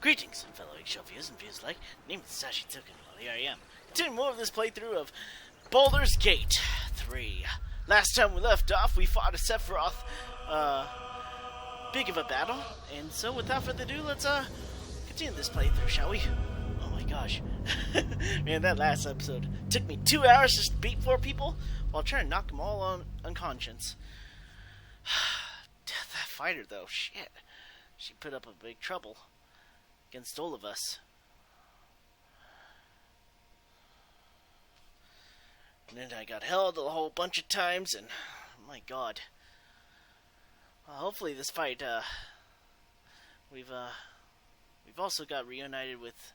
Greetings, fellow eggshell viewers and viewers alike. My name is Tsu-Kun. Well, here I am. Continuing more of this playthrough of Baldur's Gate 3. Last time we left off, we fought a Sephiroth, big of a battle. And so, without further ado, let's, continue this playthrough, shall we? Oh my gosh. Man, that last episode took me 2 hours just to beat 4 people while trying to knock them all unconscious. That fighter, though, shit. She put up a big trouble against all of us. And then I got held a whole bunch of times, and oh my god. Well, hopefully this fight, we've also got reunited with,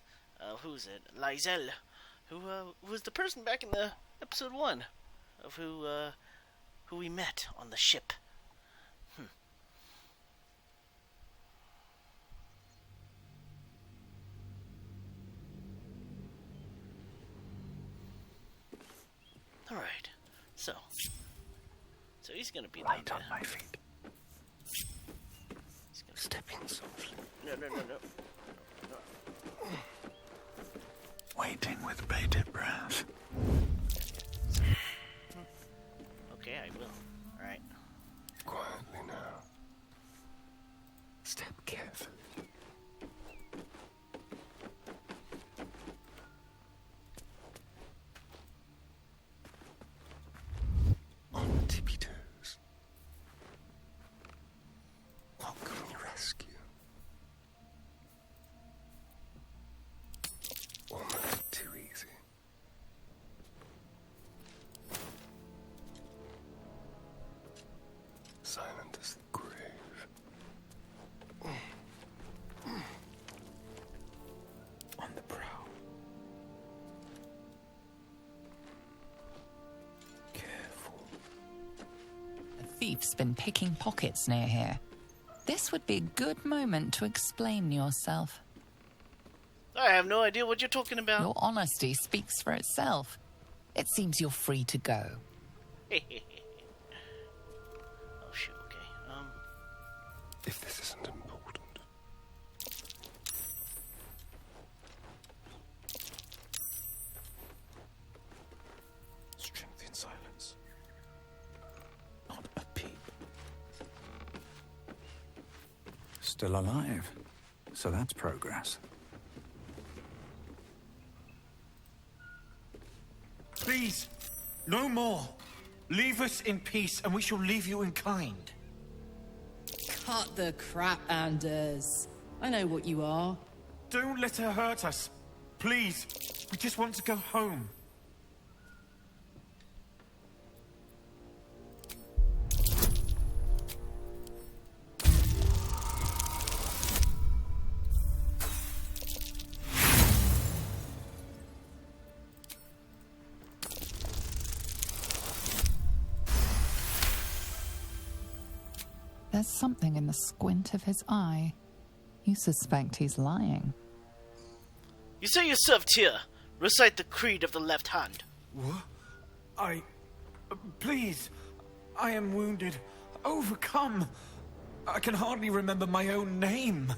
who's it? Lysel, who was the person back in the episode 1 of who we met on the ship. Alright, so he's gonna be light on my feet. Stepping softly. No. Waiting with bated breath. Okay, I will. Alright. Quietly now. Step carefully. On tippy toes. What can we rescue? Almost too easy. Silent as the grave. On the prowl. Careful. A thief's been picking pockets near here. This would be a good moment to explain yourself. I have no idea what you're talking about. Your honesty speaks for itself. It seems you're free to go. Oh shoot, okay. If this isn't important. Strength in silence. Not a peep. Still alive, so that's progress. Please, no more. Leave us in peace, and we shall leave you in kind. Cut the crap, Anders. I know what you are. Don't let her hurt us. Please, we just want to go home. There's something in the squint of his eye. You suspect he's lying. You say you served here. Recite the creed of the left hand. What? Please, I am wounded, overcome. I can hardly remember my own name.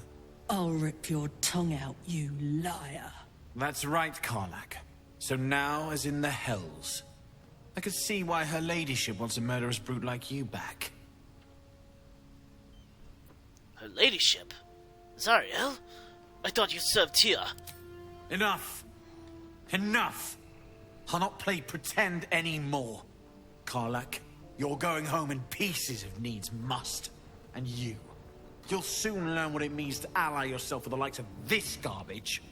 I'll rip your tongue out, you liar. That's right, Karlach. So now, as in the Hells, I could see why her ladyship wants a murderous brute like you back. Her ladyship? Zariel? I thought you served here. Enough! Enough! I'll not play pretend anymore. Karlach, you're going home in pieces if needs must. And you'll soon learn what it means to ally yourself with the likes of this garbage.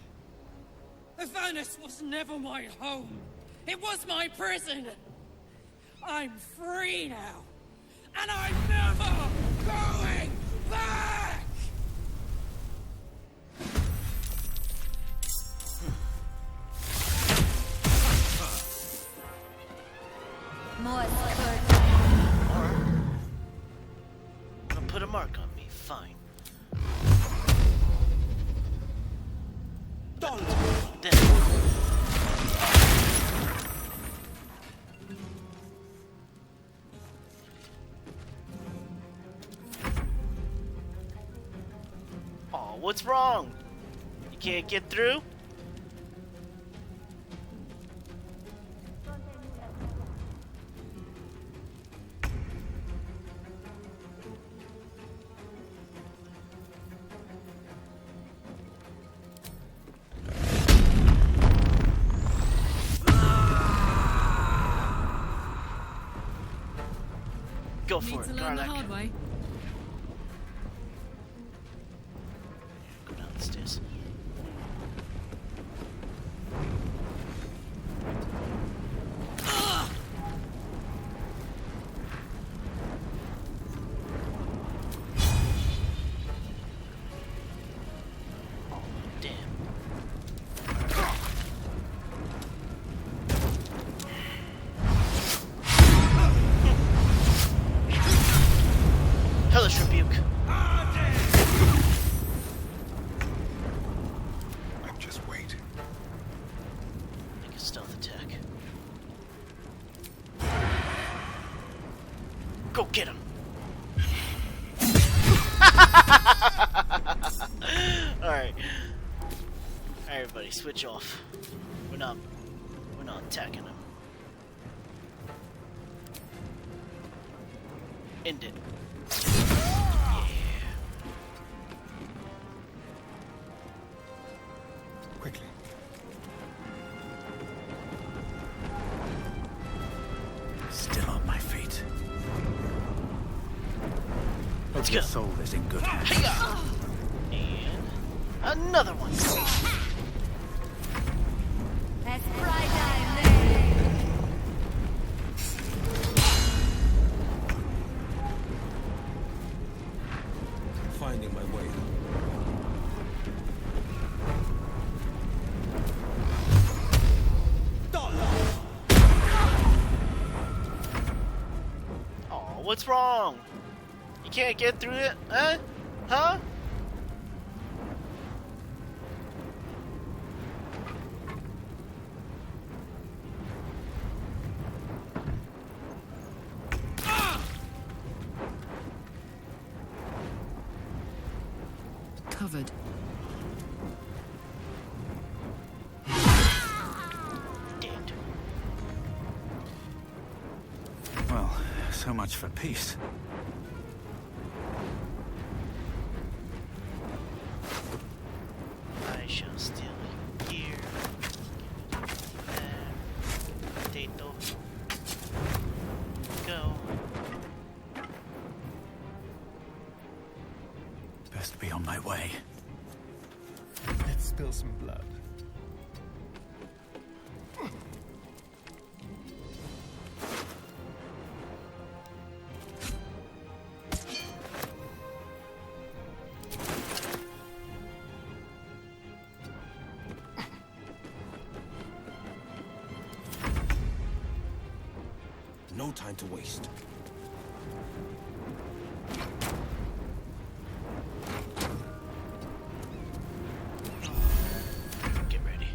Avernus was never my home. It was my prison. I'm free now. And I'm never going back! Put a mark on me, fine. Then. What's wrong? You can't get through? Go for Need it, to learn the Garlic. hard way. Go down the stairs. Damn. Hellish rebuke. I'm just waiting. Make a stealth attack. Go get him. Alright. Alright, everybody, switch off. We're not attacking him. End it. Quickly. Still on my feet. Let's Your go. soul is in good hands. Hiya! And another one. Finding my way. Oh, what's wrong? You can't get through it? Huh? Huh? Covered. Dead. Well, so much for peace. I shall steal it here. There. Potato. Go. Best be on my way. Let's spill some blood. No time to waste. Get ready.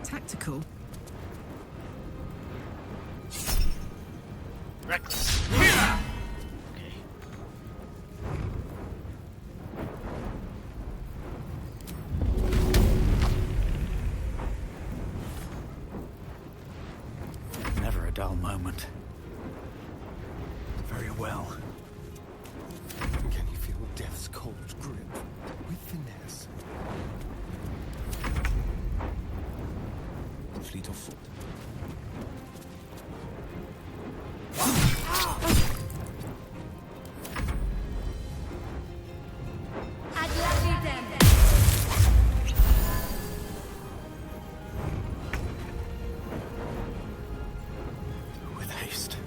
Tactical. Reckless. Okay. Never a dull moment. Very well. Can you feel death's cold grip with finesse? Fleet of foot. With haste.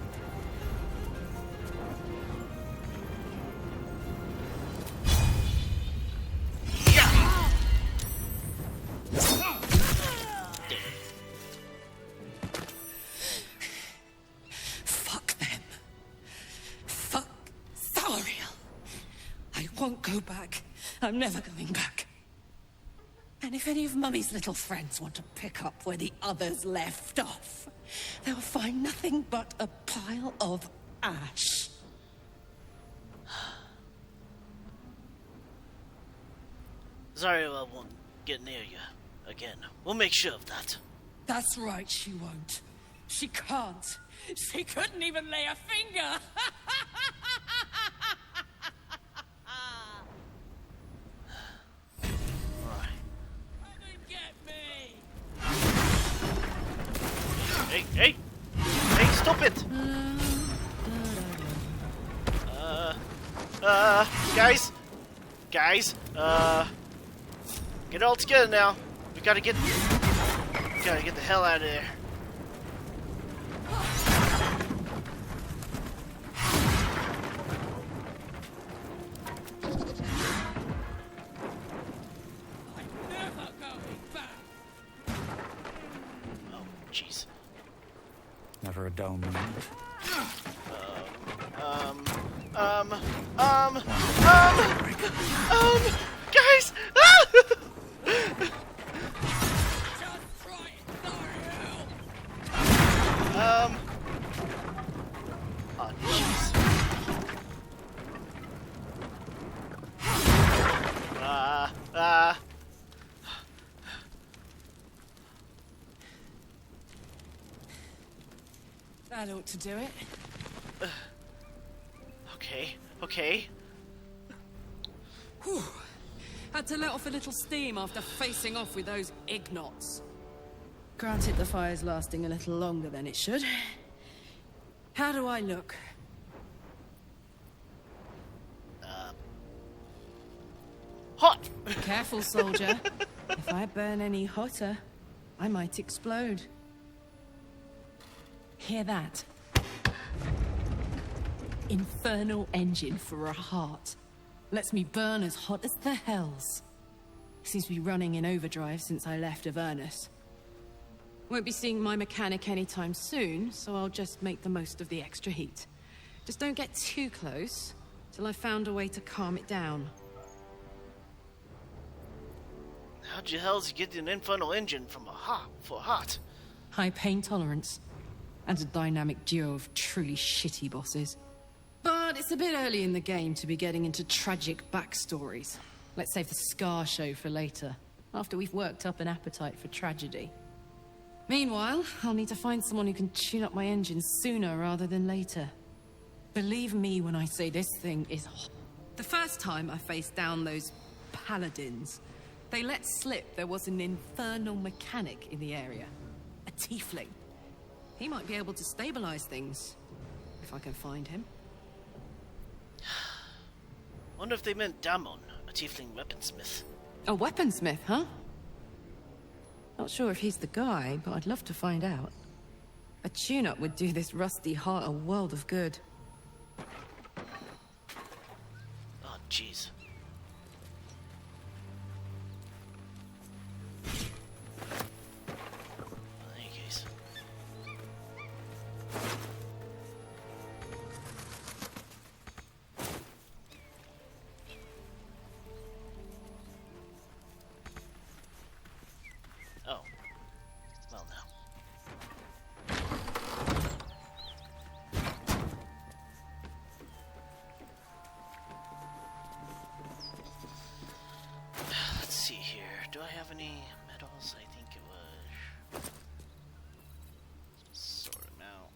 won't go back. I'm never going back. And if any of Mummy's little friends want to pick up where the others left off, they'll find nothing but a pile of ash. Zarya won't get near you again. We'll make sure of that. That's right, she won't. She can't. She couldn't even lay a finger. Come and get me. Hey, stop it! Guys, get it all together now. We gotta get the hell out of there. I'm never going back. Oh, jeez. Never a dull moment. Guys! Just try it, Dario. Oh, jeez. That ought to do it. Okay. Whew. Had to let off a little steam after facing off with those ignots. Granted, the fire's lasting a little longer than it should. How do I look? Hot! Careful, soldier. If I burn any hotter, I might explode. Hear that? Infernal engine for a heart. Lets me burn as hot as the hells. Seems to be running in overdrive since I left Avernus. Won't be seeing my mechanic anytime soon, so I'll just make the most of the extra heat. Just don't get too close, till I've found a way to calm it down. How'd you hells get an infernal engine from hot? High pain tolerance, and a dynamic duo of truly shitty bosses. But it's a bit early in the game to be getting into tragic backstories. Let's save the Scar show for later, after we've worked up an appetite for tragedy. Meanwhile, I'll need to find someone who can tune up my engine sooner rather than later. Believe me when I say this thing is hot. The first time I faced down those paladins, they let slip there was an infernal mechanic in the area. A tiefling. He might be able to stabilize things, if I can find him. Wonder if they meant Damon, a tiefling weaponsmith. A weaponsmith, huh? Not sure if he's the guy, but I'd love to find out. A tune-up would do this rusty heart a world of good. Oh, jeez. In any case. Oh. Well, now. Let's see here. Do I have any medals? I think it was. Sort them out.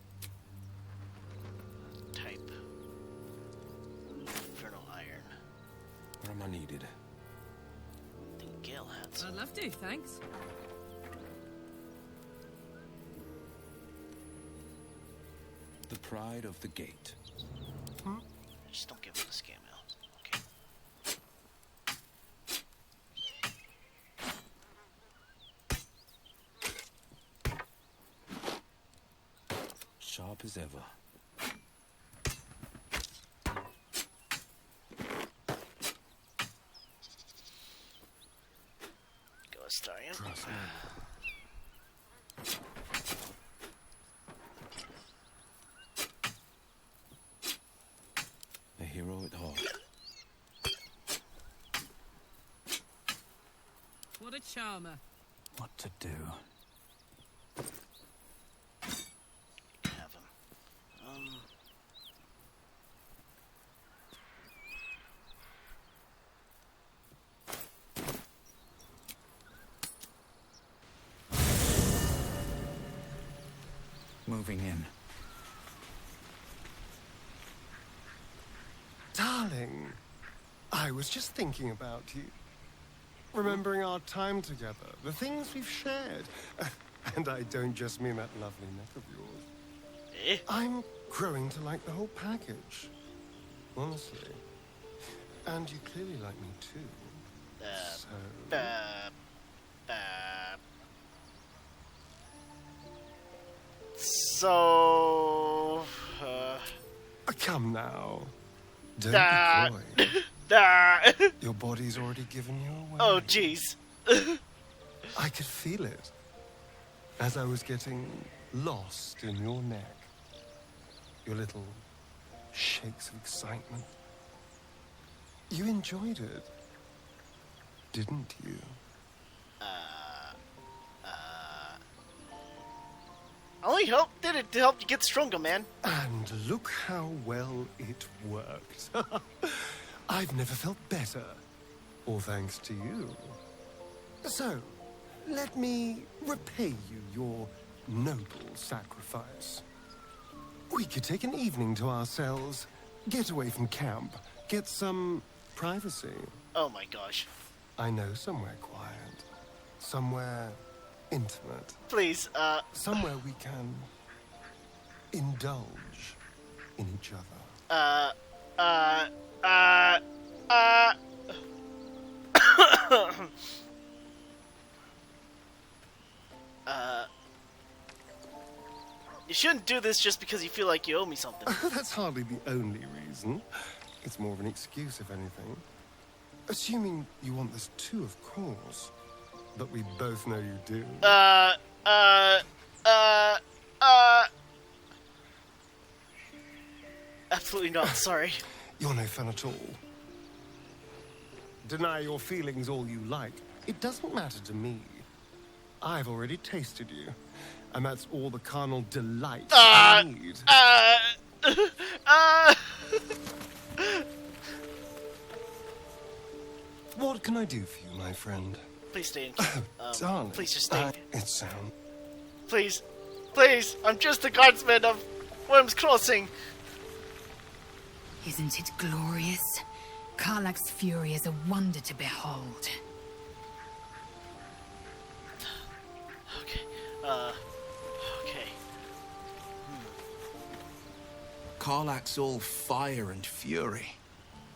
Type. Infernal Iron. Where am I needed? I think Gale had some. I'd love to, thanks. The pride of the gate. Just don't give him the scam mail. Okay. Sharp as ever. Go Astarion. Trust me. A hero at heart. charmer. What to do? Have him. Moving in. Darling, I was just thinking about you. Remembering our time together, the things we've shared. And I don't just mean that lovely neck of yours. Eh? I'm growing to like the whole package. Honestly. And you clearly like me too. So... So... Come now. Don't be coy. Your body's already given you away. Oh, jeez. I could feel it. As I was getting lost in your neck. Your little shakes of excitement. You enjoyed it, didn't you? Only did it to help you get stronger, man. And look how well it worked. I've never felt better. All thanks to you. So, let me repay you your noble sacrifice. We could take an evening to ourselves, get away from camp, get some privacy. Oh my gosh. I know somewhere quiet, somewhere intimate, Please, somewhere we can indulge in each other. You shouldn't do this just because you feel like you owe me something. That's hardly the only reason. It's more of an excuse, if anything. Assuming you want this too, of course. But we both know you do. Absolutely not, sorry. You're no fun at all. Deny your feelings all you like. It doesn't matter to me. I've already tasted you. And that's all the carnal delight I need. What can I do for you, my friend? Please stay in. Darling. Please just stay. It sounds... Please. Please. I'm just the guardsman of Wyrm's Crossing. Isn't it glorious? Karlach's fury is a wonder to behold. Okay. Okay. Karlach's all fire and fury.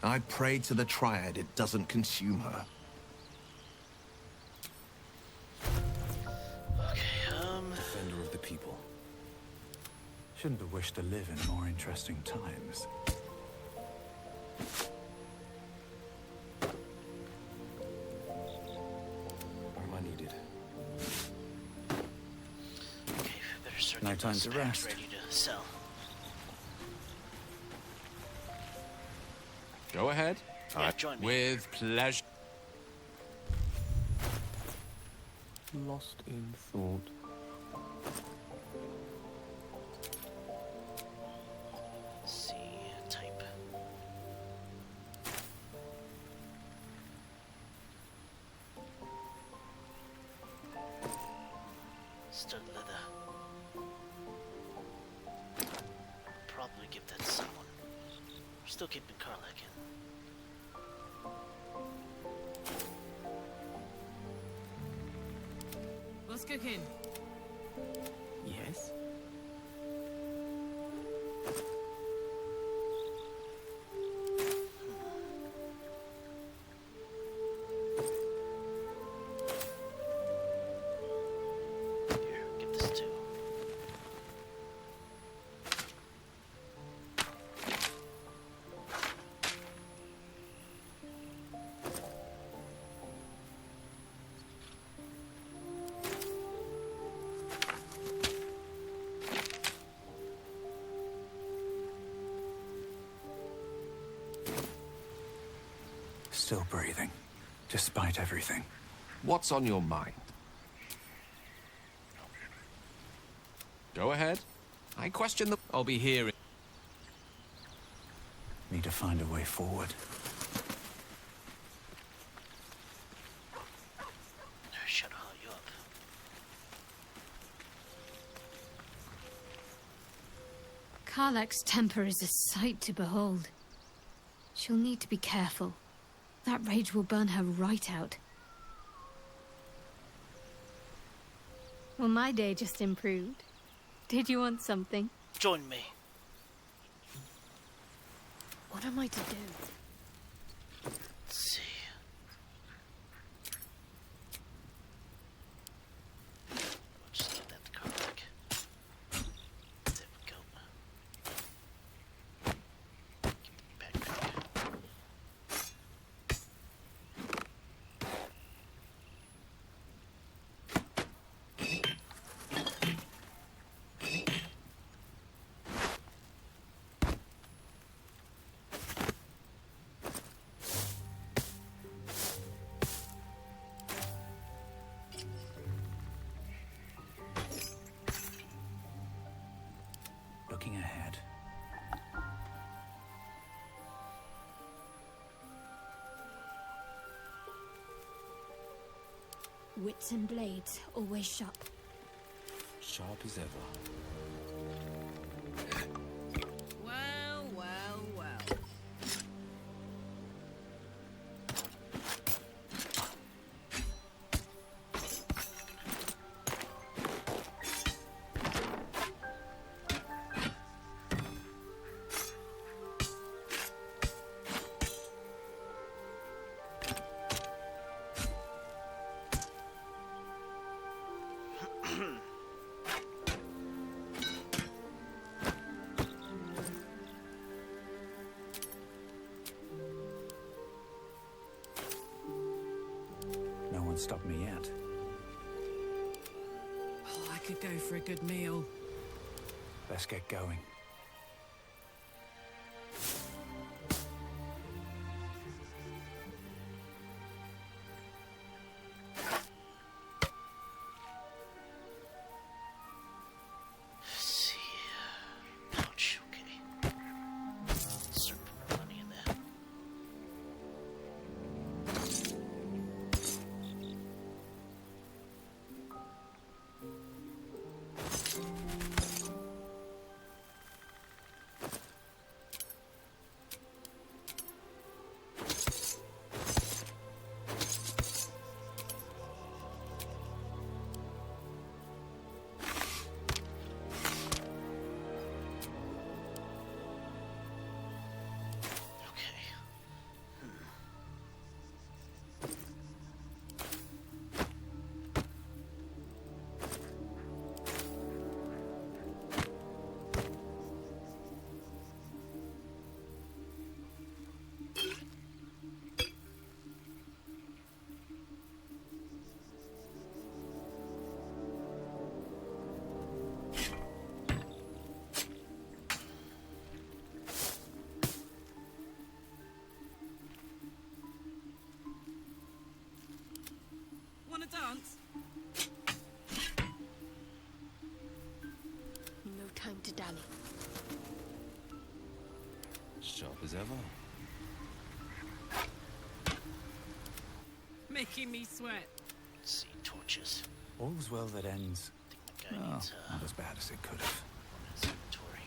I pray to the Triad it doesn't consume her. Okay, Defender of the people. Shouldn't have wished to live in more interesting times. Where am I needed? Okay, better start No getting time those to packs rest. ready to sell. Go ahead. Yeah, join me. With pleasure. Lost in thought. C type. Stud leather. Probably give that to someone. We're still keeping Karlach in. What's cooking? Yes? Here, give this too. Still breathing, despite everything. What's on your mind? Go ahead. I question the... I'll be here. Need to find a way forward. Shut you up. Karlach's temper is a sight to behold. She'll need to be careful. That rage will burn her right out. Well, my day just improved. Did you want something? Join me. What am I to do? Let's see. I'll just get that card back. There we go. Give me the backpack. Looking ahead. Wits and blades, always sharp. Sharp as ever. Well, well, well. No one stopped me yet. Oh, I could go for a good meal. Let's get going. See. Ouch, okay. Start putting money in there. Okay. Wanna dance? No time to dally. Sharp as ever. Making me sweat. Let's see, torches. All's well that ends. I think that guy needs Not as bad as it could have. his inventory.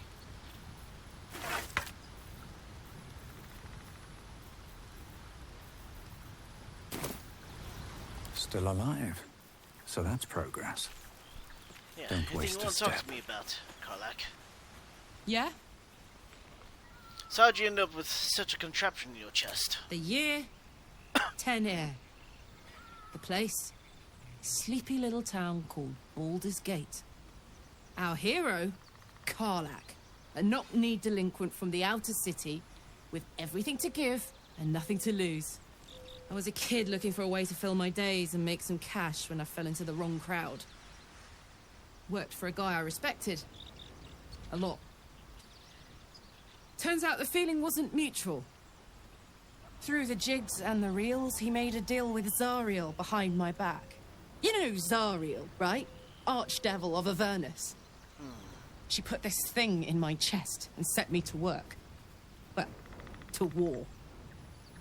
Still alive. So that's progress. Yeah, Don't anything waste you a want to talk step. to me about, Karlach? Yeah? So how'd you end up with such a contraption in your chest? The year? 10 air. The place? Sleepy little town called Baldur's Gate. Our hero? Karlach. A knock-kneed delinquent from the outer city with everything to give and nothing to lose. I was a kid looking for a way to fill my days and make some cash when I fell into the wrong crowd. Worked for a guy I respected. A lot. Turns out the feeling wasn't mutual. Through the jigs and the reels, he made a deal with Zariel behind my back. You know Zariel, right? Archdevil of Avernus. She put this thing in my chest and set me to work. Well, to war.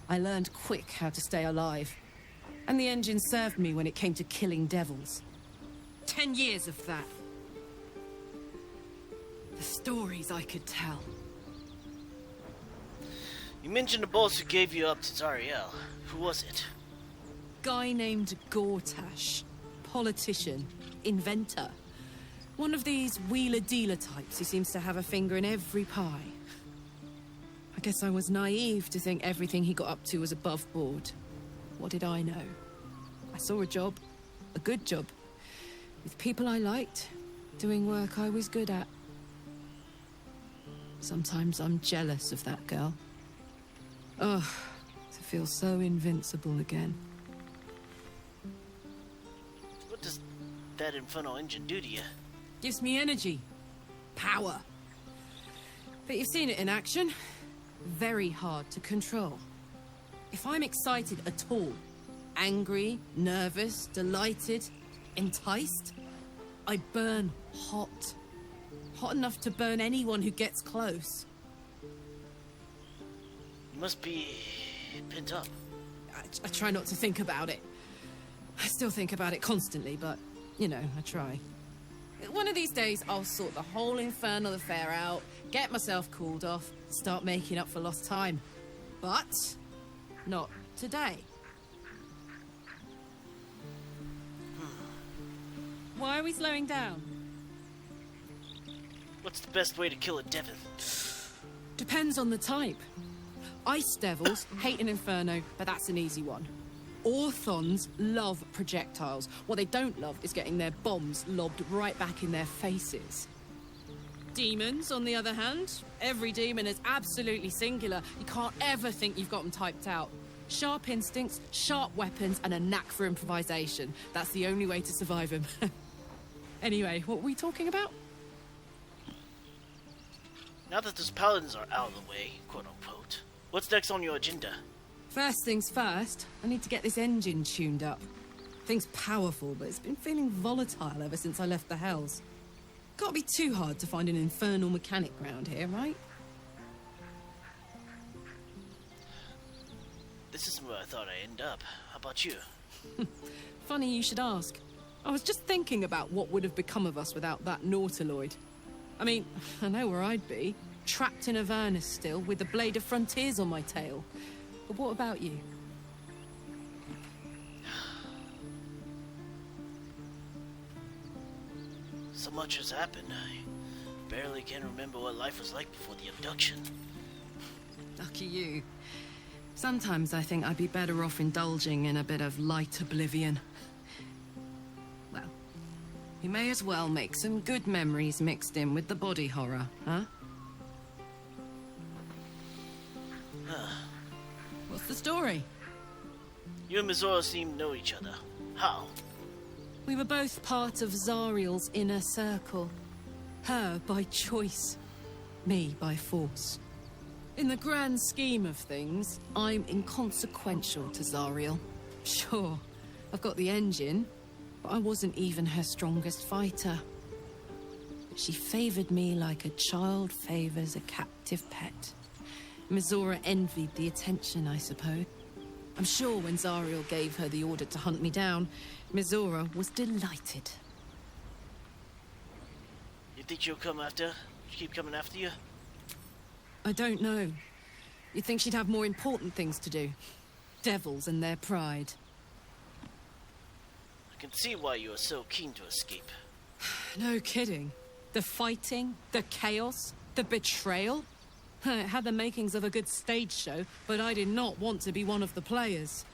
I learned quick how to stay alive. And the engine served me when it came to killing devils. 10 years of that. The stories I could tell. You mentioned the boss who gave you up to Zariel. Who was it? Guy named Gortash. Politician. Inventor. One of these wheeler-dealer types who seems to have a finger in every pie. I guess I was naive to think everything he got up to was above board. What did I know? I saw a job. A good job. With people I liked. Doing work I was good at. Sometimes I'm jealous of that girl. Ugh, to feel so invincible again. What does that infernal engine do to you? Gives me energy. Power. But you've seen it in action. Very hard to control. If I'm excited at all, angry, nervous, delighted, enticed, I burn hot. Hot enough to burn anyone who gets close. You must be pent up. I try not to think about it. I still think about it constantly, but, you know, I try. One of these days, I'll sort the whole infernal affair out, get myself cooled off, start making up for lost time. But not today. Why are we slowing down? What's the best way to kill a devil? Depends on the type. Ice devils hate an inferno, but that's an easy one. Orthons love projectiles. What they don't love is getting their bombs lobbed right back in their faces. Demons, on the other hand, every demon is absolutely singular. You can't ever think you've got them typed out. Sharp instincts, sharp weapons, and a knack for improvisation. That's the only way to survive them. Anyway, what were we talking about? Now that those paladins are out of the way, quote-unquote, what's next on your agenda? First things first, I need to get this engine tuned up. Thing's powerful, but it's been feeling volatile ever since I left the Hells. Can't be too hard to find an infernal mechanic round here, right? This isn't where I thought I'd end up. How about you? Funny you should ask. I was just thinking about what would have become of us without that Nautiloid. I mean, I know where I'd be. Trapped in Avernus still, with the Blade of Frontiers on my tail. But what about you? So much has happened. I barely can remember what life was like before the abduction. Lucky you. Sometimes I think I'd be better off indulging in a bit of light oblivion. Well, you may as well make some good memories mixed in with the body horror, huh? What's the story? You and Mizora seem to know each other. How? We were both part of Zariel's inner circle. Her by choice, me by force. In the grand scheme of things, I'm inconsequential to Zariel. Sure, I've got the engine, but I wasn't even her strongest fighter. But she favored me like a child favors a captive pet. Mizora envied the attention, I suppose. I'm sure when Zariel gave her the order to hunt me down, Mizora was delighted. You think she'll come after? She keep coming after you? I don't know. You'd think she'd have more important things to do. Devils and their pride. I can see why you are so keen to escape. No kidding. The fighting, the chaos, the betrayal. It had the makings of a good stage show, but I did not want to be one of the players.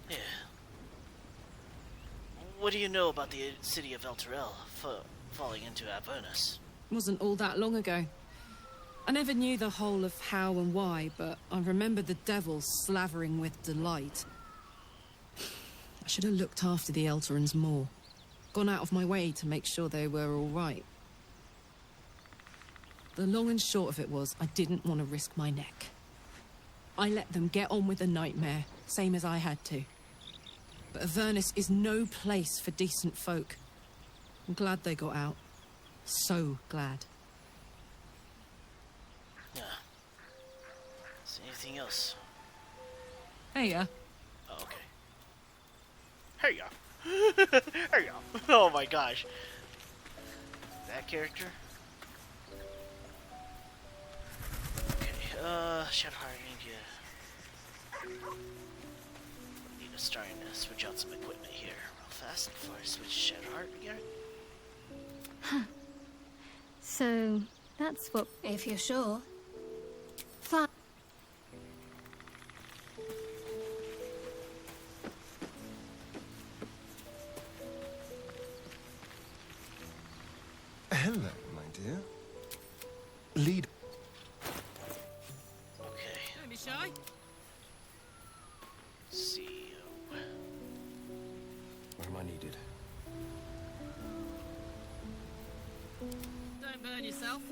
Yeah. What do you know about the city of Elturel falling into Avernus? It wasn't all that long ago. I never knew the whole of how and why, but I remember the devils slavering with delight. I should have looked after the Elturans more. Gone out of my way to make sure they were all right. The long and short of it was, I didn't want to risk my neck. I let them get on with the nightmare, same as I had to. But Avernus is no place for decent folk. I'm glad they got out. So glad. Yeah. Is there anything else? Hey, Oh, okay. Hey, ya. Hey, ya. Oh my gosh. That character? Okay, Shadowheart, I need you. Need to start to switch out some equipment here real fast before I switch to Shadowheart again. So, that's what... If you're sure. Fine. Hello, my dear. Lead. Okay. Don't be shy. See. Where am I needed? Don't burn yourself.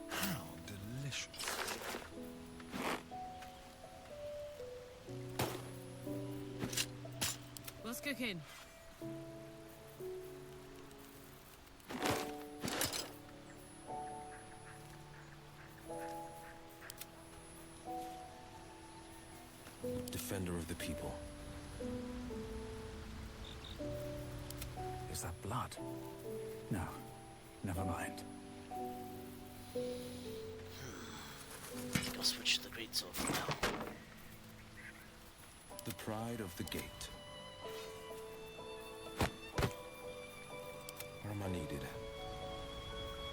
How delicious. What's cooking? Defender of the people. Is that blood? No, never mind. I'll switch to the greatsword for now. The pride of the gate. Where am I needed?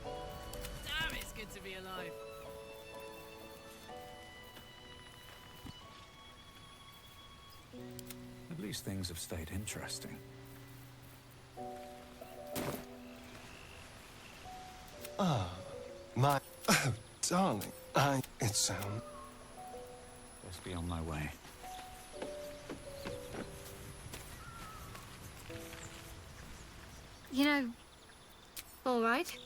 Damn, it's good to be alive. At least things have stayed interesting. Ah, my... Oh, darling. It sounds... Best be on my way. You know... All right.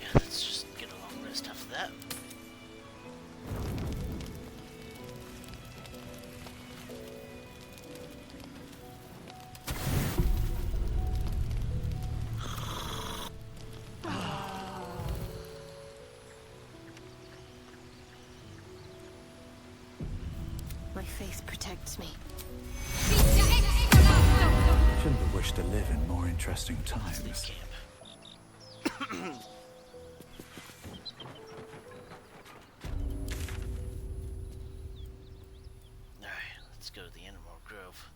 Yeah, let's just get a long rest after that. My faith protects me. Shouldn't have wished to live in more interesting times. Camp. Alright, let's go to the Animal Grove.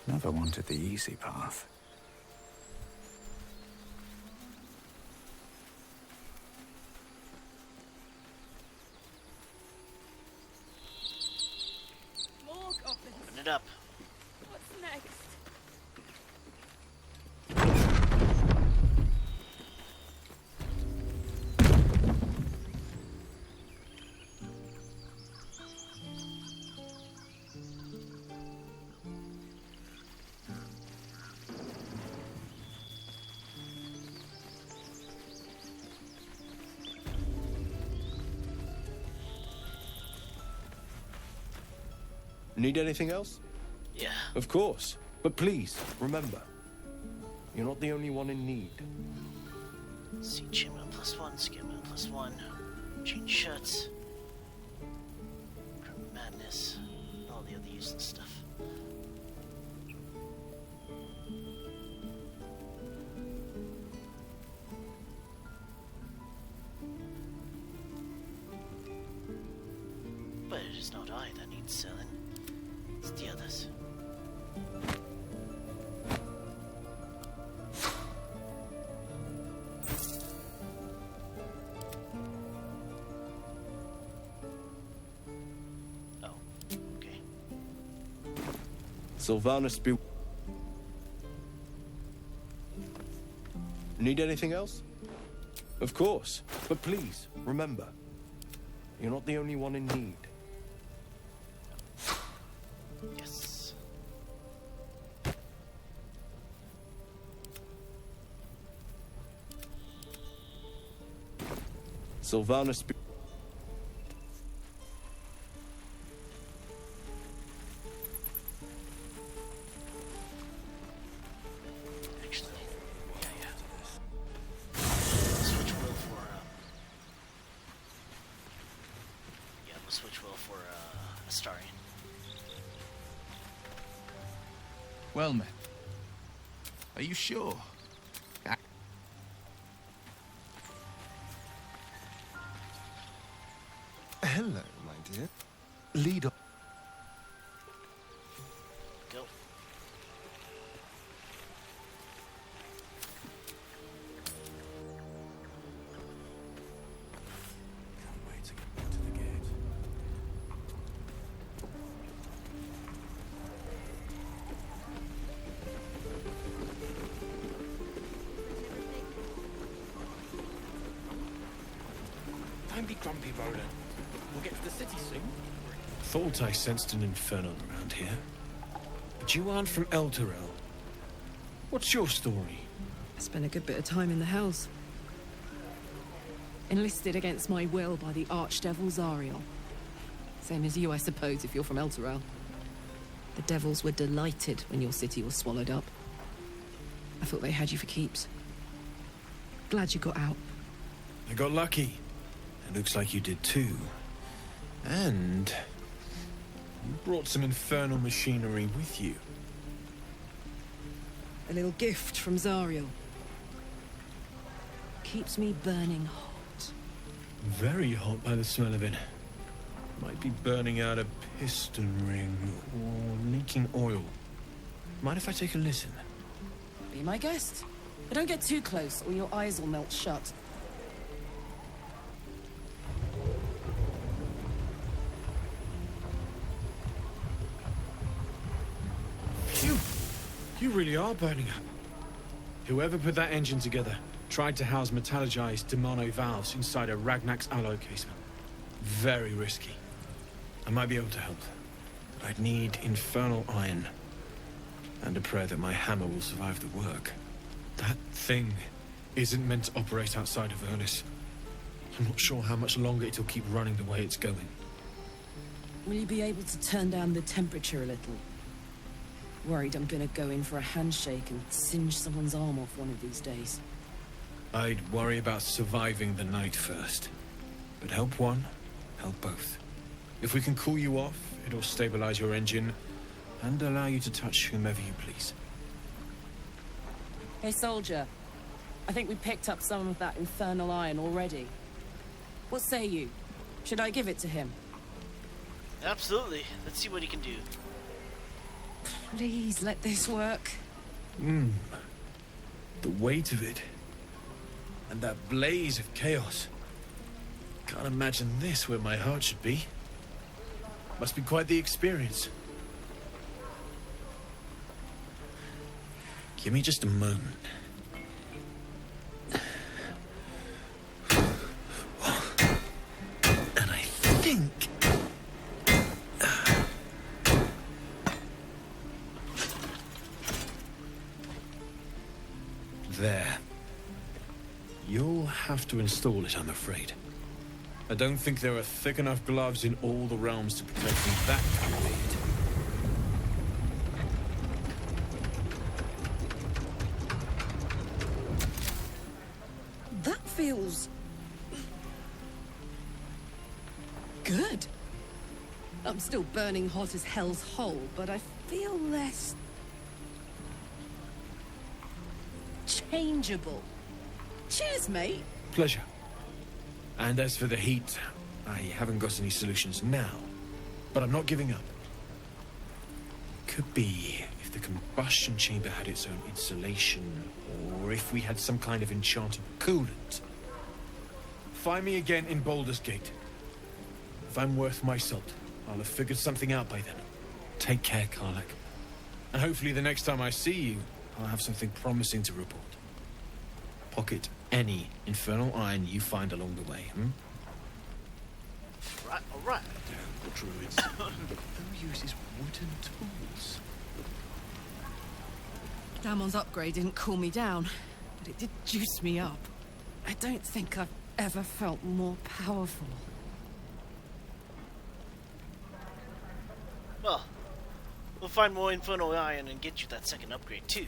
Never wanted the easy path. More goblins. Open it up. What's next? Need anything else? Yeah. Of course. But please, remember, you're not the only one in need. See, Chimman +1, Skimman +1. Change shirts. Criminal Madness. All the other useless stuff. But it is not I that needs selling. It's the others. Oh, okay. Sylvanas be... Need anything else? Of course, but please, remember, you're not the only one in need. Yes. Sylvanas be... Actually, yeah. Switch Will for, yeah, we'll switch Will for, Astarian. Well met. Are you sure? Hello, my dear. Lead on. Go. Can't wait to get to the gate. Don't be grumpy, Roland. We'll get to the city soon. Thought I sensed an infernal around here. But you aren't from Elturel. What's your story? I spent a good bit of time in the Hells. Enlisted against my will by the Archdevil Zariel. Same as you, I suppose, if you're from Elturel. The devils were delighted when your city was swallowed up. I thought they had you for keeps. Glad you got out. I got lucky. It looks like you did too. And you brought some infernal machinery with you. A little gift from Zariel. Keeps me burning hot. Very hot by the smell of it. Might be burning out a piston ring or leaking oil. Mind if I take a listen? Be my guest. But don't get too close or your eyes will melt shut. Phew! You really are burning up. Whoever put that engine together tried to house metallogized Demano valves inside a Ragnak's alloy casement. Very risky. I might be able to help, but I'd need infernal iron. And a prayer that my hammer will survive the work. That thing isn't meant to operate outside of Ernest. I'm not sure how much longer it'll keep running the way it's going. Will you be able to turn down the temperature a little? Worried I'm gonna go in for a handshake and singe someone's arm off one of these days. I'd worry about surviving the night first. But help one, help both. If we can cool you off, it'll stabilize your engine and allow you to touch whomever you please. Hey, soldier. I think we picked up some of that infernal iron already. What say you? Should I give it to him? Absolutely. Let's see what he can do. Please let this work. The weight of it. And that blaze of chaos. Can't imagine this where my heart should be. Must be quite the experience. Give me just a moment. And I think... There. You'll have to install it, I'm afraid. I don't think there are thick enough gloves in all the realms to protect me that kind of heat. That feels... good. I'm still burning hot as hell's hole, but I feel less... changeable. Cheers, mate. Pleasure. And as for the heat, I haven't got any solutions now. But I'm not giving up. Could be if the combustion chamber had its own insulation, or if we had some kind of enchanted coolant. Find me again in Baldur's Gate. If I'm worth my salt, I'll have figured something out by then. Take care, Karlach. And hopefully the next time I see you, I'll have something promising to report. Pocket any infernal iron you find along the way, Right, alright. Damn the druids. Who uses wooden tools? Damon's upgrade didn't cool me down, but it did juice me up. I don't think I've ever felt more powerful. Well, we'll find more infernal iron and get you that second upgrade too.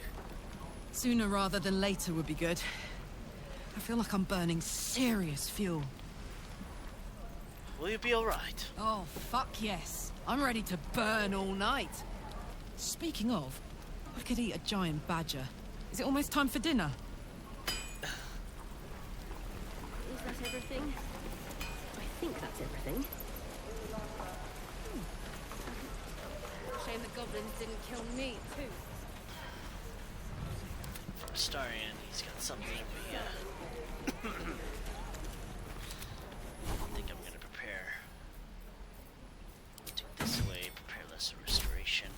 Sooner rather than later would be good. I feel like I'm burning serious fuel. Will you be alright? Oh, fuck yes. I'm ready to burn all night. Speaking of, I could eat a giant badger. Is it almost time for dinner? Is that everything? I think that's everything. Shame the goblins didn't kill me, too. For Astarion, he's got something every, I think I'm gonna prepare. Take this away, prepare lesser restoration.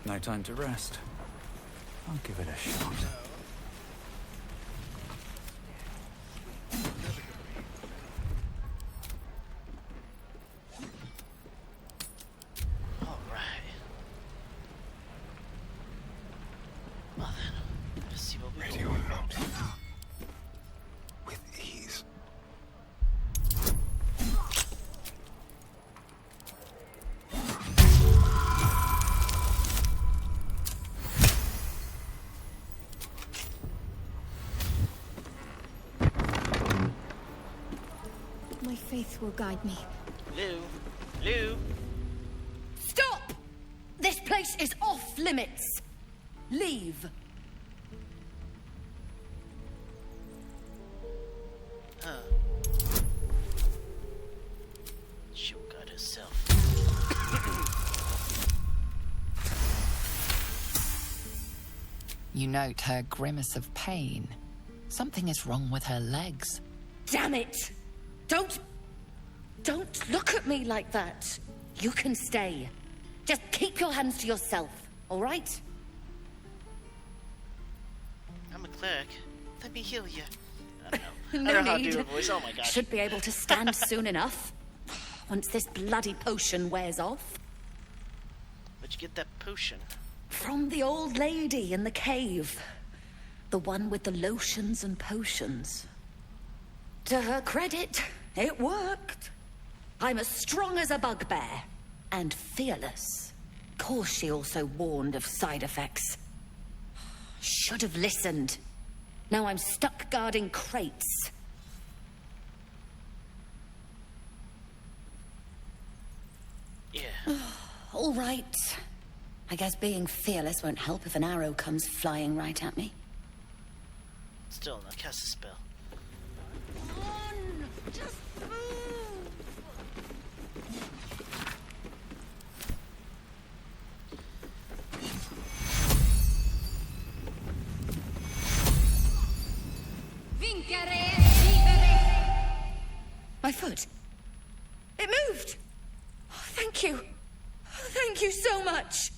No time to rest. I'll give it a shot. Alright. Well then, let's see what we Ready can or not. With ease. My faith will guide me. Lou. Lou. Stop! This place is off limits. Leave. Huh. She'll guide herself. You note her grimace of pain. Something is wrong with her legs. Damn it! Don't look at me like that. You can stay. Just keep your hands to yourself, all right? I'm a cleric. Let me heal you. I don't know. No I don't know how to need. do a voice. Oh my gosh. Should be able to stand soon enough. Once this bloody potion wears off. Where'd you get that potion? From the old lady in the cave. The one with the lotions and potions. To her credit, it worked. I'm as strong as a bugbear. And fearless. Course she also warned of side effects. Should have listened. Now I'm stuck guarding crates. Yeah. All right. I guess being fearless won't help if an arrow comes flying right at me. Still, now cast a spell. Just my foot. It moved. Oh, thank you. Thank you so much.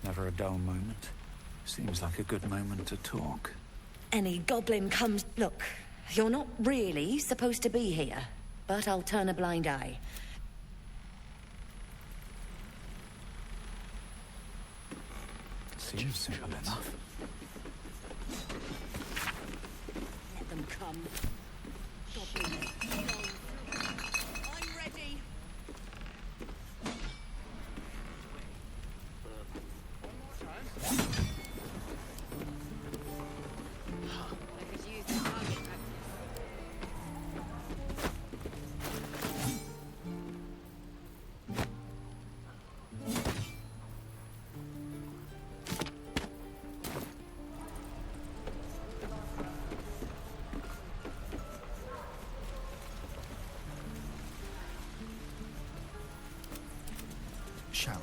Never a dull moment. Seems like a good moment to talk. Any goblin comes... Look, you're not really supposed to be here, but I'll turn a blind eye. Seems simple enough. Let them come. Goblin. I'm ready. shall we?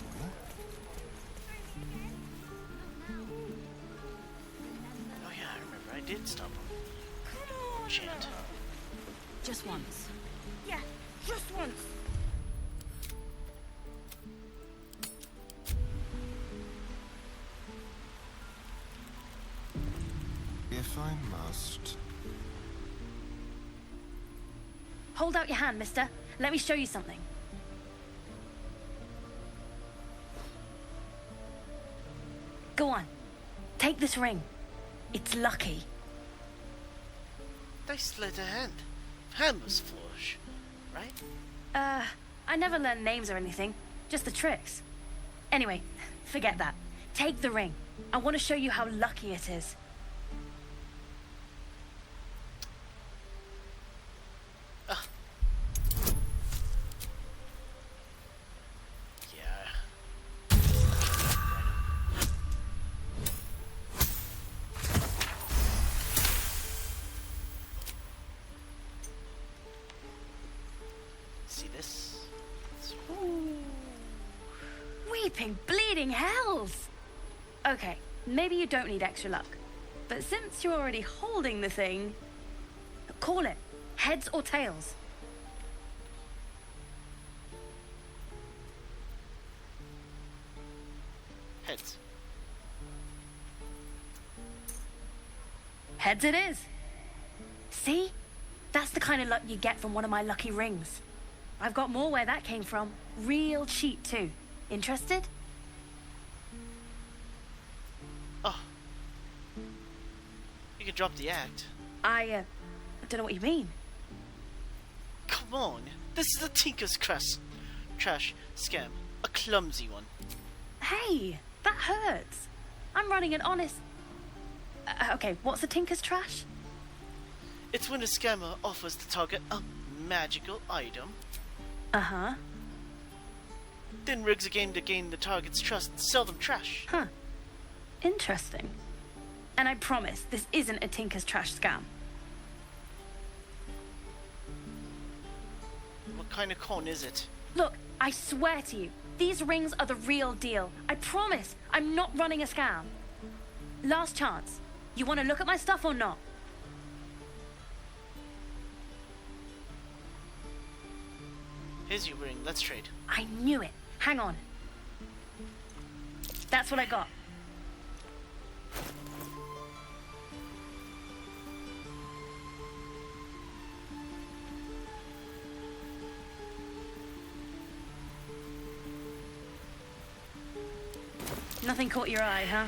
Oh yeah, I remember. I did stop him. Chant. Just once. Yeah, just once. If I must. Hold out your hand, mister. Let me show you something. Go on. Take this ring. It's lucky. Nice letter hand. Hand was flush, right? I never learned names or anything. Just the tricks. Anyway, forget that. Take the ring. I want to show you how lucky it is. Weeping, bleeding hells! Okay, maybe you don't need extra luck. But since you're already holding the thing, call it. Heads or tails? Heads. Heads it is. See? That's the kind of luck you get from one of my lucky rings. I've got more where that came from. Real cheap, too. Interested? Oh. You can drop the act. I don't know what you mean. Come on. This is a Tinker's trash scam. A clumsy one. Hey, that hurts. I'm running an honest... okay, what's a Tinker's trash? It's when a scammer offers the target a magical item. Uh-huh. Then rigs a game to gain the target's trust and sell them trash. Huh. Interesting. And I promise, this isn't a Tinker's trash scam. What kind of con is it? Look, I swear to you, these rings are the real deal. I promise, I'm not running a scam. Last chance. You want to look at my stuff or not? Here's your ring. Let's trade. I knew it. Hang on. That's what I got. Nothing caught your eye, huh?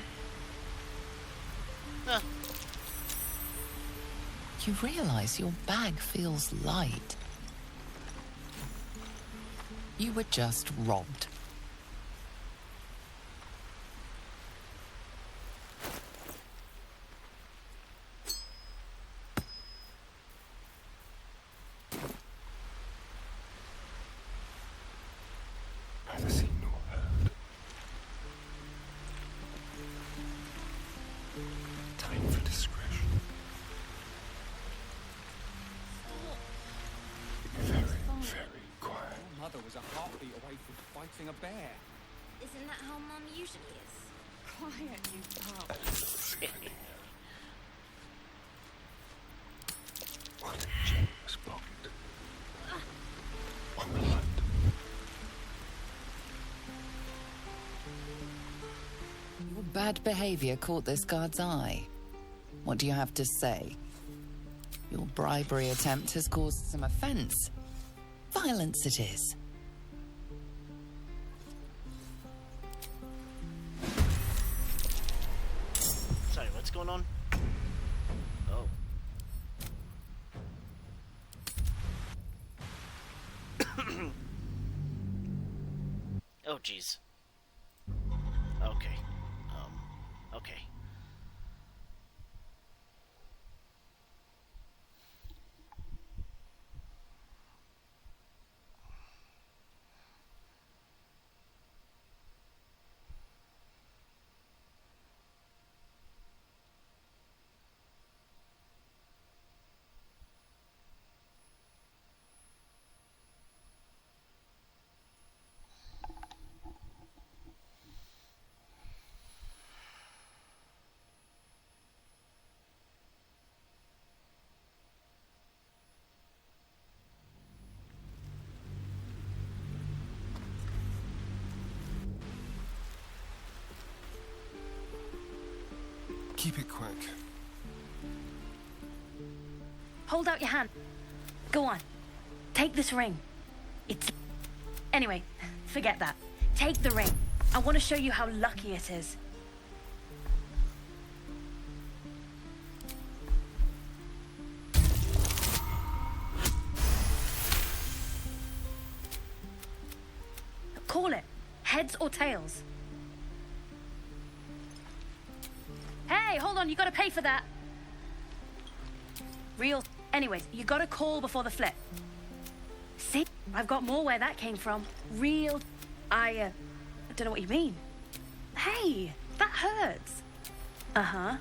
Huh. You realize your bag feels light. You were just robbed. Neither seen nor heard. Time for discretion. Very, very quiet. Your mother was a heartbeat away from fighting a bear. Isn't that how Mum usually is? Quiet, you pup. What a generous pocket. On the hunt. Your bad behavior caught this guard's eye. What do you have to say? Your bribery attempt has caused some offense. Violence it is. Sorry, what's going on? Oh. Oh, jeez. Okay. Okay. Keep it quick. Hold out your hand. Go on. Take this ring. It's... Anyway, forget that. Take the ring. I want to show you how lucky it is. Call it. Heads or tails. Hey, hold on, you gotta pay for that. Real. Anyways, you gotta call before the flip. See? I've got more where that came from. Real. I don't know what you mean. Hey, that hurts. Uh-huh.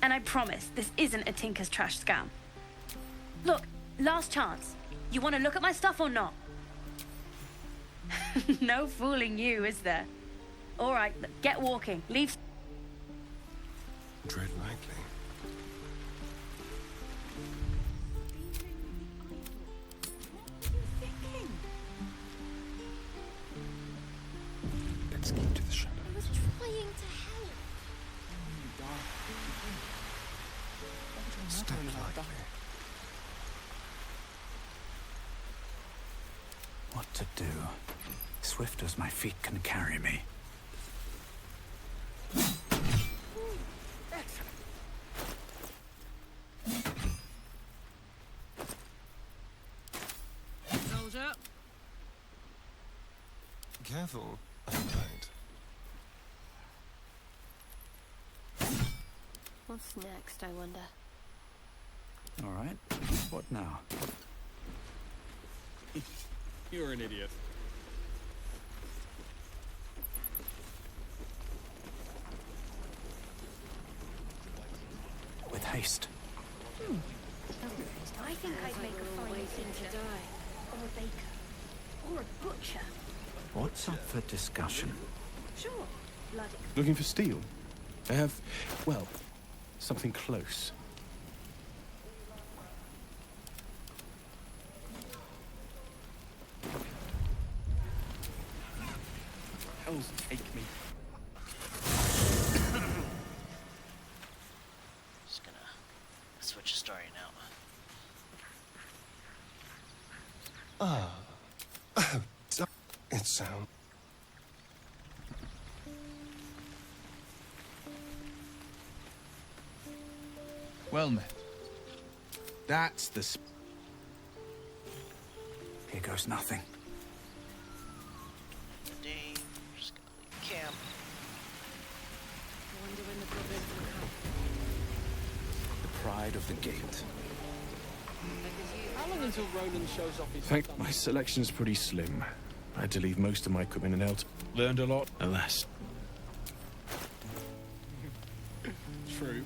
And I promise, this isn't a Tinker's Trash scam. Look, last chance. You want to look at my stuff or not? No fooling you, is there? All right, get walking. Leave. Dread likely. Let's keep to the shadow. I was trying to help. Step lightly. What to do? Swift as my feet can carry me. Soldier. Careful. I'm right. What's next, I wonder? All right. What now? You're an idiot. With haste. I think I'd make a fine teacher. Or a baker. Or a butcher. What's up for discussion? Sure. Bloody. Looking for steel? I have, well, something close. Hell's take me. Just gonna switch the story now. It sounds... Well met. That's the... Here goes nothing. Today, we're just gonna leave camp. I wonder when the goblins will come. The pride of the gate. How long until Roland shows off his... Thank my selection's pretty slim. I had to leave most of my equipment in Eldin. Learned a lot, alas. True.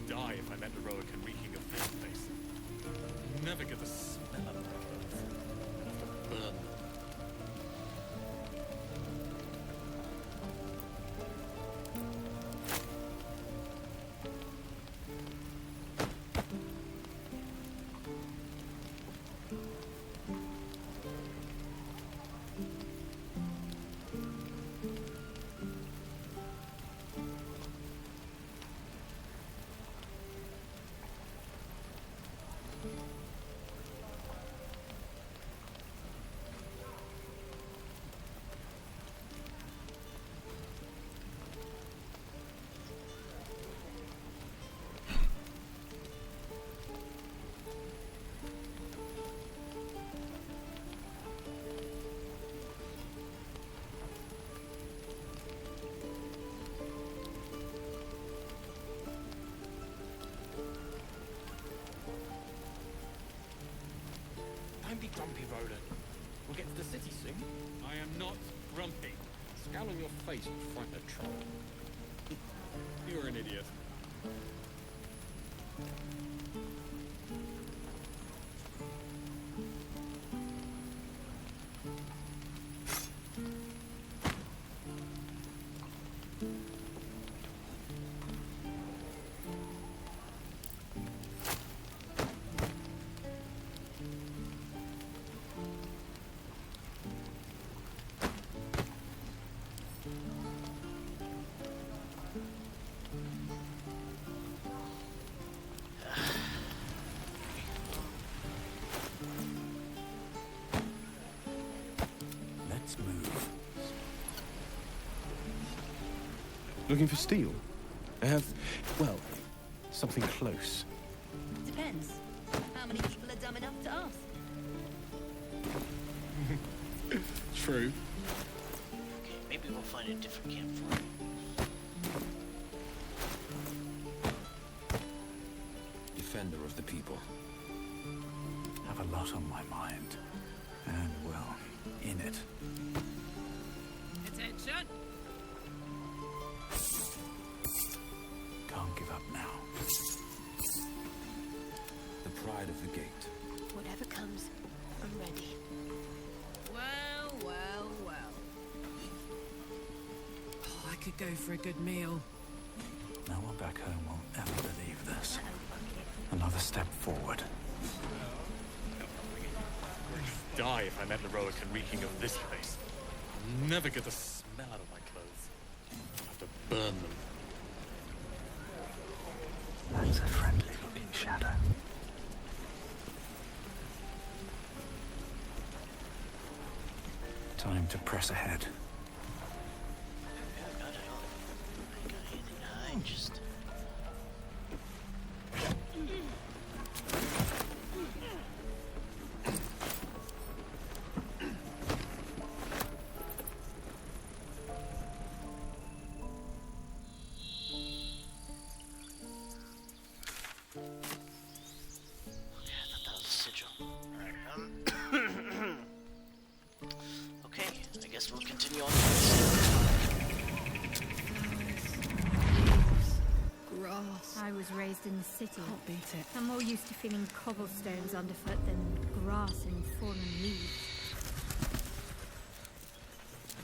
Die if I met a Roic and reeking of face. Never get the smell of that. Burn. Don't be grumpy, Roland. We'll get to the city soon. I am not grumpy. Scowl on your face will frighten a troll. You're an idiot. Let's move. Looking for steel? I have, well, something close. Depends. How many people are dumb enough to ask? True. Okay, maybe we'll find a different camp for it. Defender of the people. Have a lot on my mind. And, well, in it. Attention! Can't give up now. The pride of the gate. Whatever comes, I'm ready. Well, well, well. Oh, I could go for a good meal. No one back home will ever believe this. Another step forward. I'd die if I met heroic and reeking of this place. I'll never get the smell out of my clothes. I'll have to burn them. That's a friendly-looking shadow. Time to press ahead. I got anything to hide, just... Okay, I guess we'll continue on. Grass. I was raised in the city. Can't beat it. I'm more used to feeling cobblestones underfoot than grass and fallen leaves.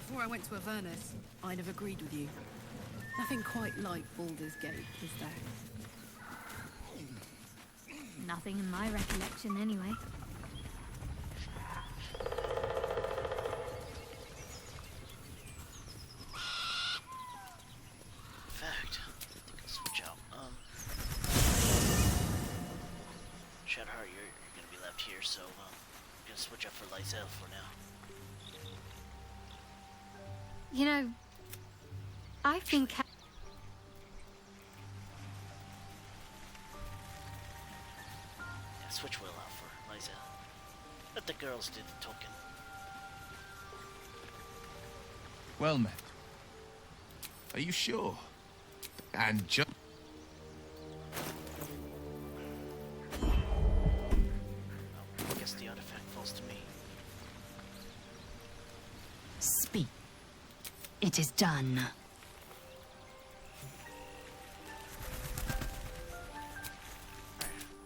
Before I went to Avernus, I'd have agreed with you. Nothing quite like Baldur's Gate, is there? Nothing in my recollection, anyway. In fact, I think I'll switch out. Shadhar, you're gonna be left here, so I'm gonna switch up for Lysel for now. You know, I think... Yeah, switch Will out for Lysel. Let the girls do the talking. Well met. Are you sure? And just... I guess the artifact falls to me. Speak. It is done.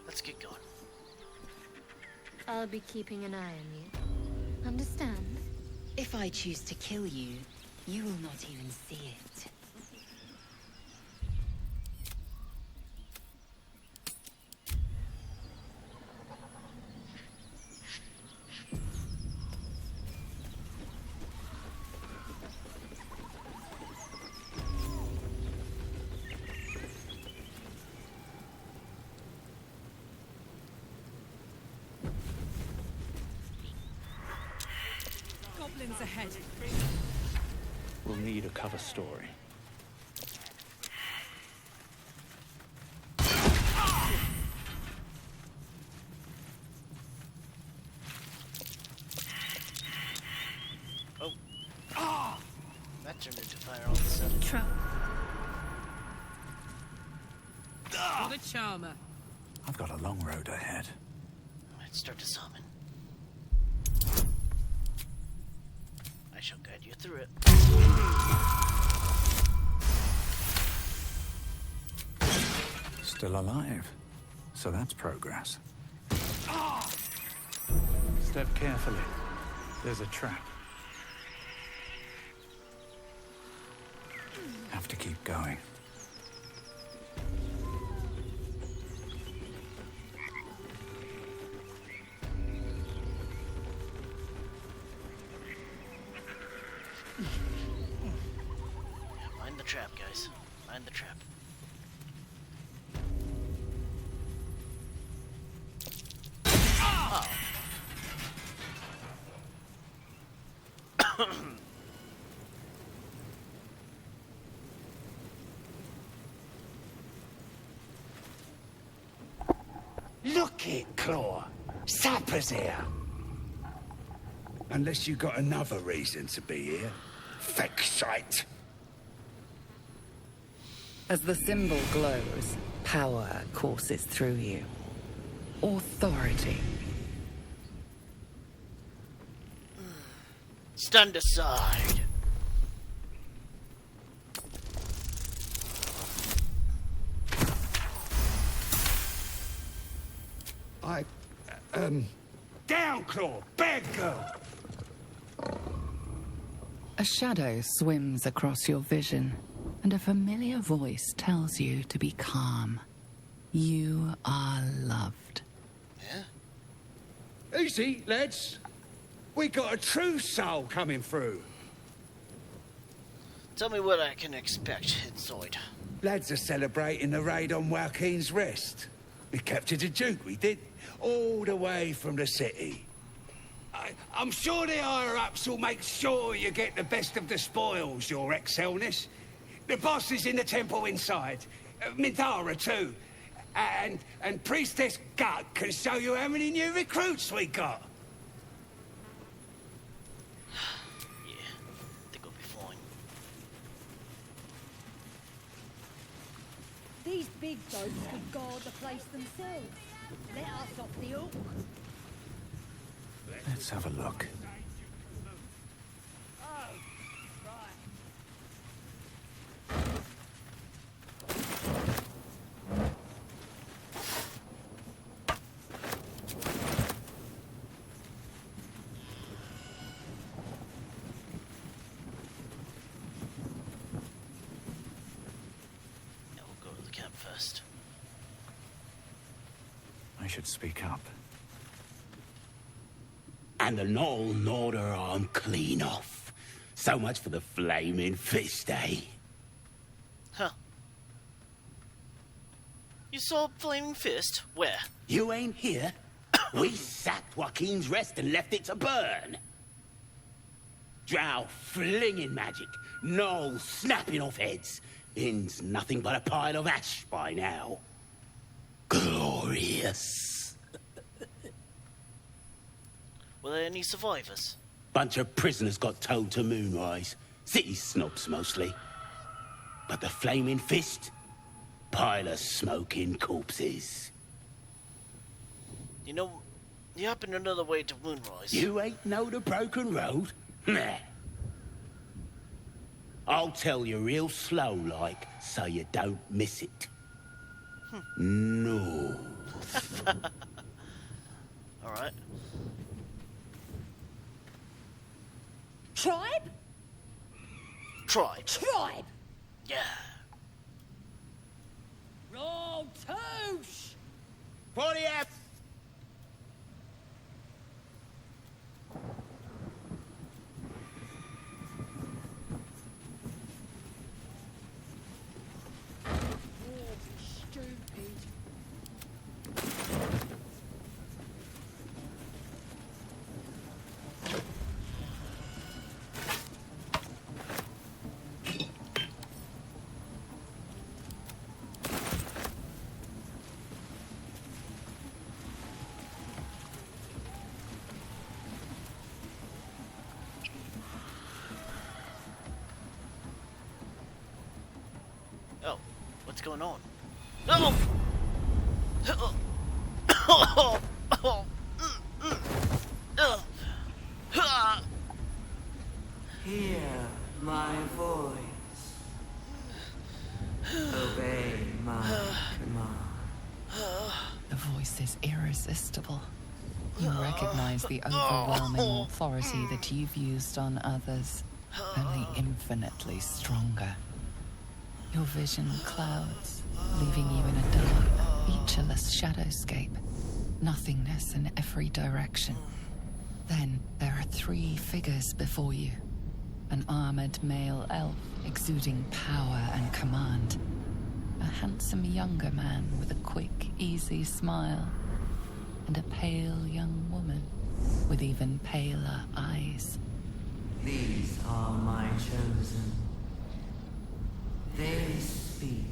Let's get going. I'll be keeping an eye on you. Understand? If I choose to kill you, you will not even see it. Goblins ahead. We'll need a cover story. Oh. That turned into fire all of a sudden. Trouble. What a charmer. I've got a long road ahead. Let's start to summon. I shall guide you through it. Still alive. So that's progress. Step carefully. There's a trap. Have to keep going. Mind the trap, guys. Mind the trap. Oh. Look it, Claw. Sapper's here. Unless you got another reason to be here. Feck shite. As the symbol glows, power courses through you. Authority. Stand aside. Down, Claw! Bad girl! A shadow swims across your vision, and a familiar voice tells you to be calm. You are loved. Yeah? Easy, lads. We got a true soul coming through. Tell me what I can expect inside. Lads are celebrating the raid on Joaquin's Rest. We captured a Duke, we did. All the way from the city. I'm sure the higher-ups will make sure you get the best of the spoils, your Excelness. The boss is in the temple inside. Mintara, too. And Priestess Gut can show you how many new recruits we got. Yeah, I think we'll be fine. These big dogs could guard the place themselves. Let us off the hook. Let's have a look. Yeah, we'll go to the camp first. I should speak up. And the Knoll gnawed her arm clean off. So much for the flaming fist, eh? Huh. You saw a flaming fist? Where? You ain't here. We sacked Joaquin's Rest and left it to burn. Drow flinging magic, Knoll snapping off heads. Inn's nothing but a pile of ash by now. Glorious. Were there any survivors? Bunch of prisoners got towed to Moonrise. City snobs, mostly. But the flaming fist? Pile of smoking corpses. You know, you happen to know the way to Moonrise. You ain't know the broken road? Nah. I'll tell you real slow, like, so you don't miss it. No. Alright. Tribe? Tribe. Tribe! Yeah. Roll touche! 40 F! Stupid. Oh, what's going on? Oh! my voice. Obey my command. The voice is irresistible. You recognize the overwhelming authority that you've used on others, only infinitely stronger. Your vision clouds, leaving you in a dark, featureless shadowscape. Nothingness in every direction. Then there are 3 figures before you. An armored male elf exuding power and command. A handsome younger man with a quick, easy smile. And a pale young woman with even paler eyes. These are my chosen. They speak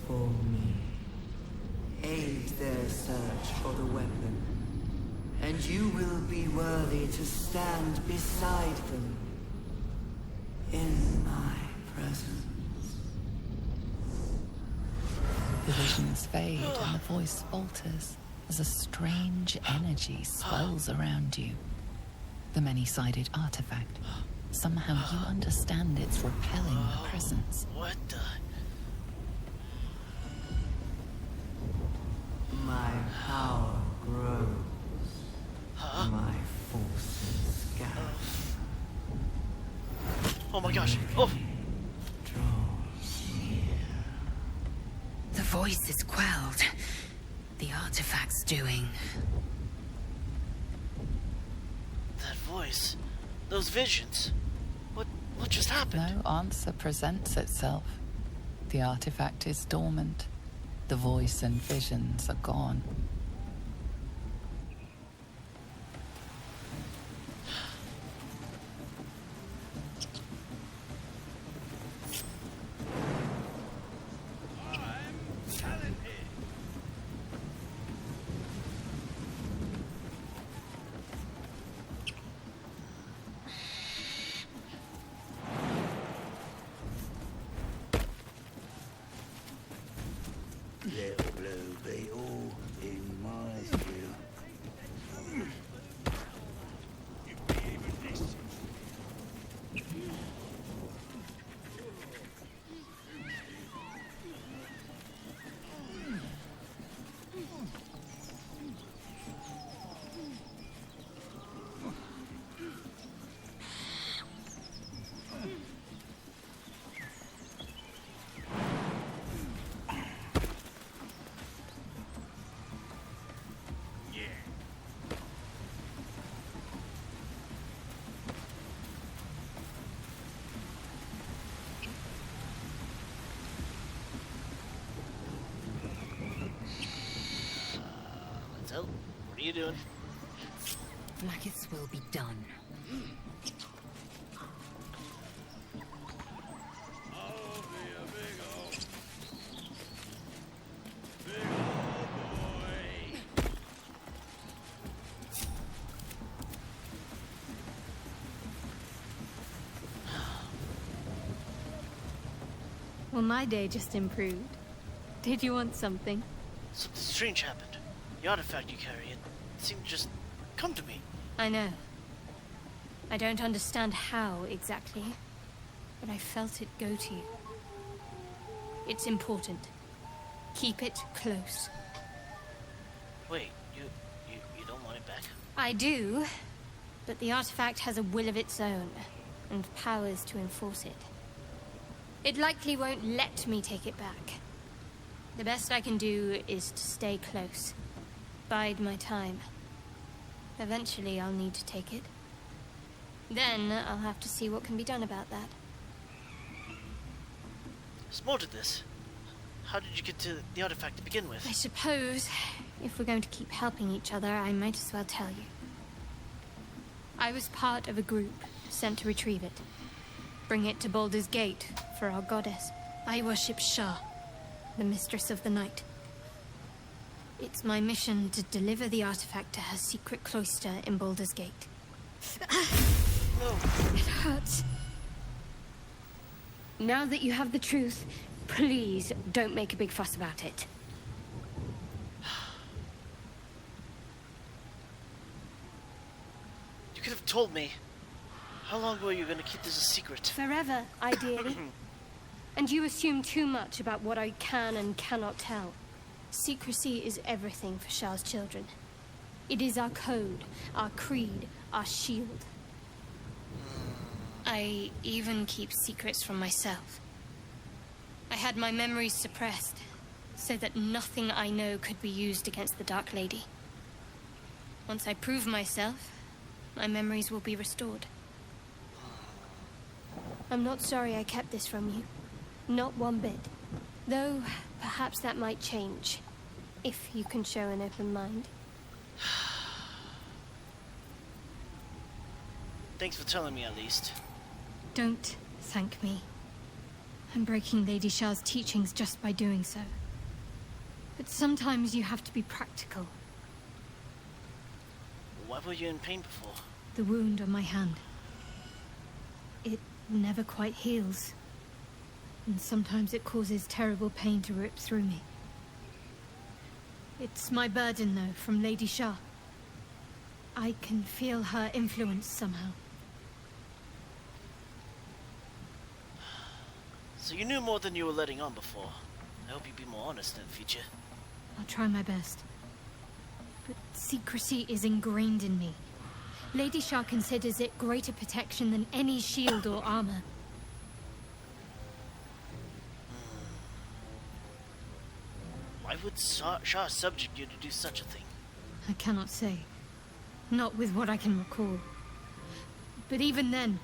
for me. Aid their search for the weapon, and you will be worthy to stand beside them in my presence. The visions fade and the voice falters as a strange energy swells around you. The many-sided artifact. Somehow you understand it's repelling the presence. What the? My power grows. My forces gather. Oh my gosh. Oh. The voice is quelled. The artifact's doing. That voice. Those visions. What just happened? No answer presents itself. The artifact is dormant. The voice and visions are gone. Little blue beetle in my skill. So, what are you doing? Like its will be done. Well, my day just improved. Did you want something? Something strange happened. The artifact you carry, it seemed to just come to me. I know. I don't understand how exactly, but I felt it go to you. It's important. Keep it close. Wait, you don't want it back? I do, but the artifact has a will of its own, and powers to enforce it. It likely won't let me take it back. The best I can do is to stay close. Bide my time. Eventually, I'll need to take it. Then, I'll have to see what can be done about that. There's more to this. How did you get to the artifact to begin with? I suppose, if we're going to keep helping each other, I might as well tell you. I was part of a group sent to retrieve it. Bring it to Baldur's Gate for our goddess. I worship Shah, the mistress of the night. It's my mission to deliver the artifact to her secret cloister in Baldur's Gate. It hurts. Now that you have the truth, please don't make a big fuss about it. You could have told me. How long were you going to keep this a secret? Forever, ideally. And you assume too much about what I can and cannot tell. Secrecy is everything for Shah's children. It is our code, our creed, our shield. I even keep secrets from myself. I had my memories suppressed, so that nothing I know could be used against the Dark Lady. Once I prove myself, my memories will be restored. I'm not sorry I kept this from you. Not one bit. Though, perhaps that might change, if you can show an open mind. Thanks for telling me, at least. Don't thank me. I'm breaking Lady Shah's teachings just by doing so. But sometimes you have to be practical. Why were you in pain before? The wound on my hand. It never quite heals. And sometimes it causes terrible pain to rip through me. It's my burden, though, from Lady Shah. I can feel her influence somehow. So you knew more than you were letting on before. I hope you'd be more honest in the future. I'll try my best. But secrecy is ingrained in me. Lady Shah considers it greater protection than any shield or armor. Why would Shah subject you to do such a thing? I cannot say. Not with what I can recall. But even then,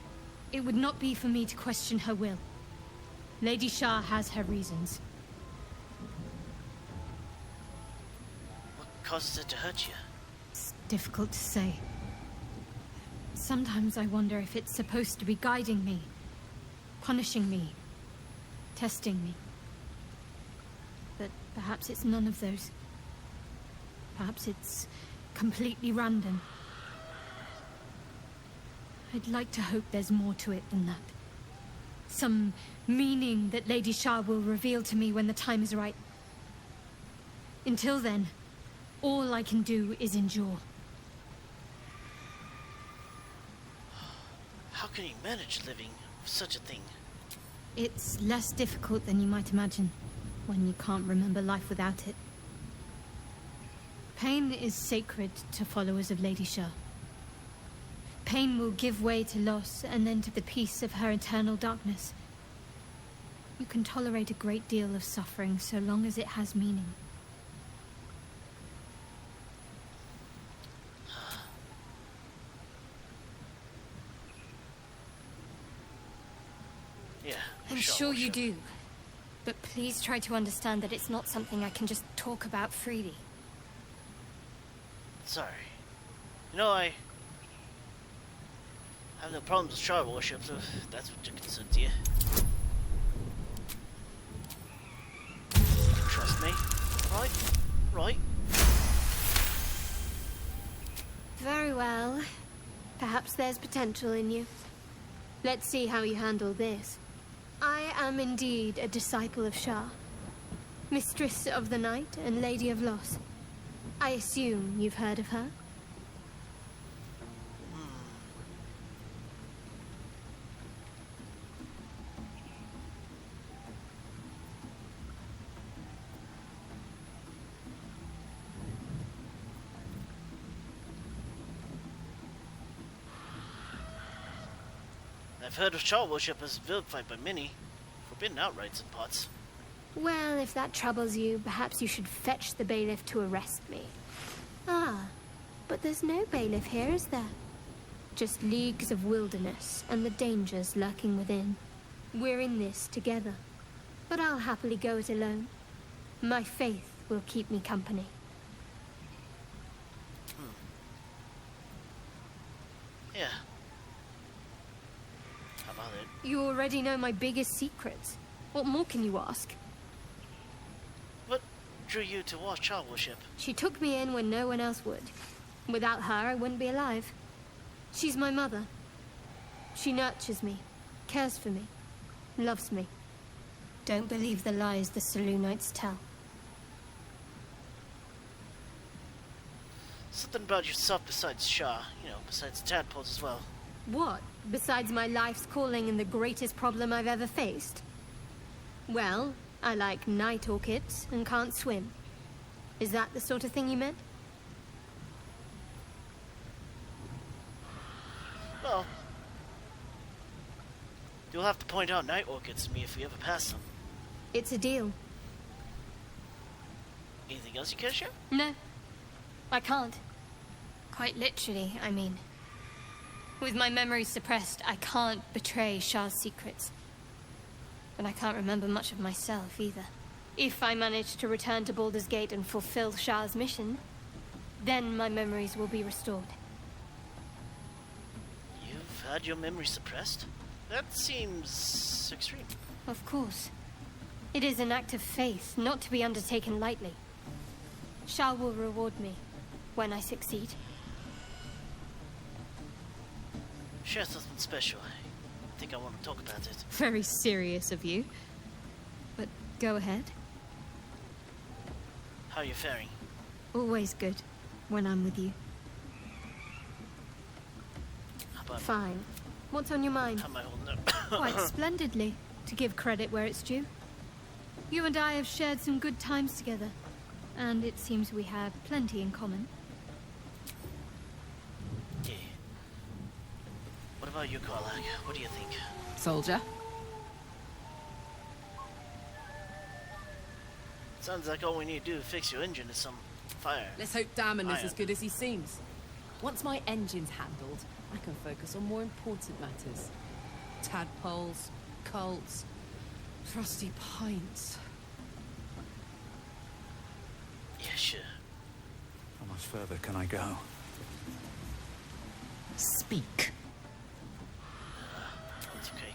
it would not be for me to question her will. Lady Shah has her reasons. What causes it to hurt you? It's difficult to say. Sometimes I wonder if it's supposed to be guiding me, punishing me, testing me. But perhaps it's none of those. Perhaps it's completely random. I'd like to hope there's more to it than that. Some meaning that Lady Shah will reveal to me when the time is right. Until then, all I can do is endure. How can you manage living with such a thing? It's less difficult than you might imagine, when you can't remember life without it. Pain is sacred to followers of Lady Shah. Pain will give way to loss and then to the peace of her eternal darkness. You can tolerate a great deal of suffering so long as it has meaning. Yeah, I'm sure you do. But please try to understand that it's not something I can just talk about freely. Sorry. You know, I have no problems with Shah worship, so if that's what you're concerned to you. Trust me. Right? Right. Very well. Perhaps there's potential in you. Let's see how you handle this. I am indeed a disciple of Shah. Mistress of the Night and Lady of Loss. I assume you've heard of her? I've heard of Shah worship as vilified by many, forbidden outright in parts. Well, if that troubles you, perhaps you should fetch the bailiff to arrest me. Ah, but there's no bailiff here, is there? Just leagues of wilderness and the dangers lurking within. We're in this together. But I'll happily go it alone. My faith will keep me company. Yeah. How about it? You already know my biggest secrets. What more can you ask? What drew you to Shah worship? She took me in when no one else would. Without her, I wouldn't be alive. She's my mother. She nurtures me, cares for me, loves me. Don't believe the lies the Saloonites tell. Something about yourself besides Shah, you know, besides tadpoles as well. What, besides my life's calling and the greatest problem I've ever faced? Well, I like night orchids and can't swim. Is that the sort of thing you meant? Well, you'll have to point out night orchids to me if we ever pass them. It's a deal. Anything else you care to share? No, I can't. Quite literally, I mean. With my memories suppressed, I can't betray Shah's secrets. But I can't remember much of myself, either. If I manage to return to Baldur's Gate and fulfill Shah's mission, then my memories will be restored. You've had your memory suppressed? That seems extreme. Of course. It is an act of faith, not to be undertaken lightly. Shah will reward me when I succeed. Share something special. I think I want to talk about it. Very serious of you. But go ahead. How are you faring? Always good when I'm with you. How about Fine. What's on your mind? how am I holding up? Quite splendidly, to give credit where it's due. You and I have shared some good times together, and it seems we have plenty in common. Yeah. What about you, Karlach? What do you think? Soldier? Sounds like all we need to do to fix your engine is some fire. Let's hope Damon is Iron. as good as he seems. Once my engine's handled, I can focus on more important matters. Tadpoles, cults, trusty pints. Yeah, sure. How much further can I go? Speak. It's okay.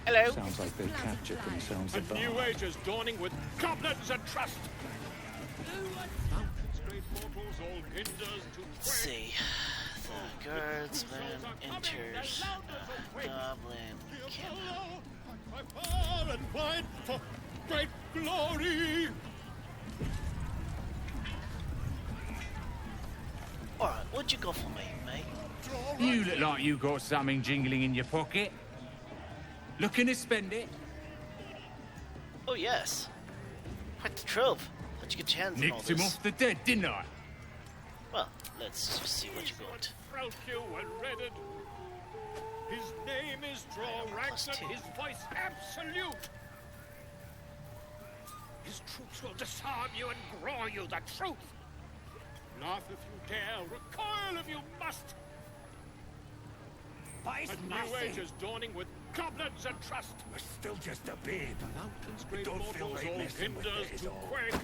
Hello. Sounds like they captured themselves a bar. New age is dawning with goblins and trust. Let's see. The Guardsman enters Goblin Camp. Far and wide for great glory. Alright, what'd you go for, mate? You look like you got something jingling in your pocket. Looking to spend it? Oh, yes. Quite the trove. How'd you get your hands on all Nicked him this? off the dead, didn't I? Well, let's just see what you got. His name is Draw his voice absolute. His troops will disarm you and grow you the truth. Laugh if you dare, recoil if you must. A new age is dawning with goblins and trust. We're still just a babe. Mountains, We great don't feel mortals, like all messing with hinders it to at all. quake.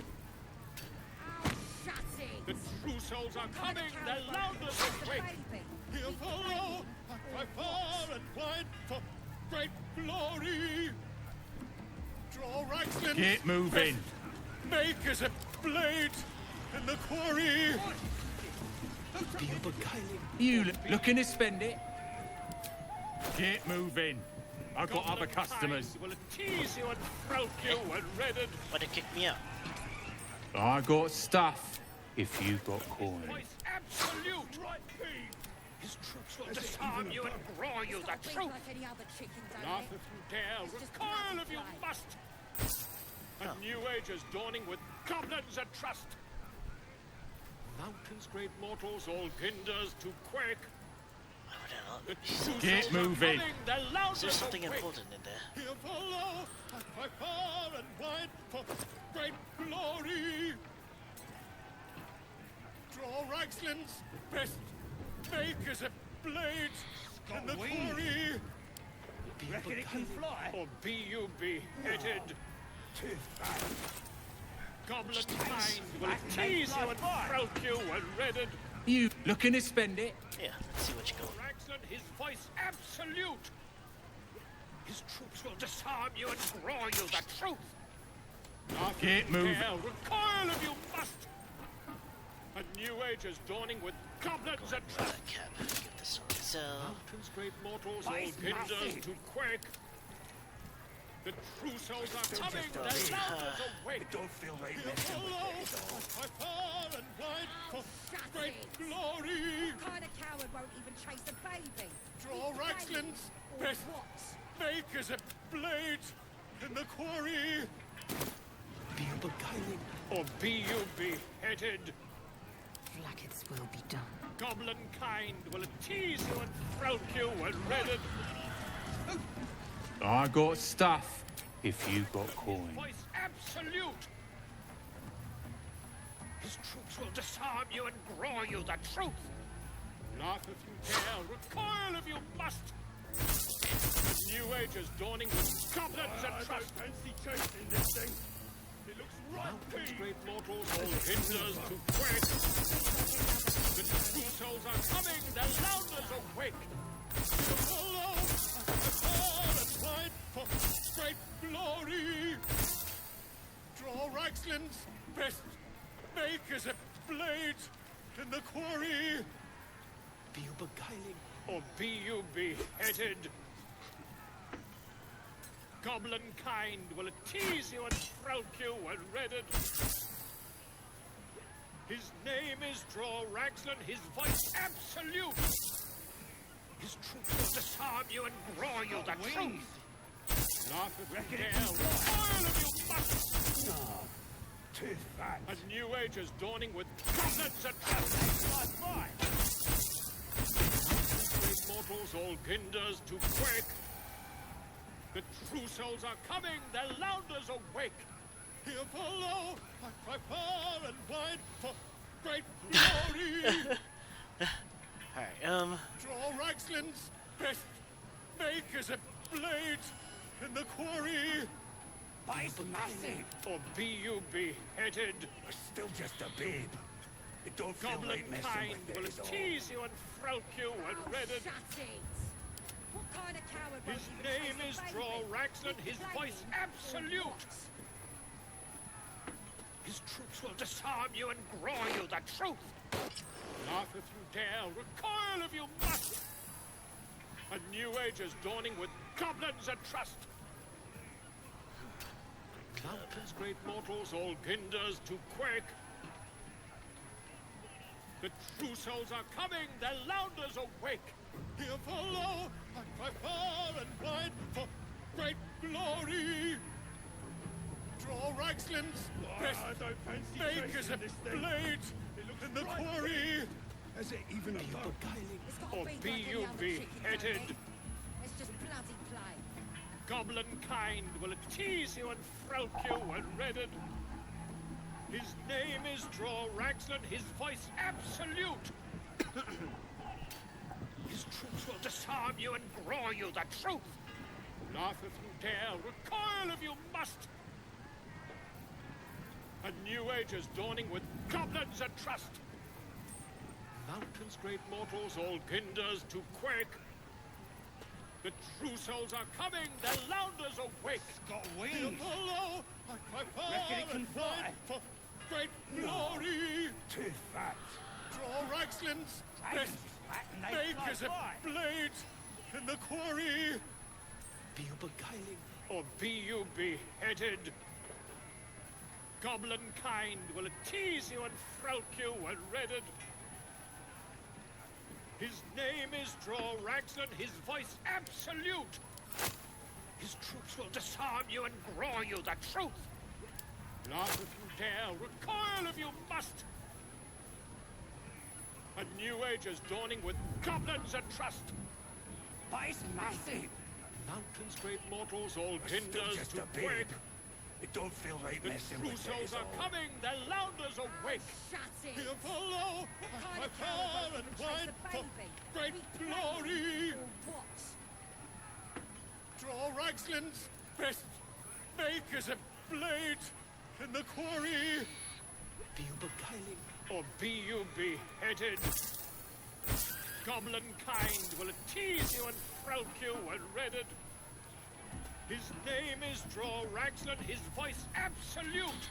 The true souls are coming, their loudness will quake. Here follow, by far and wide for great glory. Draw right Get moving. Make as a blade in the quarry. You looking to spend it? Get moving. I've got other customers. Will tease you and throat you and redden. Why'd it kick me out? I got stuff. If you got coin. Absolute. His troops will disarm you and grow you the truth. Laugh if you dare, recoil if you must. A new age is dawning with goblins and trust. Mountains, great mortals, all hinders to quake. Get moving. Is there something important in there? Here follow, by far and wide for great glory. Draw Reichsland's best make as a blade in the quarry. Reckon it can fly? Or be you beheaded? Goblin kind will tease you and throat you and redden. You looking to spend it? Yeah, let's see what you got. His voice absolute. His troops will disarm you and grow you the truth. Get moving. Recoil if you must. A new age is dawning with goblins and trust. Get this on. So, Mountains, great mortals, all hinders to quake. The true souls are coming! The Lawful's awake! Don't feel right Here messing with follow! it. I far and wide for great glory! What kind of coward won't even chase a baby? Draw Raxlin's best make as a blade in the quarry! Be you beguiling? Or be you beheaded? Blackets will be done. Goblin kind will tease you and throat you and redded. I got stuff. If you got coin. Voice absolute! His troops will disarm you and grow you the truth! Laugh if you dare, recoil if you must! The new age is dawning with goblins and trust! I fancy chasing this thing! It looks right, great mortals, all hinders to quake! The true souls are coming, the Louders awake! Follow, far and wide for great glory! Draw Raxlin's best make as a blade in the quarry! Be you beguiling? Or be you beheaded? Goblin kind will tease you and throat you and redded. His name is Draw Raxlin, his voice absolute. His troops will disarm you and grow you the truth. Laugh if you dare, recoil if you must. No, too fat. A new age is dawning with goblins and trust. Great mortals, all ginders to quake. The true souls are coming, the Louders awake. Here follow, I cry far and wide for great glory. Alright, Draw Raxlin's best make as a blade in the quarry. Bite massive. Or be you beheaded? You're still just a babe. It don't feel Goblin right messing kind with will it at all. tease you and throat you and redded. What kind of coward won't His even name chase is a baby? Draw Raxlin, his voice absolute. His troops will disarm you and grow you the truth. Laugh if you dare, recoil if you must. A new age is dawning with goblins and trust. Mountains, great mortals, all ginders to quake. The true souls are coming, the Louders awake. Here follow, I cry far and wide for great glory. Draw Raxlin's best make as a blade in the quarry. Has it even a bug? Or be you beheaded? It's just bloody play. Goblin kind will tease you and throat you and redded. His name is Draw Raxlin, his voice absolute. His troops will disarm you and grow you the truth. Laugh if you dare, recoil if you must. A new age is dawning with goblins and trust. Mountains, great mortals, all ginders to quake. The true souls are coming, the Louders awake. Got wings. Here follow, I cry far Reckon it can and fly. wide for great glory. Too fat. Draw Raxlin's best make as a blade in the quarry. Be you beguiling? Or be you beheaded? Goblin kind will tease you and throat you and redded. His name is Draw Raxlin, his voice absolute. His troops will disarm you and grow you the truth. Laugh if you dare, recoil if you must. A new age is dawning with goblins and trust. Bite massive. Mountains, great mortals, all Still ginders just to a babe. quake. It don't feel right The messing true with it souls at are all. coming, the Louders awake. Shut it. Here follow, What I kind of far coward and won't even wide chase a for baby? great We glory. Or what? Draw Raxlin's best make as a blade in the quarry. Be you beguiling? Or be you beheaded? Goblin kind will tease you and throat you and redded. His name is Draw Raxlin, his voice absolute.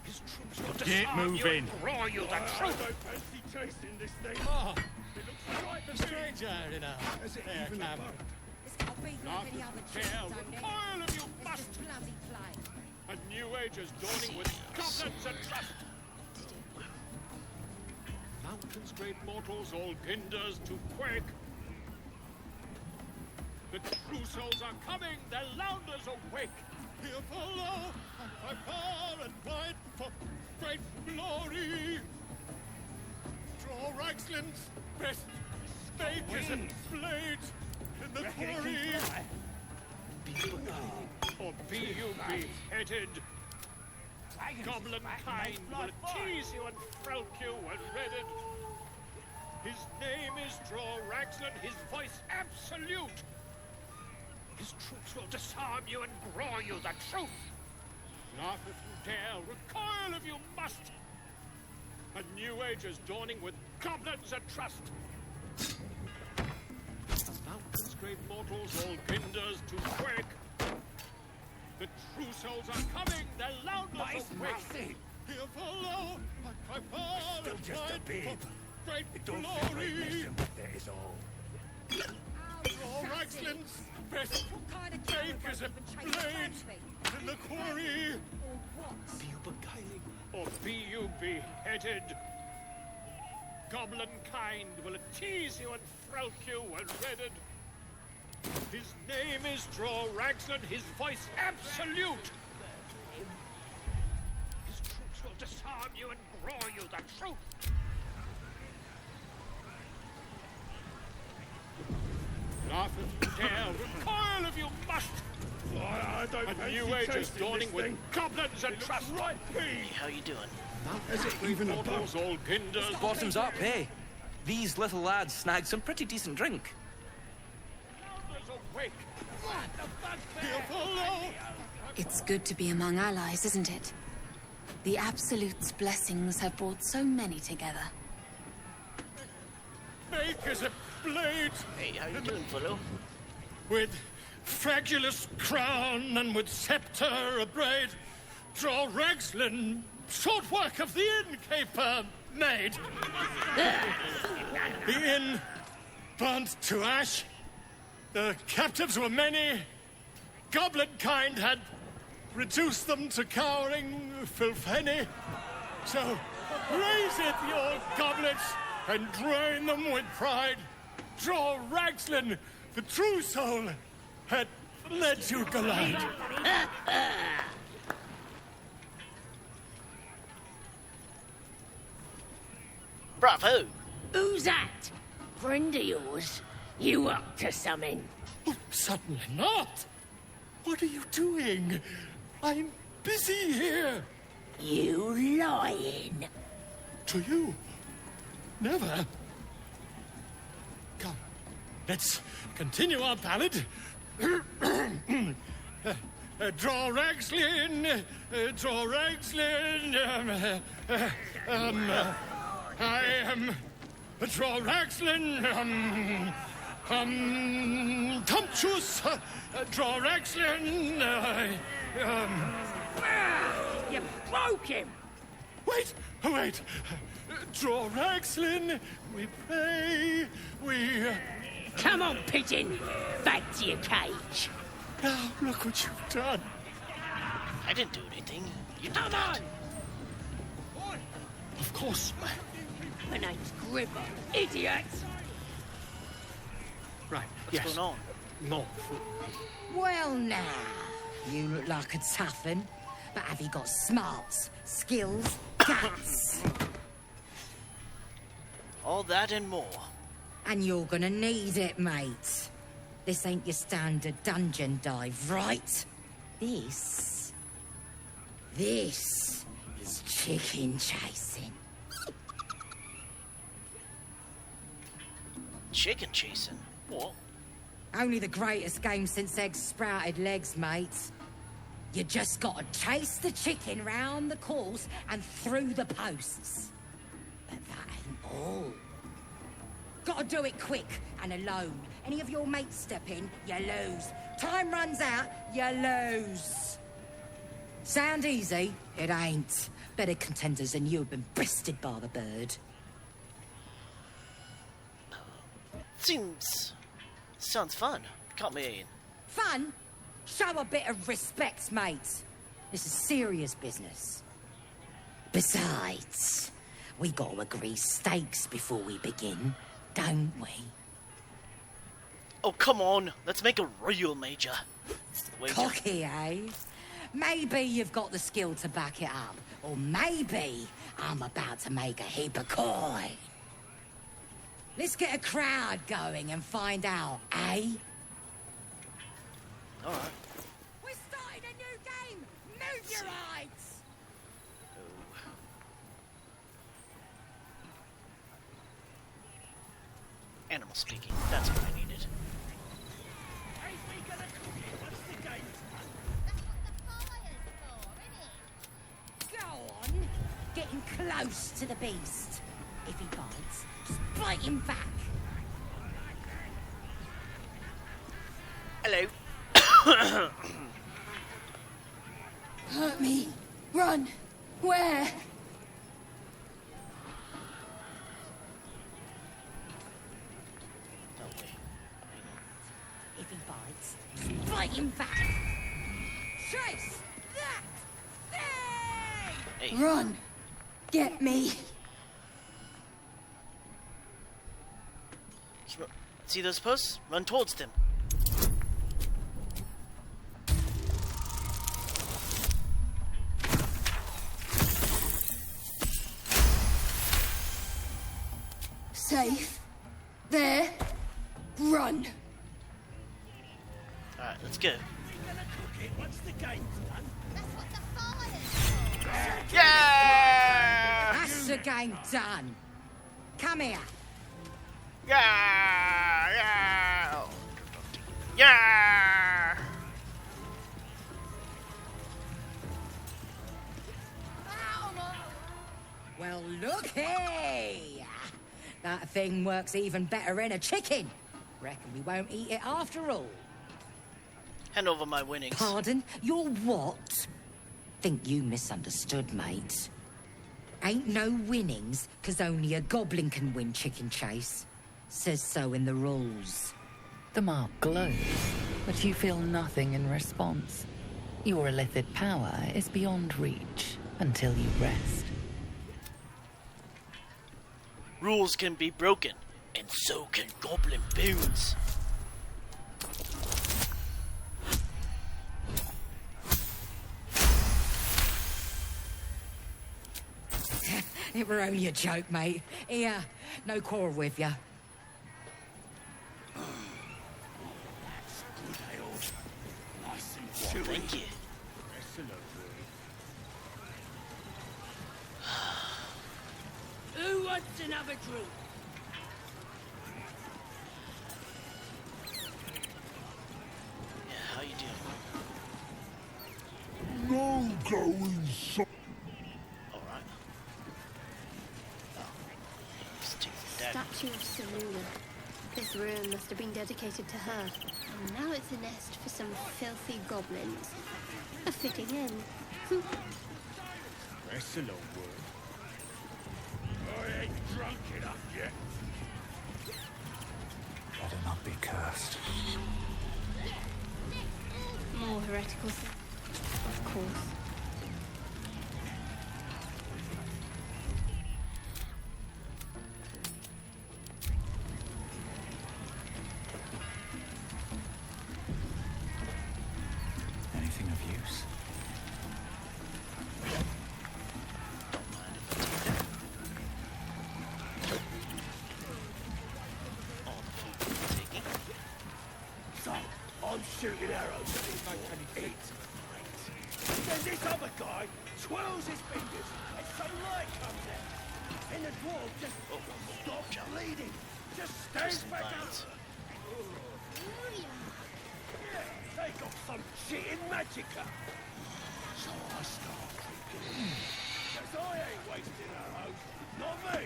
His troops will Get disarm you moving. and grow you the I truth. don't fancy chasing this thing. Oh, It looks like a stranger in a Has it fair even a cabin. bug? It's got a Laugh if you dare, recoil if you must. A new age is dawning with goblins and trust. Mountains, great mortals, all ginders to quake. The true souls are coming, their lounders awake. Here follow, by far and wide, for great glory. Draw Raxlin's best stakes and blades in the quarry. Or be you beheaded. Goblin kind will tease you and frelk you when redded. His name is Draw Raxlin, his voice absolute. His troops will disarm you and grow you the truth. Laugh if you dare, recoil if you must. A new age is dawning with goblins and trust. Mountains, great mortals, all ginders to quake. The true souls are coming, their loudness awake. Here follow, by far and Still just a wide, bib. for great It don't glory. feel right messing with that is all. Draw Raxlin's best bake is a blade in the quarry. Be you beguiling? Or be you beheaded. Goblin kind will tease you and frelk you when redded. His name is Draw Raxlin, his voice absolute. His troops will disarm you and grow you the truth. Laugh if you dare, recoil if you must. I don't A new age is dawning with goblins and trust. Right, Hey, how you doing? Is it even a Mortals, all ginders. Bottoms up, hey. These little lads snagged some pretty decent drink. Awake. Here follow. It's good to be among allies, isn't it? The Absolute's blessings have brought so many together. Make as a blade. Hey, how you doing, fellow? With fragulous crown and with scepter abraid, Draw Raxlin, short work of the innkeeper made. The inn burnt to ash. The captives were many. Goblin kind had reduced them to cowering filthenny. So raise it, your goblets, and drain them with pride. Draw Raxlin, the true soul, had led you gallant. Bravo! Who's that? Friend of yours? You up to something? Oh, certainly not. What are you doing? I'm busy here. You lying. To you? Never. Come, let's continue our ballad. Draw Raxlin, draw Raxlin. I am Draw Raxlin. Tumptuous. Draw Raxlin. You broke him. Wait, wait. Draw Raxlin. We pray. We. Come on, pigeon. Back to your cage. Now, look what you've done. I didn't do anything. You did Come that. on. Of course. My name's Grimmer, idiot. Right, What's going on? No. Well, now, you look like a tough un, but have you got smarts, skills, guts? All that and more. And you're gonna need it, mate. This ain't your standard dungeon dive, right? This is chicken chasing. Chicken chasing? What? Only the greatest game since eggs sprouted legs, mate. You just gotta chase the chicken round the course and through the posts. But that ain't all. Gotta do it quick and alone. Any of your mates step in, you lose. Time runs out, you lose. Sound easy? It ain't. Better contenders than you have been bested by the bird. Sounds fun. Count me in. Fun? Show a bit of respect, mate. This is serious business. Besides, we gotta agree stakes before we begin, don't we? Oh, come on. Let's make a real major. Cocky, eh? Maybe you've got the skill to back it up. Or maybe I'm about to make a heap of coin. Let's get a crowd going and find out, eh? Alright. We're starting a new game! Move your eyes! Animal speaking. That's what I needed. Go on! Getting close to the beast. If he bites, just bite him back. Hello. Hurt me. Run. Where? If he bites, just bite him back. Chase that thing! Hey. Run. Get me. See those posts? Run towards them. Safe. There. Run. Alright, let's go. Yeah! That's the game done. Come here. Yeah! Yeah! Yeah! Well, looky! That thing works even better in a chicken. Reckon we won't eat it after all. Hand over my winnings. Pardon? Your what? Think you misunderstood, mate. Ain't no winnings, 'cause only a goblin can win chicken chase. Says so in the rules. The mark glows, but you feel nothing in response. Your illithid power is beyond reach until you rest. Rules can be broken, and so can goblin boons. It were only a joke, mate. Here, no quarrel with ya. Thank you. Who wants another drink? Yeah, how you doing? No going so. Alright. Statue of Seluna. This room must have been dedicated to her. And now it's a nest for some filthy goblins. A fitting end. That's a long word. I ain't drunk enough yet. Better not be cursed. More heretical sins. Of course. Anything of use? So, I'm shooting arrows at his feet. Then this other guy twirls his fingers and some light comes out. And the dwarf just stops bleeding. Just stands back up. Yeah, they got some shit in magicka. So I start creeping in. 'Cause I ain't wasting arrows. Not me.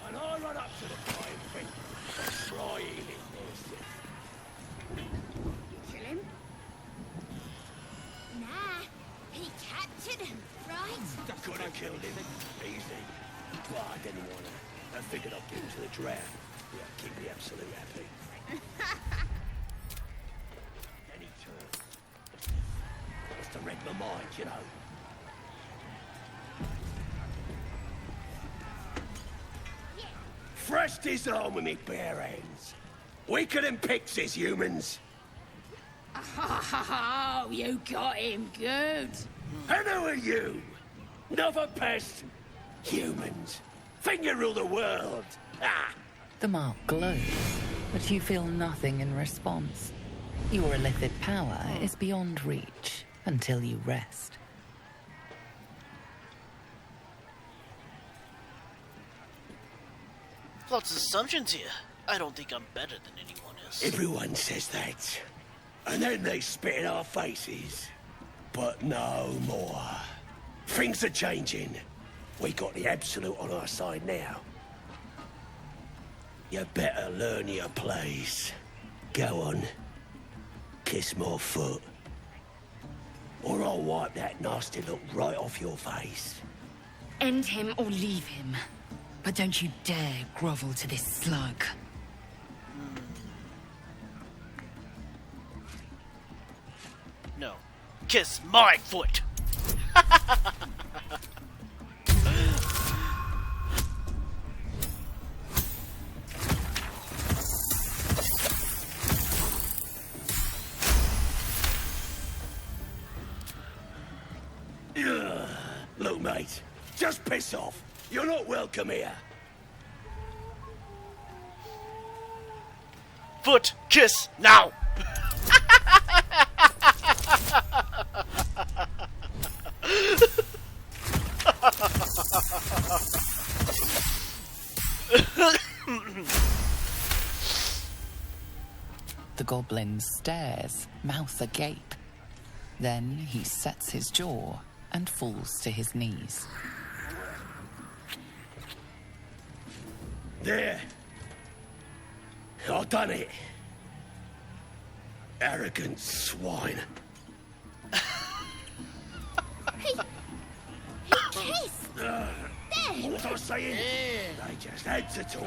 And I run up to the flying thing. Try healing this. Kill him? Nah, he captured him, right? Could have killed him. Easy. But I didn't want to. I figured I'd give him to the drow. Yeah, keep me absolutely happy. Any turn. It's to read my mind, you know. Fresh disarm with me bare hands. Weaker than pixies, humans. Oh, you got him good. And who are you? Another pest? Humans. Think you rule the world. Ah! The mark glows, but you feel nothing in response. Your illithid power is beyond reach until you rest. Lots of assumptions here. I don't think I'm better than anyone else. Everyone says that. And then they spit in our faces. But no more. Things are changing. We got the Absolute on our side now. You better learn your place. Go on. Kiss my foot. Or I'll wipe that nasty look right off your face. End him or leave him. But don't you dare grovel to this slug. No. Kiss my foot! Look, mate, just piss off. You're not welcome here. Foot kiss now! The goblin stares, mouth agape. Then he sets his jaw and falls to his knees. There. I've done it. Arrogant swine. He kissed! There! What was I saying? They just had to talk.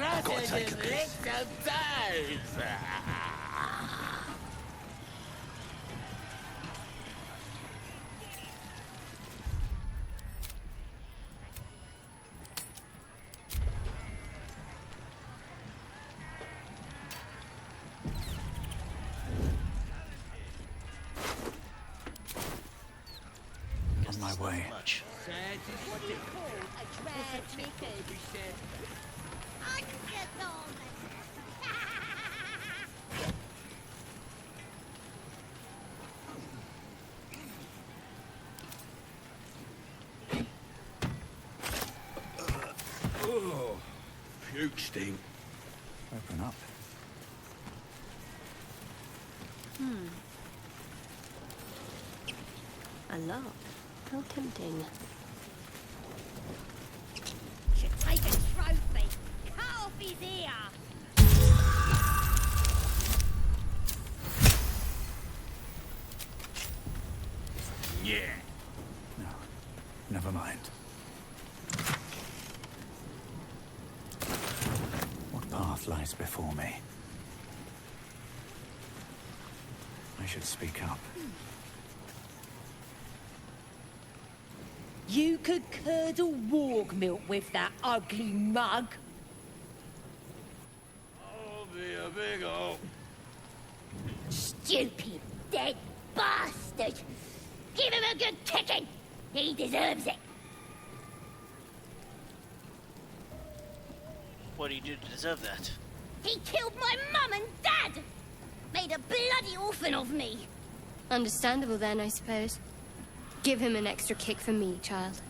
I've got to take a piss. On my way. Much. Oh, puke stink. Open up. A lot. How tempting. Should take a trophy. Cut off his ear. Yeah. No, never mind. What path lies before me? I should speak up. You could curdle warg milk with that ugly mug. I'll be a big ol'. Stupid, dead bastard. Give him a good kicking. He deserves it. What do you do to deserve that? He killed my mum and dad. Made a bloody orphan of me. Understandable then, I suppose. Give him an extra kick for me, child.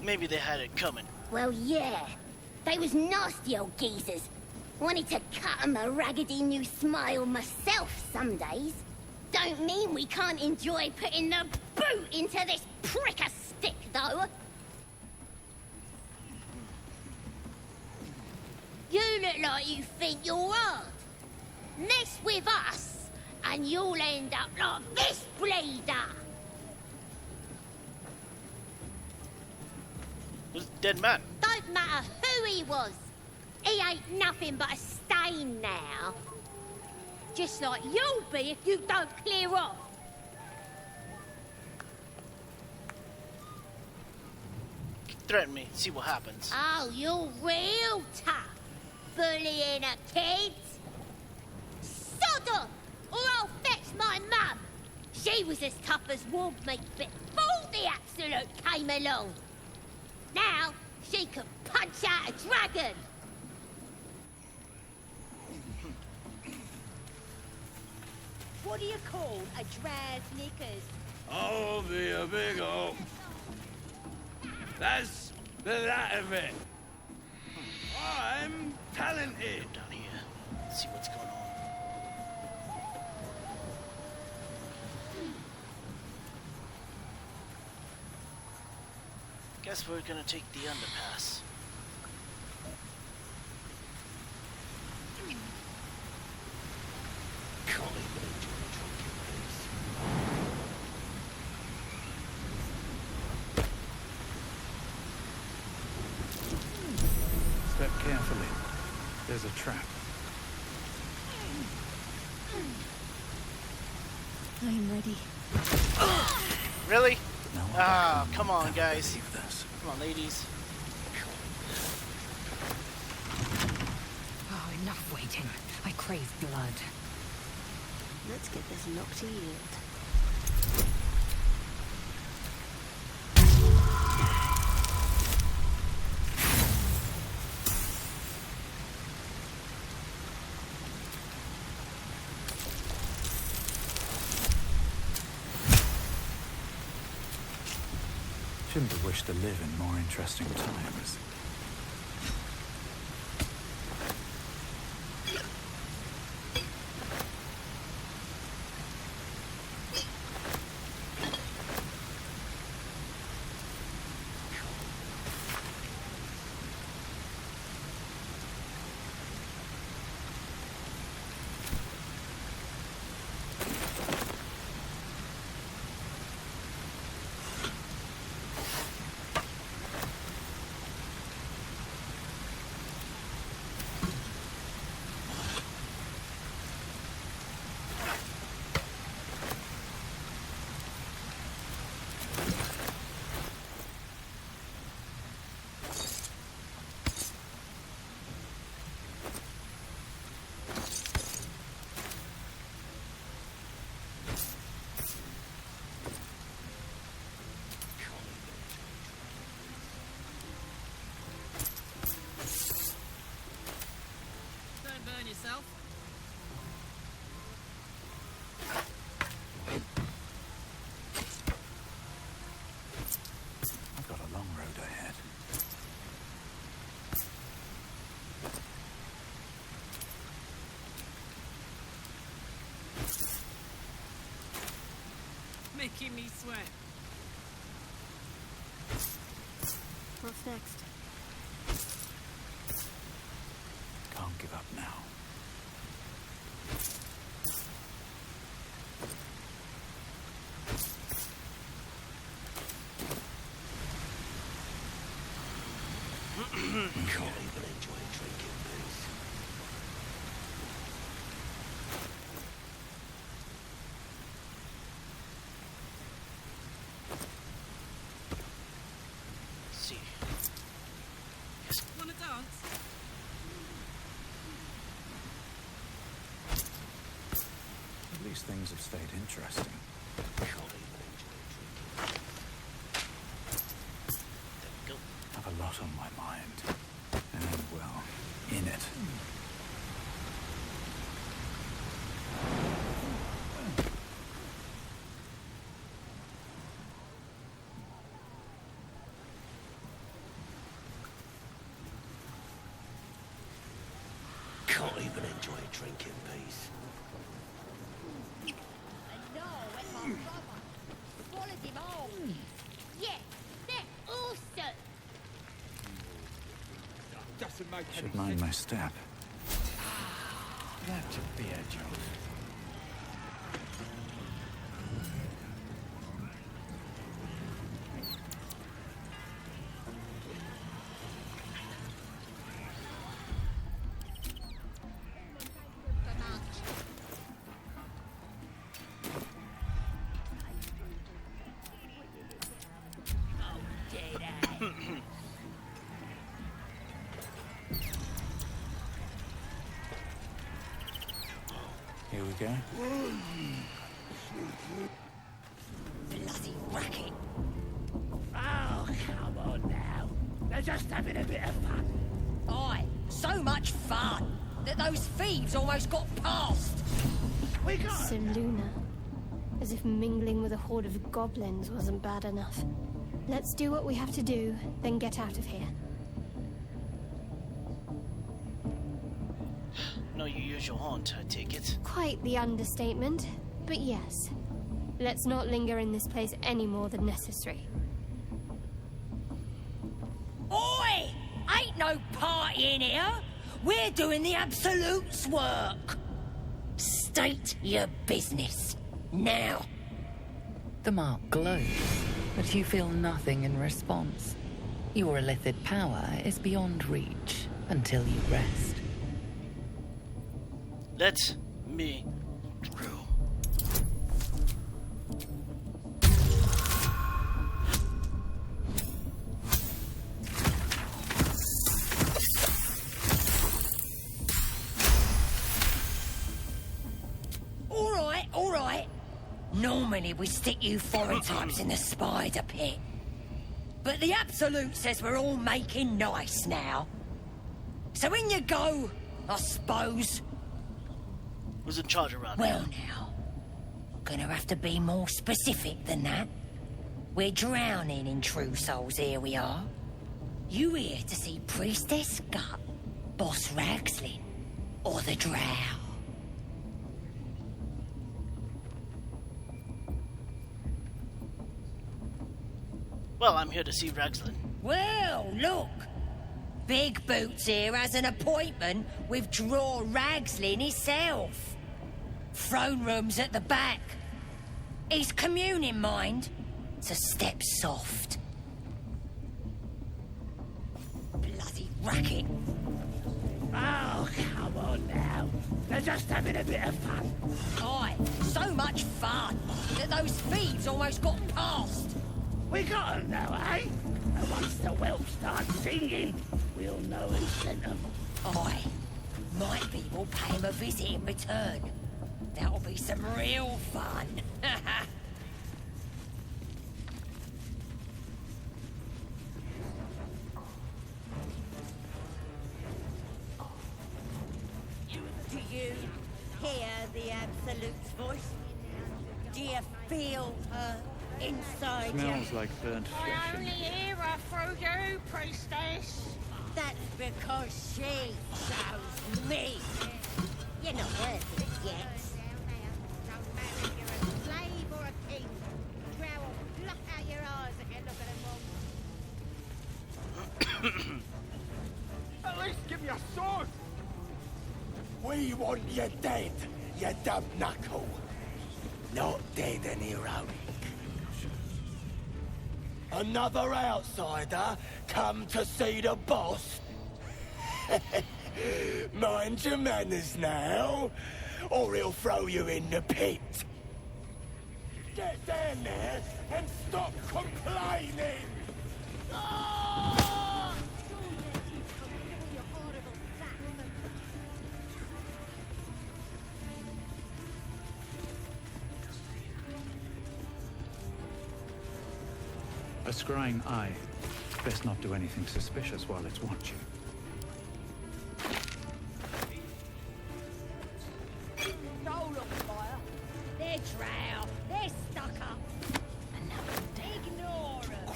Maybe they had it coming. Well, yeah. They was nasty old geezers. Wanted to cut 'em a raggedy new smile myself some days. Don't mean we can't enjoy putting the boot into this prick a stick, though. You look like you think you're hard. Mess with us, and you'll end up like this bleeder. It was a dead man. Don't don't matter who he was. He ain't nothing but a stain now. Just like you'll be if you don't clear off. Threaten me, see what happens. Oh, you're real tough, bullying a kid. Sod off, or I'll fetch my mum. She was as tough as wolf meat before the Absolute came along. Now, she can punch out a dragon. What do you call a draz knickers? I'll be a big ol'. That's the that of it. I'm talented. Down here, see what's going on. Guess we're gonna take the underpass. Step carefully. There's a trap. I'm ready. Really? No, Ah, come on, guys. Come on, ladies. Oh, enough waiting. I crave blood. Let's get this lock to yield. Shouldn't have wished to live in more interesting times. Yourself. I've got a long road ahead. Making me sweat. What's next? Can't give up now. Can't even enjoy drinking this. See. Wanna dance? At least things have stayed interesting. Can't even enjoy drinking. There we go. Have a lot on my mind. And, well, in it. Can't even enjoy a drink in peace. Yeah, they're awesome. Doesn't make Should mind my step. That should be a joke. okay? Bloody racket. Oh, come on now. They're just having a bit of fun. Aye, so much fun that those thieves almost got past. We got So Luna. As if mingling with a horde of goblins wasn't bad enough. Let's do what we have to do, then get out of here. No, your usual haunt, I take it. Quite the understatement, but yes. Let's not linger in this place any more than necessary. Oi! Ain't no party in here. We're doing the Absolute's work. State your business. Now. The mark glows, but you feel nothing in response. Your illithid power is beyond reach until you rest. Let me through. All right. Normally we stick you foreign types in the spider pit. But the Absolute says we're all making nice now. So in you go, I suppose. Who's in charge around Well here? now, gonna have to be more specific than that. We're drowning in true souls, here we are. You here to see Priestess Gut, Boss Ragslin, or the Drow? Well, I'm here to see Ragslin. Well, look. Big Boots here has an appointment with Draw Ragslin himself. Throne room's at the back. He's communing, mind. So step soft. Bloody racket. Oh, come on now. They're just having a bit of fun. Aye, so much fun that those thieves almost got past. We got 'em now, eh? And once the whelp starts singing, we'll know who sent 'em. Aye, might be we'll pay him a visit in return. That'll be some real fun. Do you hear the Absolute's voice? Do you feel her inside Smells you? like burnt flesh. I only hear her through you, priestess. That's because she chose me. You're not worth it yet. Don't matter if you're a slave or a king. Drow will block out your eyes if you look at them wrong. At least give me a sword! We want you dead, you dumb knuckle. Not dead and heroic. Another outsider come to see the boss? Mind your manners now, or he'll throw you in the pit. Get down there and stop complaining! Ah! A scrying eye. Best not do anything suspicious while it's watching. No, look, fire. They're drow. They're stuck up. Ignore them.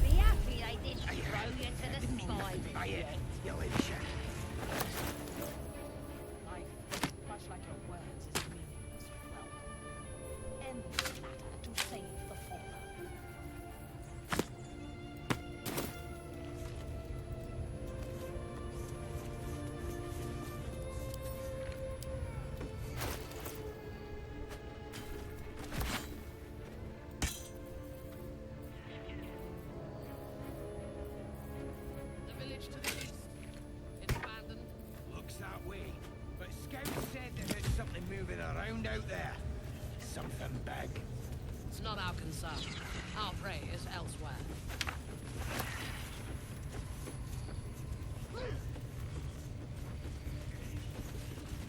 Be happy they didn't throw you to the spine. Much like your words is meaningless. Well, end this matter to save the fallen. The village to the east. It's abandoned. Looks that way. But Scout said that there's something moving around out there. Something big. It's not our concern. Our prey is elsewhere.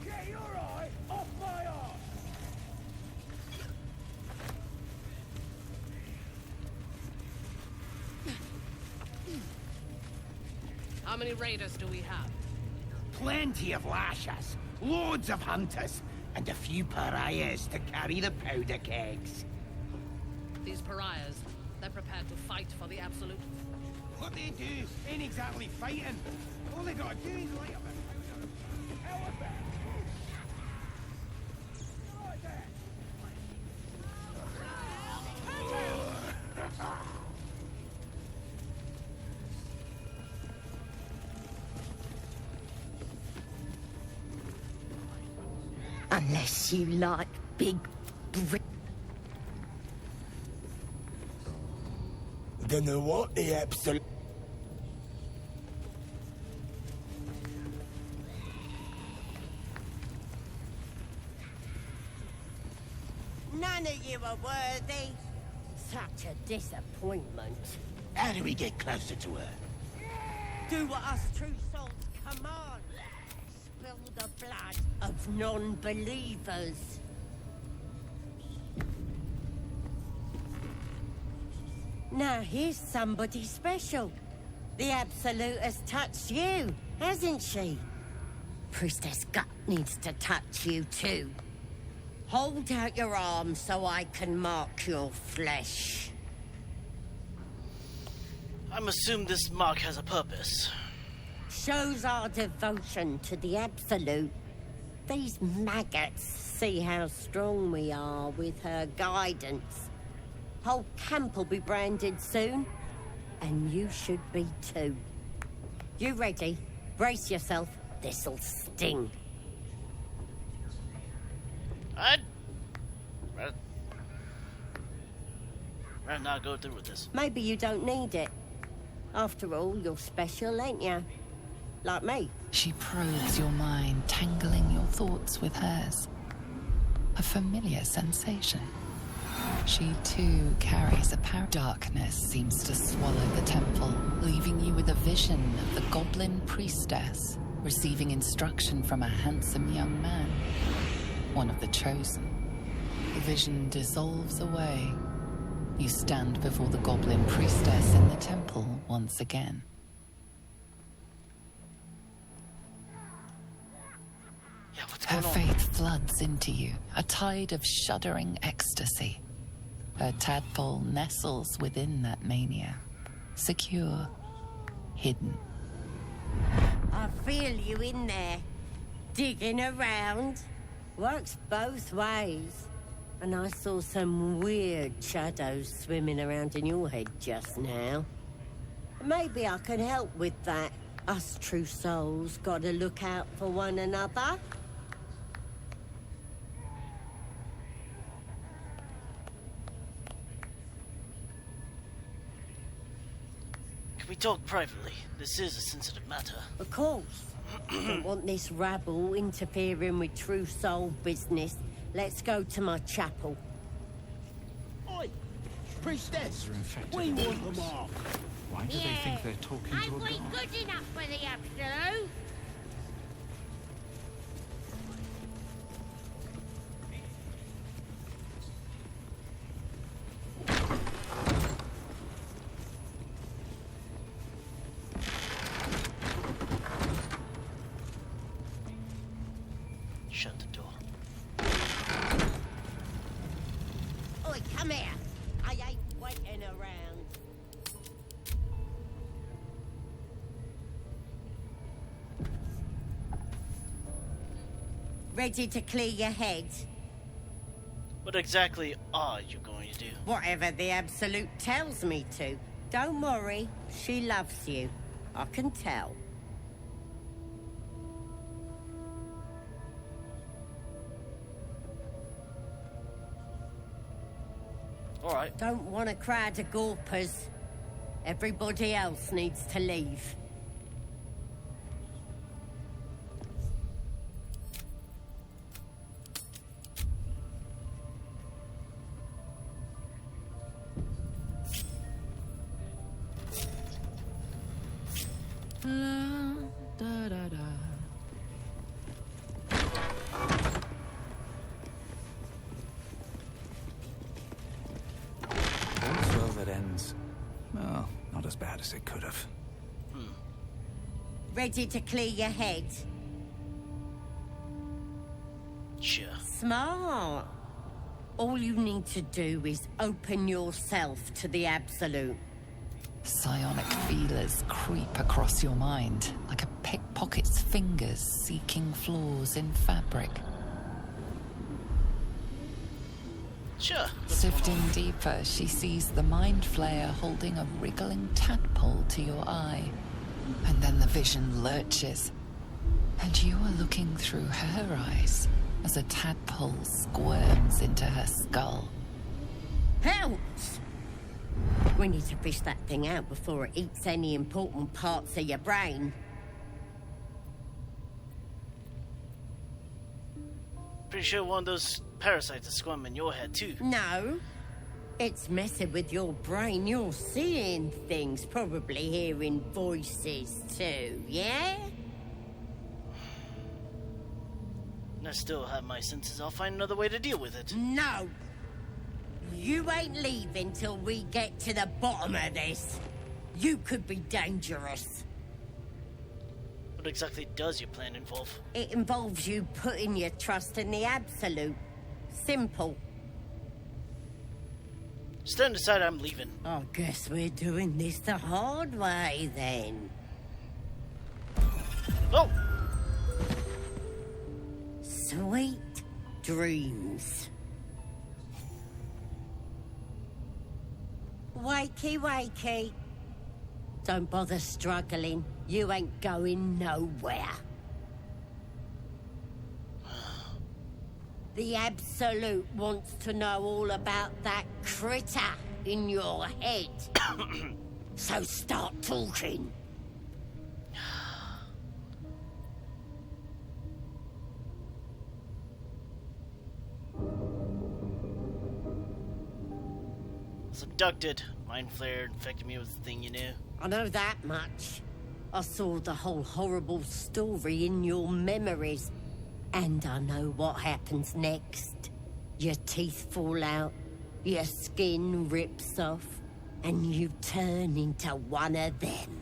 Get your eye off my arse! How many raiders do we have? Plenty of lashers, loads of hunters, and a few pariahs to carry the powder kegs. These pariahs, they're prepared to fight for the Absolute. What they do ain't exactly fighting. All they gotta do is light up a powder. Unless you like big Don't know what the Absolute... None of you are worthy. Such a disappointment. How do we get closer to her? Do what us true souls command. Spill the blood of non-believers. Now here's somebody special. The Absolute has touched you, hasn't she? Priestess Gut needs to touch you too. Hold out your arm so I can mark your flesh. I'm assuming this mark has a purpose. Shows our devotion to the Absolute. These maggots see how strong we are with her guidance. Whole camp will be branded soon, and you should be too. You ready? Brace yourself. This'll sting. I'd rather not go through with this. Maybe you don't need it. After all, you're special, ain't you? Like me. She probes your mind, tangling your thoughts with hers. A familiar sensation. She too carries a power. Darkness seems to swallow the temple, leaving you with a vision of the Goblin Priestess, receiving instruction from a handsome young man, one of the chosen. The vision dissolves away. You stand before the Goblin Priestess in the temple once again. Her faith floods into you, a tide of shuddering ecstasy. Her tadpole nestles within that mania, secure, hidden. I feel you in there, digging around. Works both ways. And I saw some weird shadows swimming around in your head just now. Maybe I can help with that. Us true souls gotta look out for one another. Can we talk privately? This is a sensitive matter. Of course. Don't want this rabble interfering with true soul business. Let's go to my chapel. Oi! Priestess! We want them all. Why do they think they're talking to a god? Aren't we good enough for the Absolute? Shut the door. Oi, come here. I ain't waiting around. Ready to clear your head? What exactly are you going to do? Whatever the Absolute tells me to. Don't worry, she loves you. I can tell. All right. Don't want a crowd of gawpers. Everybody else needs to leave. All's well that ends. Well, not as bad as it could have. Ready to clear your head? Sure. Smart. All you need to do is open yourself to the Absolute. Psionic feelers creep across your mind, like a pickpocket's fingers seeking flaws in fabric. Sure. Sifting deeper, she sees the mind flayer holding a wriggling tadpole to your eye. And then the vision lurches, and you are looking through her eyes as a tadpole squirms into her skull. Helps! We need to fish that thing out before it eats any important parts of your brain. Pretty sure one of those parasites is squirming in your head too. No. It's messing with your brain. You're seeing things, probably hearing voices too, yeah? I still have my senses. I'll find another way to deal with it. No! You ain't leaving till we get to the bottom of this. You could be dangerous. What exactly does your plan involve? It involves you putting your trust in the Absolute. Simple. Stand aside, I'm leaving. I guess we're doing this the hard way, then. Oh! Sweet dreams. Wakey, wakey. Don't bother struggling. You ain't going nowhere. The Absolute wants to know all about that critter in your head. So start talking. Was abducted. Mind flare infected me with the thing you knew. I know that much. I saw the whole horrible story in your memories. And I know what happens next. Your teeth fall out, your skin rips off, and you turn into one of them.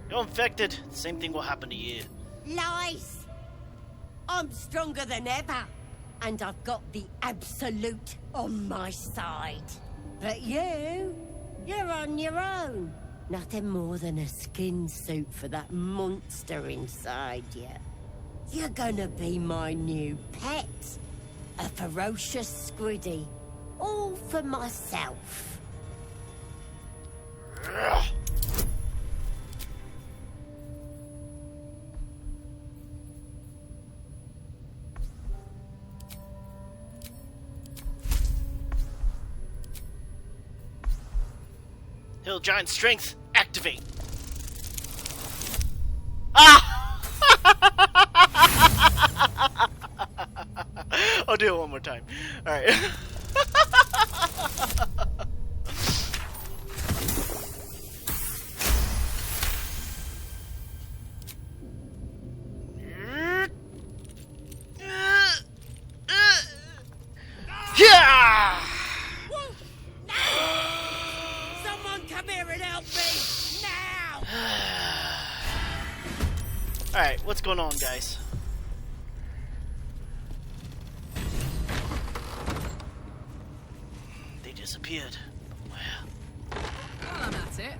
You're infected. The same thing will happen to you. Lies! I'm stronger than ever, and I've got the Absolute on my side. But you're on your own. Nothing more than a skin suit for that monster inside you. You're gonna be my new pet. A ferocious squiddy. All for myself. Hill Giant Strength, activate! Ah! I'll do it one more time. Alright. Yeah! Alright, what's going on, guys? They disappeared. Where? Well, I'm at it.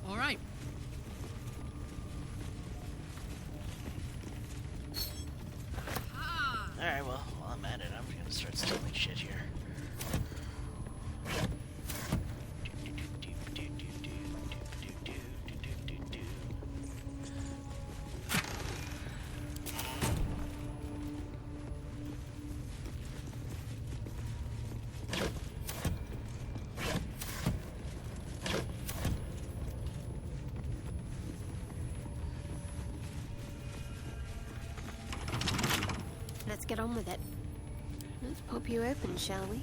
Alright. Alright, well, while I'm at it, I'm gonna start stealing shit here. Let's get on with it. Let's pop you open, shall we?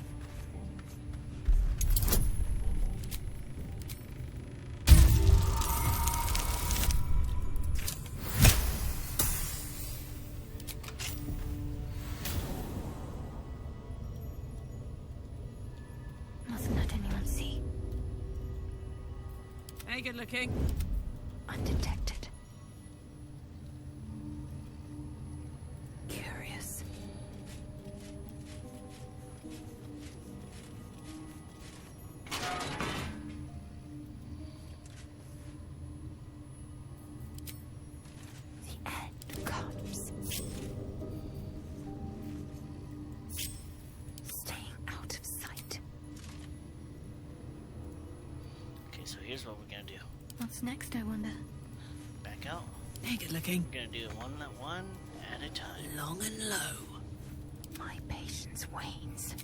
Mustn't let anyone see. Hey, good looking. Undetected. Curious. The end comes. Staying out of sight. Okay, so here's what we're gonna do. What's next, I wonder? Back out. Hey, good looking. We're gonna do it one at a time. Long and low. My patience wanes.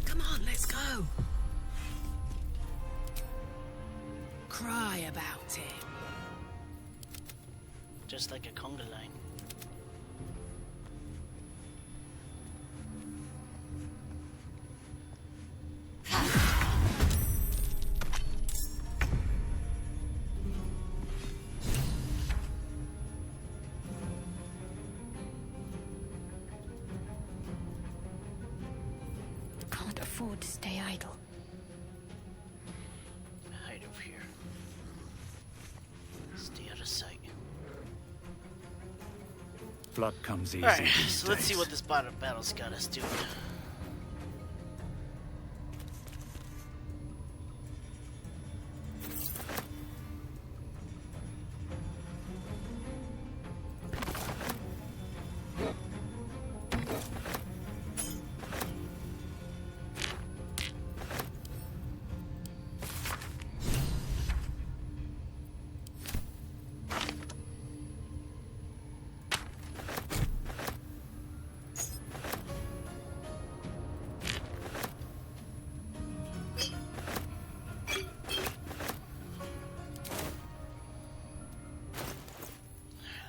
Come on, let's go. Cry about it. Just like a conga line. Can't afford to stay idle. Hide over here. Stay out of sight. Blood comes easy. Alright, these so let's see days. what this battle's got us doing.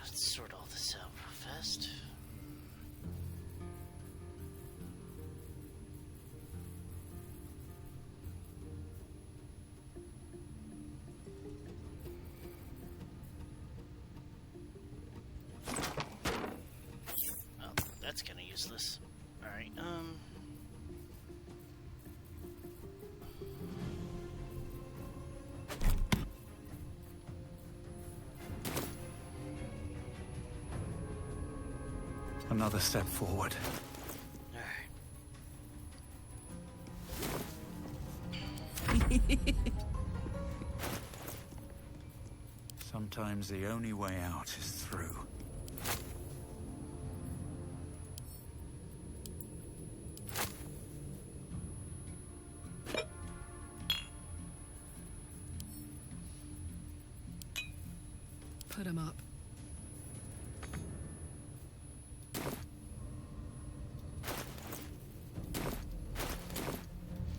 Let's sort all this out real fast. Oh, that's kind of useless. Alright, Another step forward. Sometimes the only way out is through. Put him up.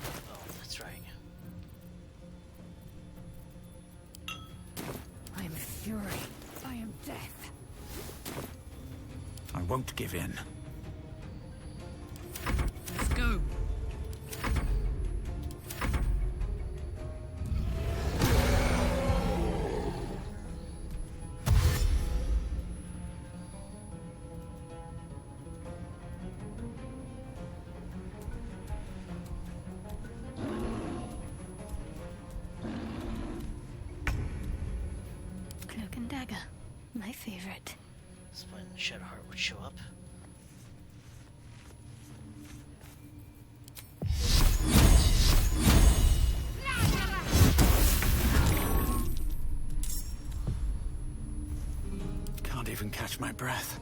oh, that's right. I am fury. I am death. I won't give in. Let's go. Cloak and dagger. My favorite. That's when Shadowheart would show up. Can't even catch my breath.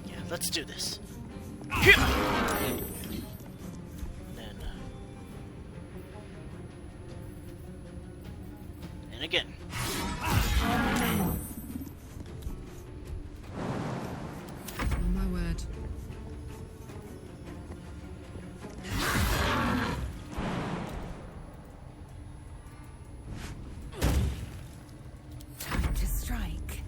Yeah, let's do this. And, and again. On my word. Time to strike.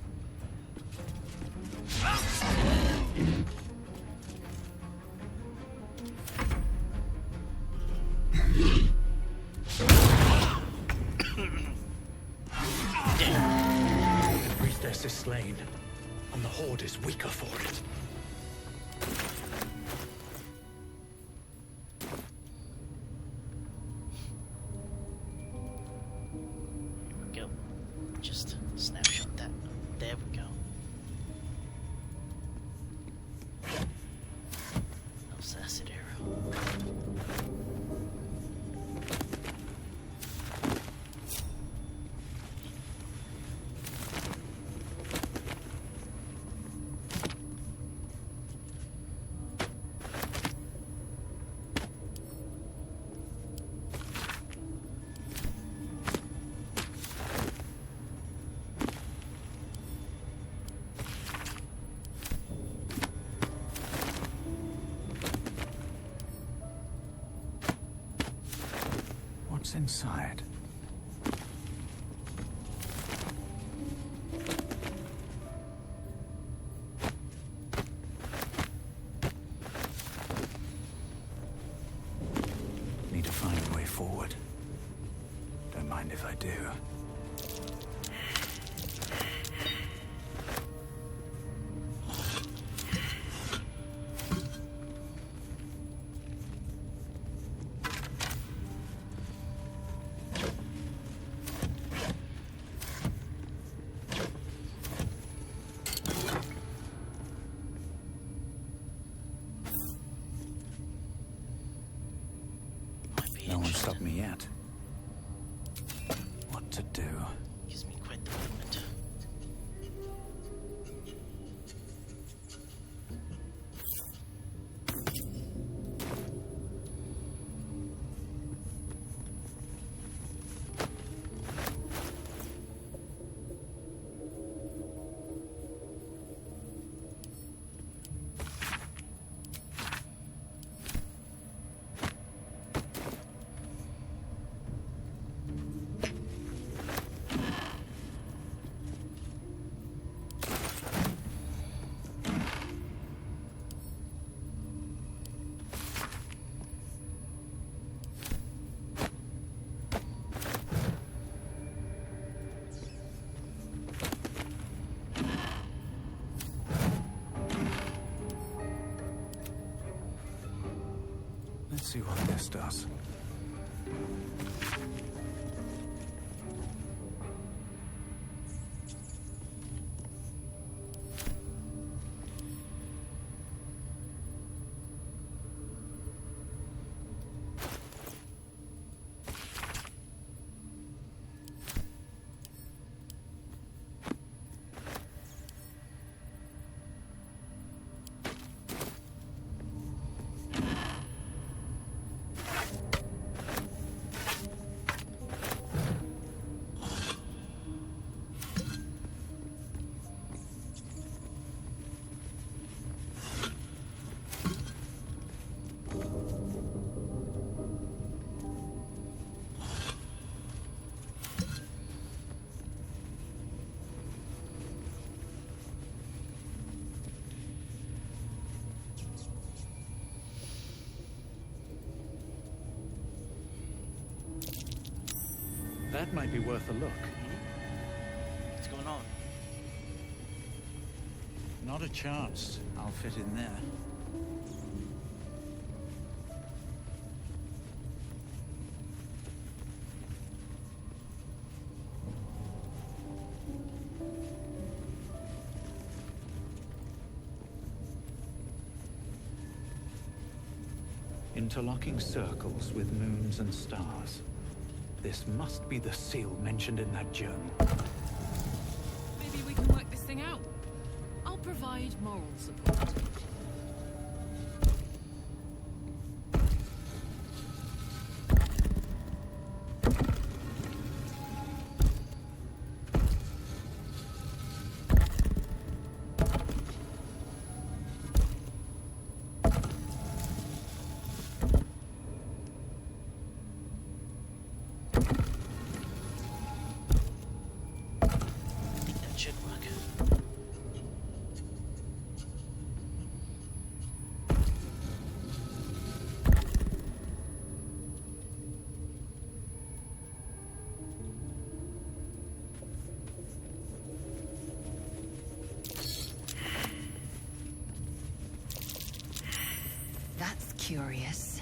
princess is slain, and the Horde is weaker for it. Here we go. Just snapshot that. There we go. No acid arrow. What's inside? Need to find a way forward. Don't mind if I do. No one stopped me yet. What to do? Gives me quite the movement. Let's see what this does. That might be worth a look. What's going on? Not a chance. I'll fit in there. Interlocking circles with moons and stars. This must be the seal mentioned in that journal. Maybe we can work this thing out. I'll provide moral support. curious.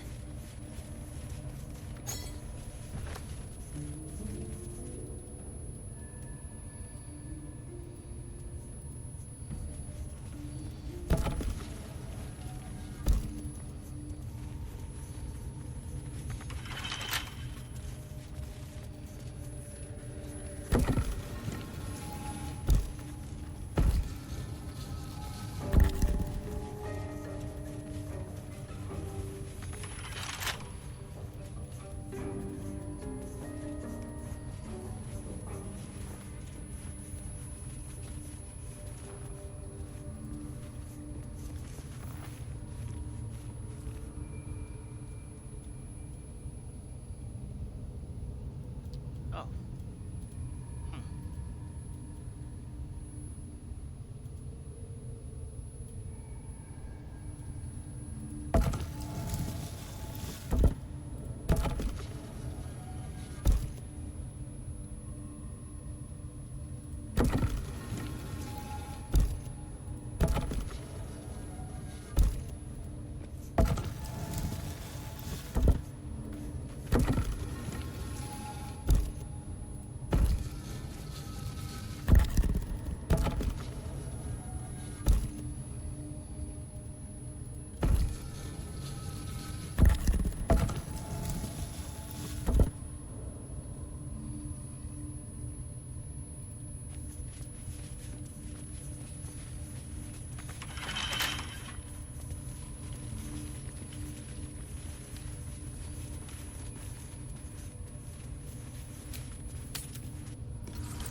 Oh.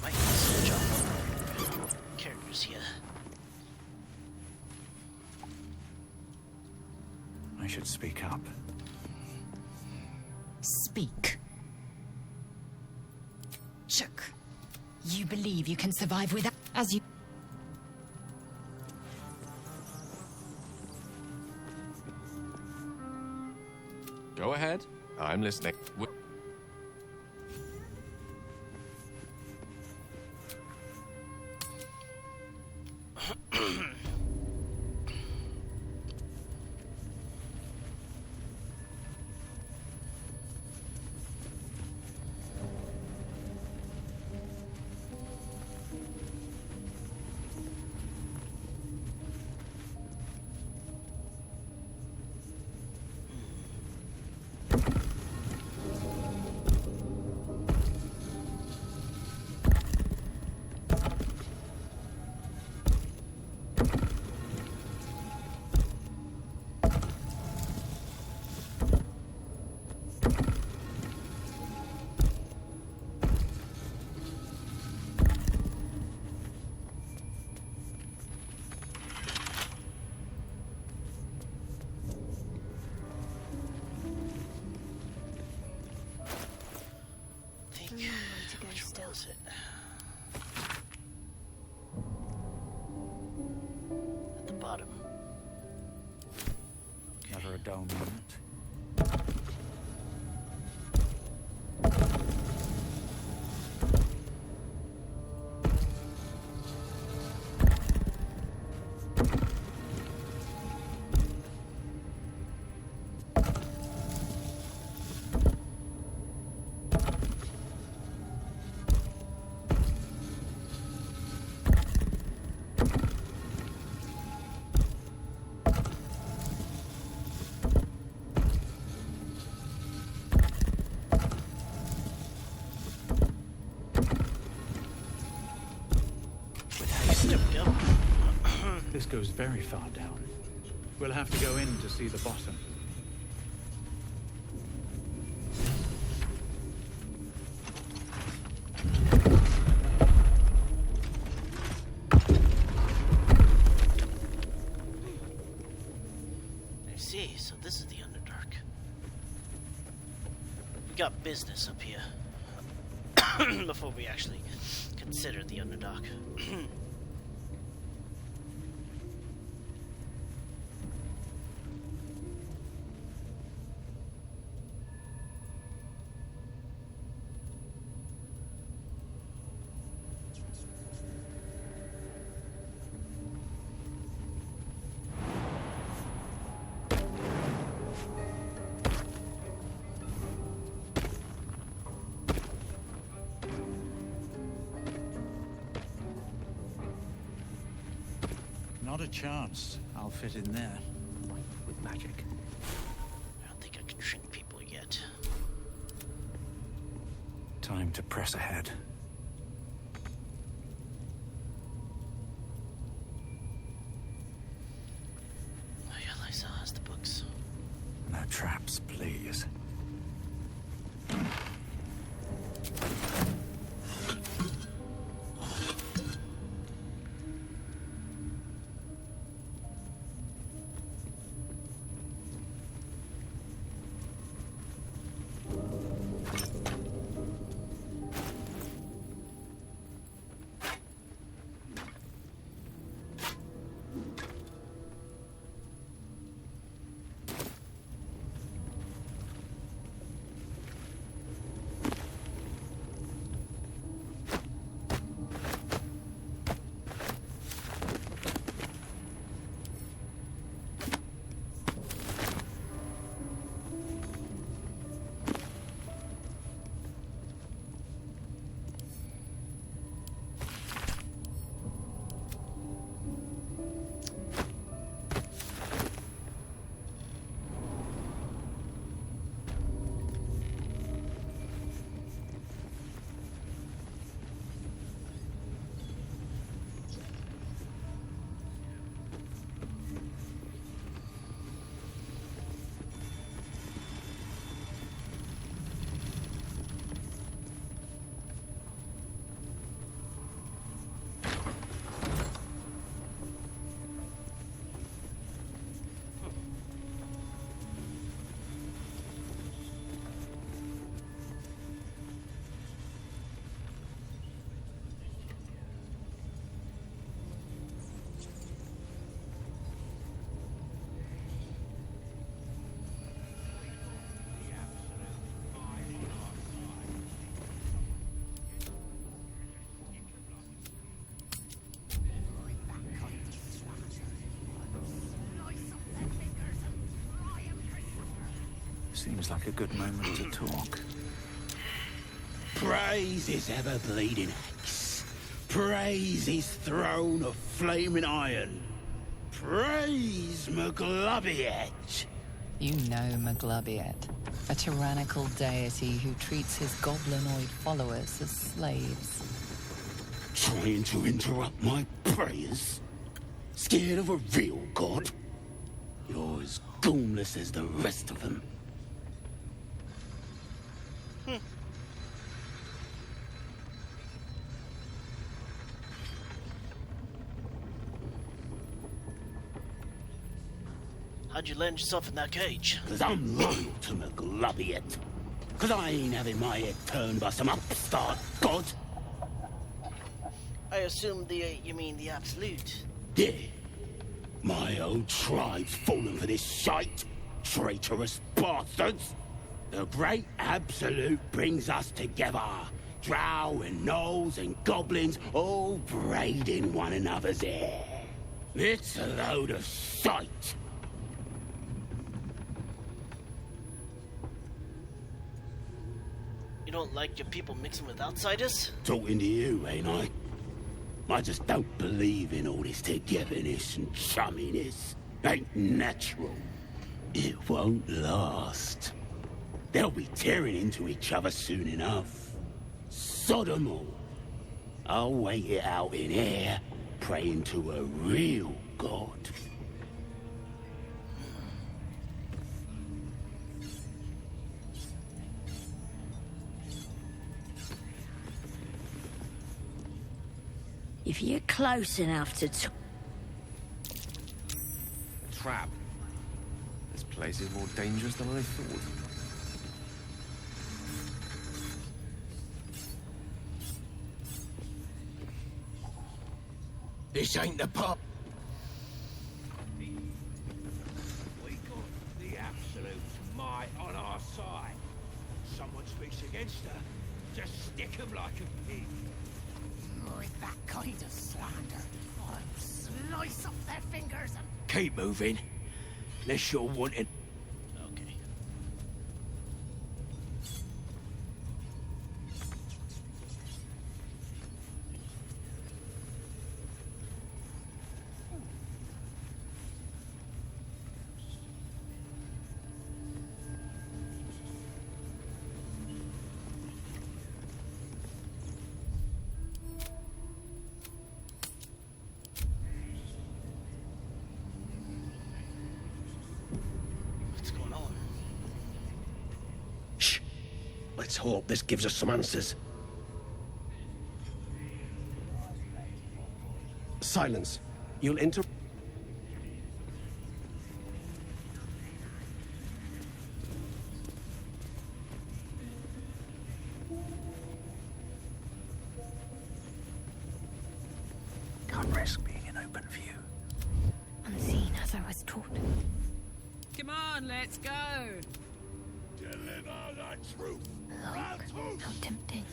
Might switch off characters here. I should speak up. Speak. Shook. You believe you can survive without... As you... Go ahead. I'm listening. At the bottom. Never a dull moment. This goes very far down. We'll have to go in to see the bottom. I see, so this is the Underdark. We got business up here. Before we actually consider the Underdark. Not a chance. I'll fit in there. With magic. I don't think I can shrink people yet. Time to press ahead. Oh yeah, Lisa has the books. No traps, please. Seems like a good moment to talk. Praise his ever-bleeding axe. Praise his throne of flaming iron. Praise McGlubbiet. You know McGlubbiet, a tyrannical deity who treats his goblinoid followers as slaves. Trying to interrupt my prayers? Scared of a real god? You're as goonless as the rest of them. How'd you land yourself in that cage? 'Cause I'm loyal to McGlubbiet. 'Cause I ain't having my head turned by some upstart god. I assume you mean the Absolute. Yeah. My old tribe's fallen for this shite. Traitorous bastards. The great Absolute brings us together. Drow and gnolls and goblins all braiding one another's hair. It's a load of shite. You don't like your people mixing with outsiders? Talking to you, ain't I? I just don't believe in all this togetherness and chumminess. Ain't natural. It won't last. They'll be tearing into each other soon enough. Sod 'em all. I'll wait it out in air, praying to a real god. If you're close enough to Trap. This place is more dangerous than I thought. This ain't the pub. We got the absolute might on our side. Someone speaks against her, just stick 'em like a pig. With that kind of slander, I'll slice off their fingers and... Keep moving. Unless you're wanting... Okay. Let's hope this gives us some answers. Silence. You'll enter... Can't risk being in open view. Unseen as I was taught. Come on, let's go. Deliver the truth. Long, how tempting.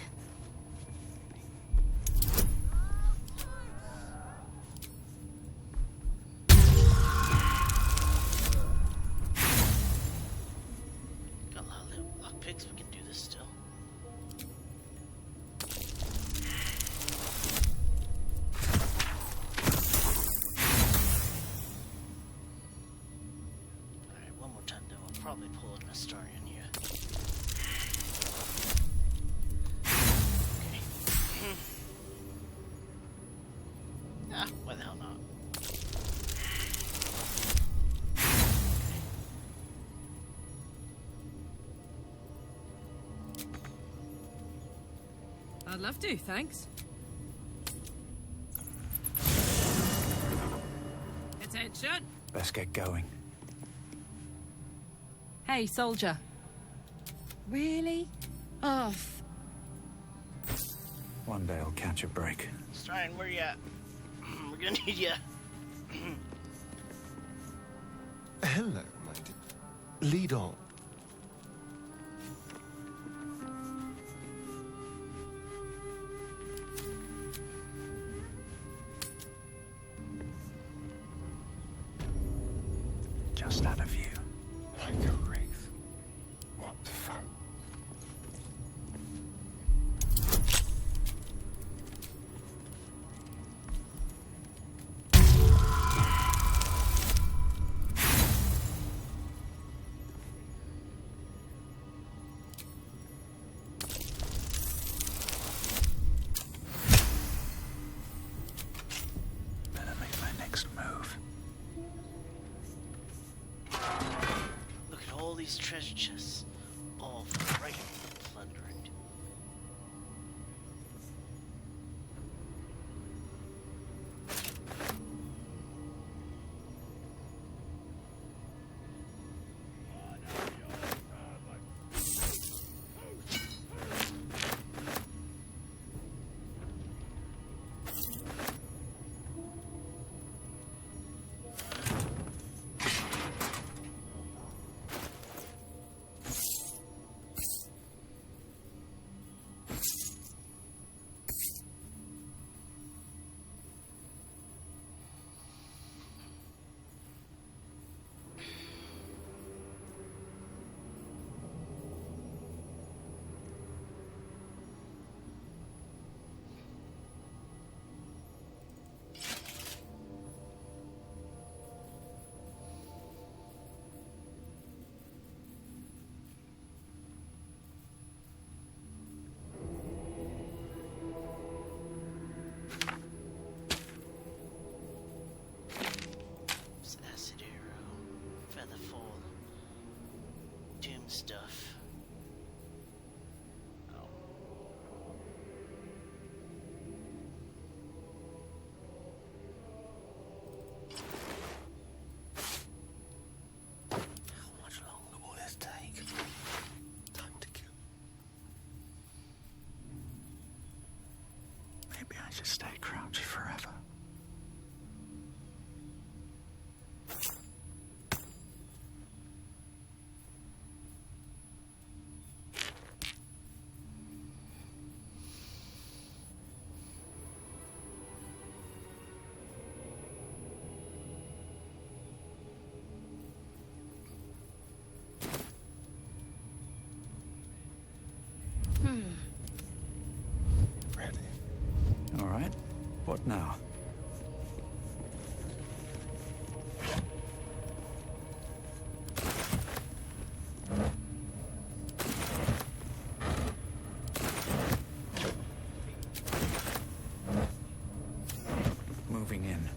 Got a lot of little lockpicks. We can do this still. Alright, one more time, then we'll probably pull an Astarian here. Okay. Ah, why the hell not? I'd love to, thanks. Attention! Best get going. Hey, soldier. Really? Oh, One day I'll catch a break. Stein, where you at? We're gonna need ya. Hello, my dear. Lead on. Just out of view. Like a wraith. What fun. Better make my next move. Look at all these treasure chests. All right plundering. Acid arrow, featherfall, doom stuff. Oh. How much longer will this take? Time to kill. Maybe I should stay crouched forever. Ready. All right. What now? Moving in.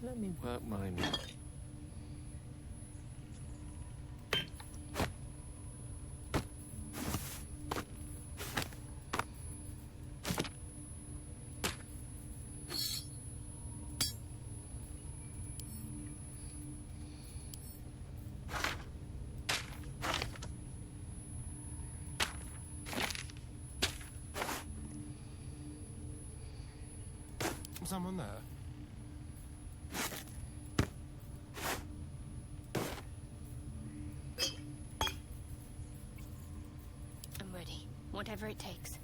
Let me work mine out. Someone there? I'm ready. Whatever it takes.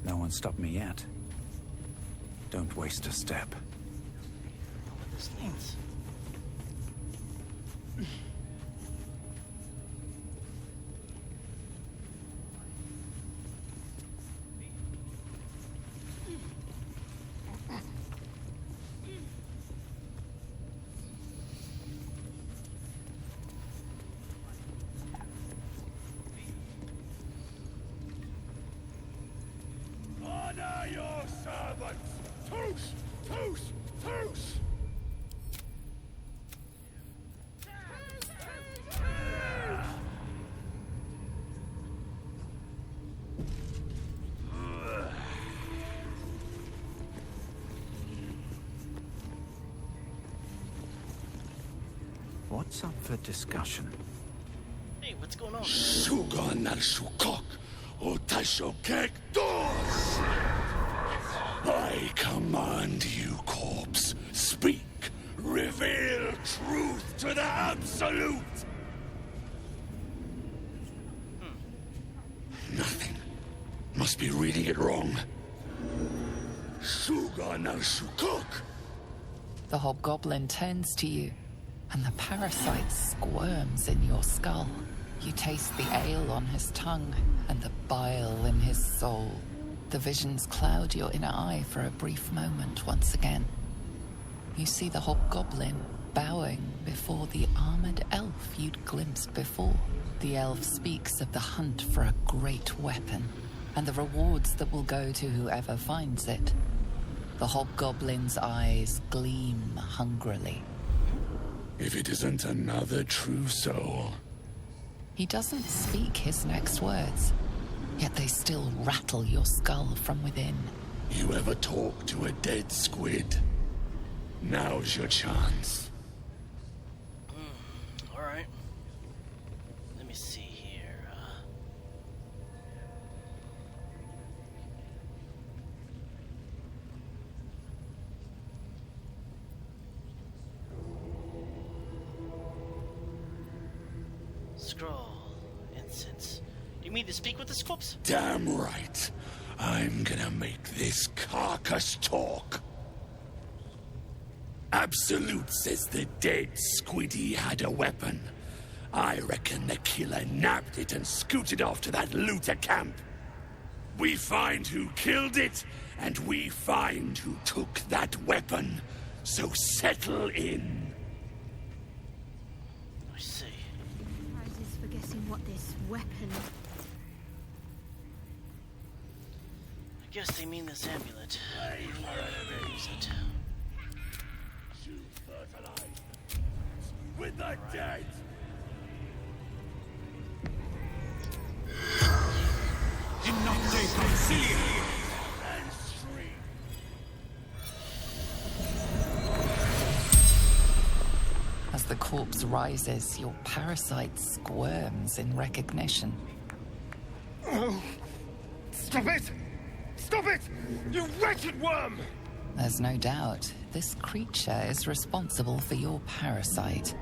No one stopped me yet. Don't waste a step. I don't know what this means. Honor your servants! Toast! Toast! Toast! What's up for discussion? Hey, what's going on? Tsu-Kun al Shukok, Otasho Kek Dos! I command you, corpse. Speak. Reveal truth to the Absolute. Nothing. Must be reading it wrong. Tsu-Kun al Shukok. The hobgoblin turns to you, and the parasite squirms in your skull. You taste the ale on his tongue and the bile in his soul. The visions cloud your inner eye for a brief moment once again. You see the hobgoblin bowing before the armored elf you'd glimpsed before. The elf speaks of the hunt for a great weapon and the rewards that will go to whoever finds it. The hobgoblin's eyes gleam hungrily. If it isn't another true soul. He doesn't speak his next words, yet they still rattle your skull from within. You ever talk to a dead squid? Now's your chance. Alright. Let me see here. Scroll. Incense. Do you mean to speak with this corpse? Damn right. I'm gonna make this carcass talk. Absolute says the dead squiddy had a weapon. I reckon the killer nabbed it and scooted off to that looter camp. We find who killed it, and we find who took that weapon. So settle in. I see. Prizes for guessing what this weapon. I guess they mean this amulet. Use it. With the dead! As the corpse rises, your parasite squirms in recognition. Oh. Stop it! Stop it! You wretched worm! There's no doubt this creature is responsible for your parasite,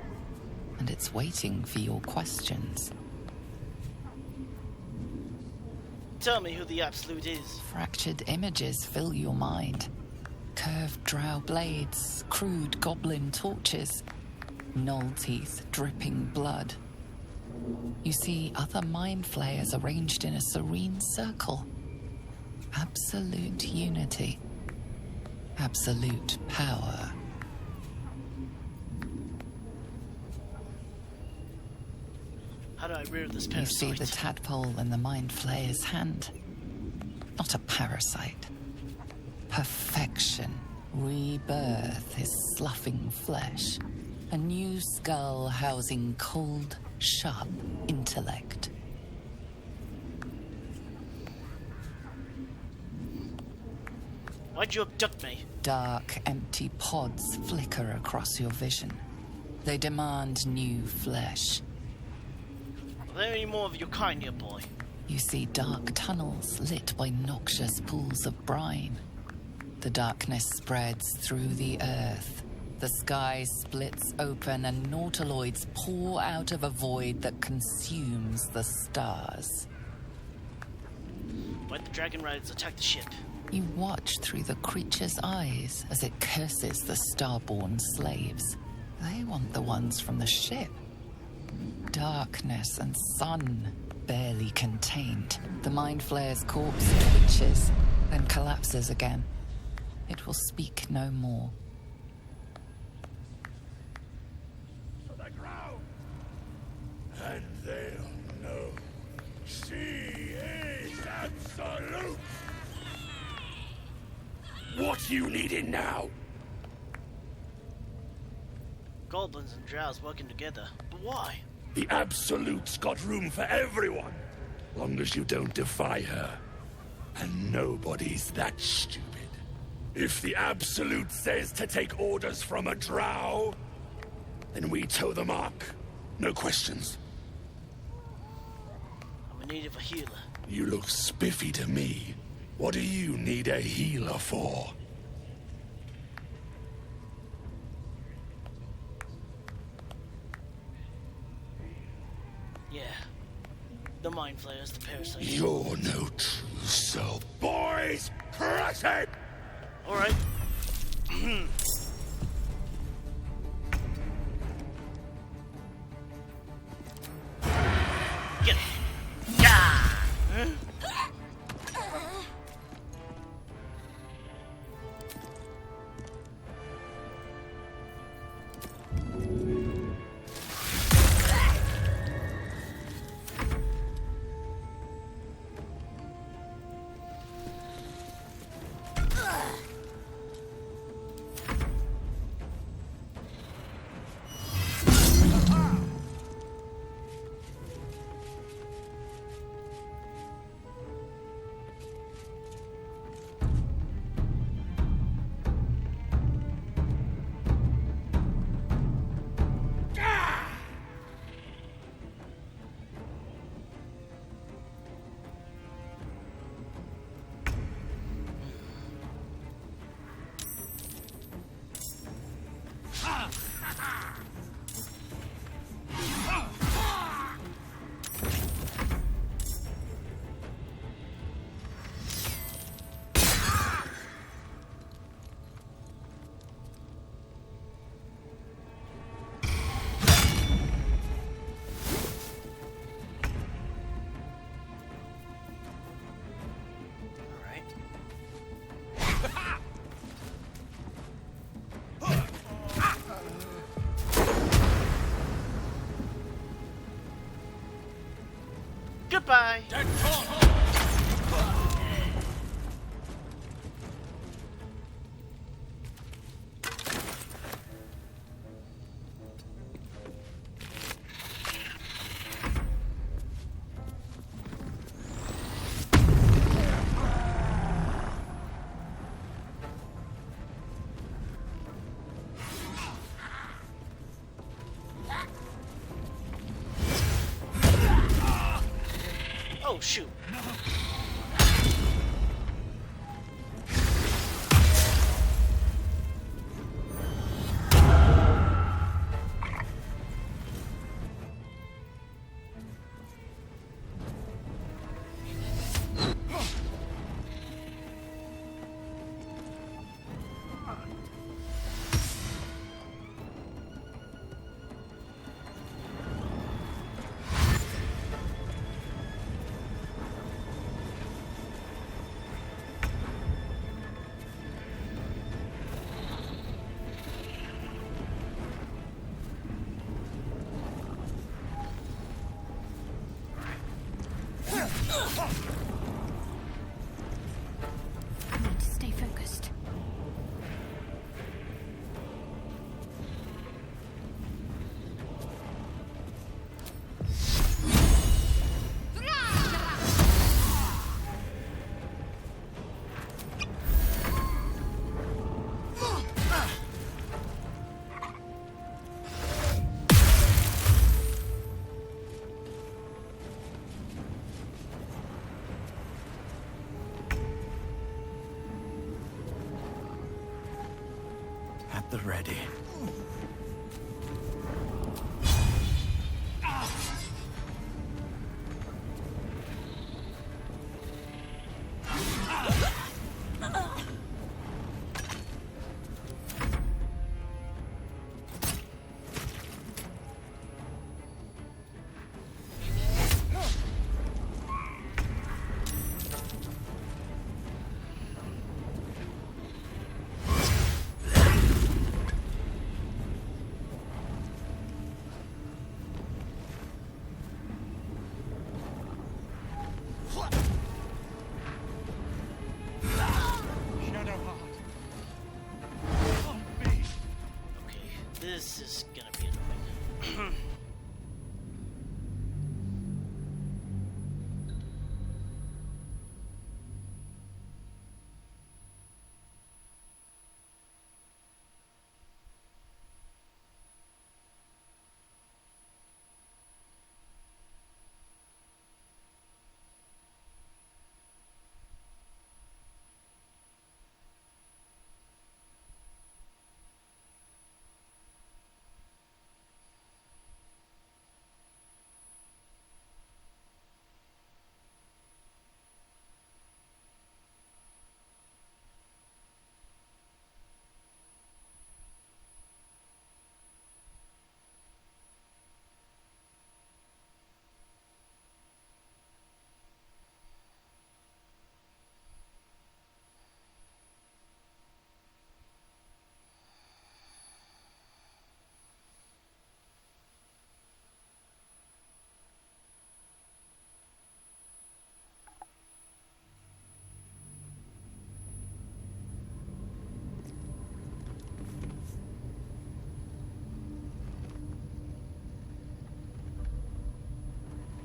and it's waiting for your questions. Tell me who the Absolute is. Fractured images fill your mind. Curved drow blades, crude goblin torches, gnoll teeth dripping blood. You see other mind flayers arranged in a serene circle. Absolute unity. Absolute power. How do I rid of this You parasite. see the tadpole in the Mind Flayer's hand. Not a parasite. Perfection. Rebirth his sloughing flesh. A new skull housing cold, sharp intellect. Why'd you abduct me? Dark, empty pods flicker across your vision. They demand new flesh. Are there any more of your kind here, boy? You see dark tunnels lit by noxious pools of brine. The darkness spreads through the earth. The sky splits open and nautiloids pour out of a void that consumes the stars. Why'd the dragon riders attack the ship? You watch through the creature's eyes as it curses the starborn slaves. They want the ones from the ship. Darkness and sun, barely contained. The Mind Flayer's corpse twitches, then collapses again. It will speak no more. And they'll know she is absolute. What you needing now? Goblins and drows working together, but why? The Absolute's got room for everyone, long as you don't defy her. And nobody's that stupid. If the Absolute says to take orders from a drow, then we toe the mark. No questions. I'm in need of a healer. You look spiffy to me. What do you need a healer for? Yeah. The Mind Flayer's the parasite. You're no true self. Boys, crush it! Alright. Get it. Yeah! Huh? Goodbye. Oh, shoot. I need to stay focused. At the ready. This is gonna be annoying.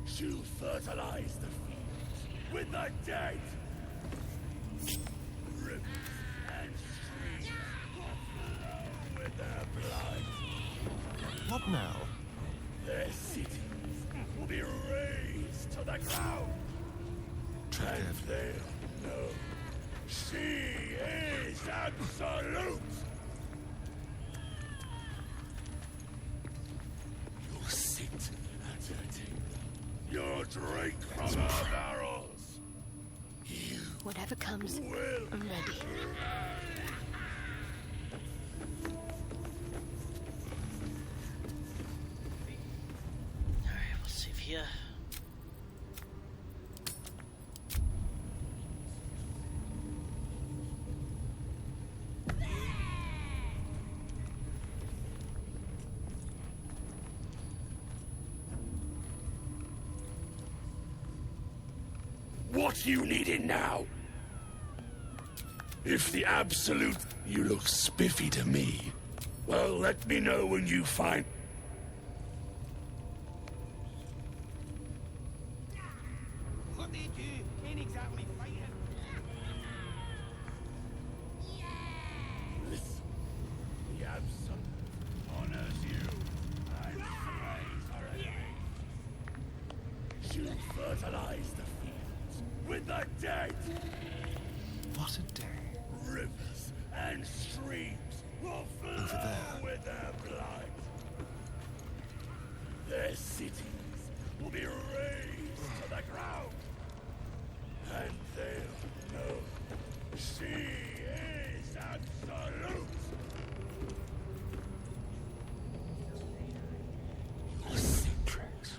She'll fertilize the fields with the dead. Rivers and streams will flow with their blood. What now? Their cities will be razed to the ground. And they'll know she is absolute. You'll sit at her table. You'll drink from her barrels. You Whatever comes, I'm ready. Alright, we'll save here. What you needing now? If the Absolute... You look spiffy to me. Well, let me know when you find... What did you? Ain't exactly fighting. Listen. The Absolute honors you and slays her enemies. She'll fertilize the fields with the dead. What a day. Rivers and streams will flow with their blood. Their cities will be razed to the ground. And they'll know she is absolute. Your secrets.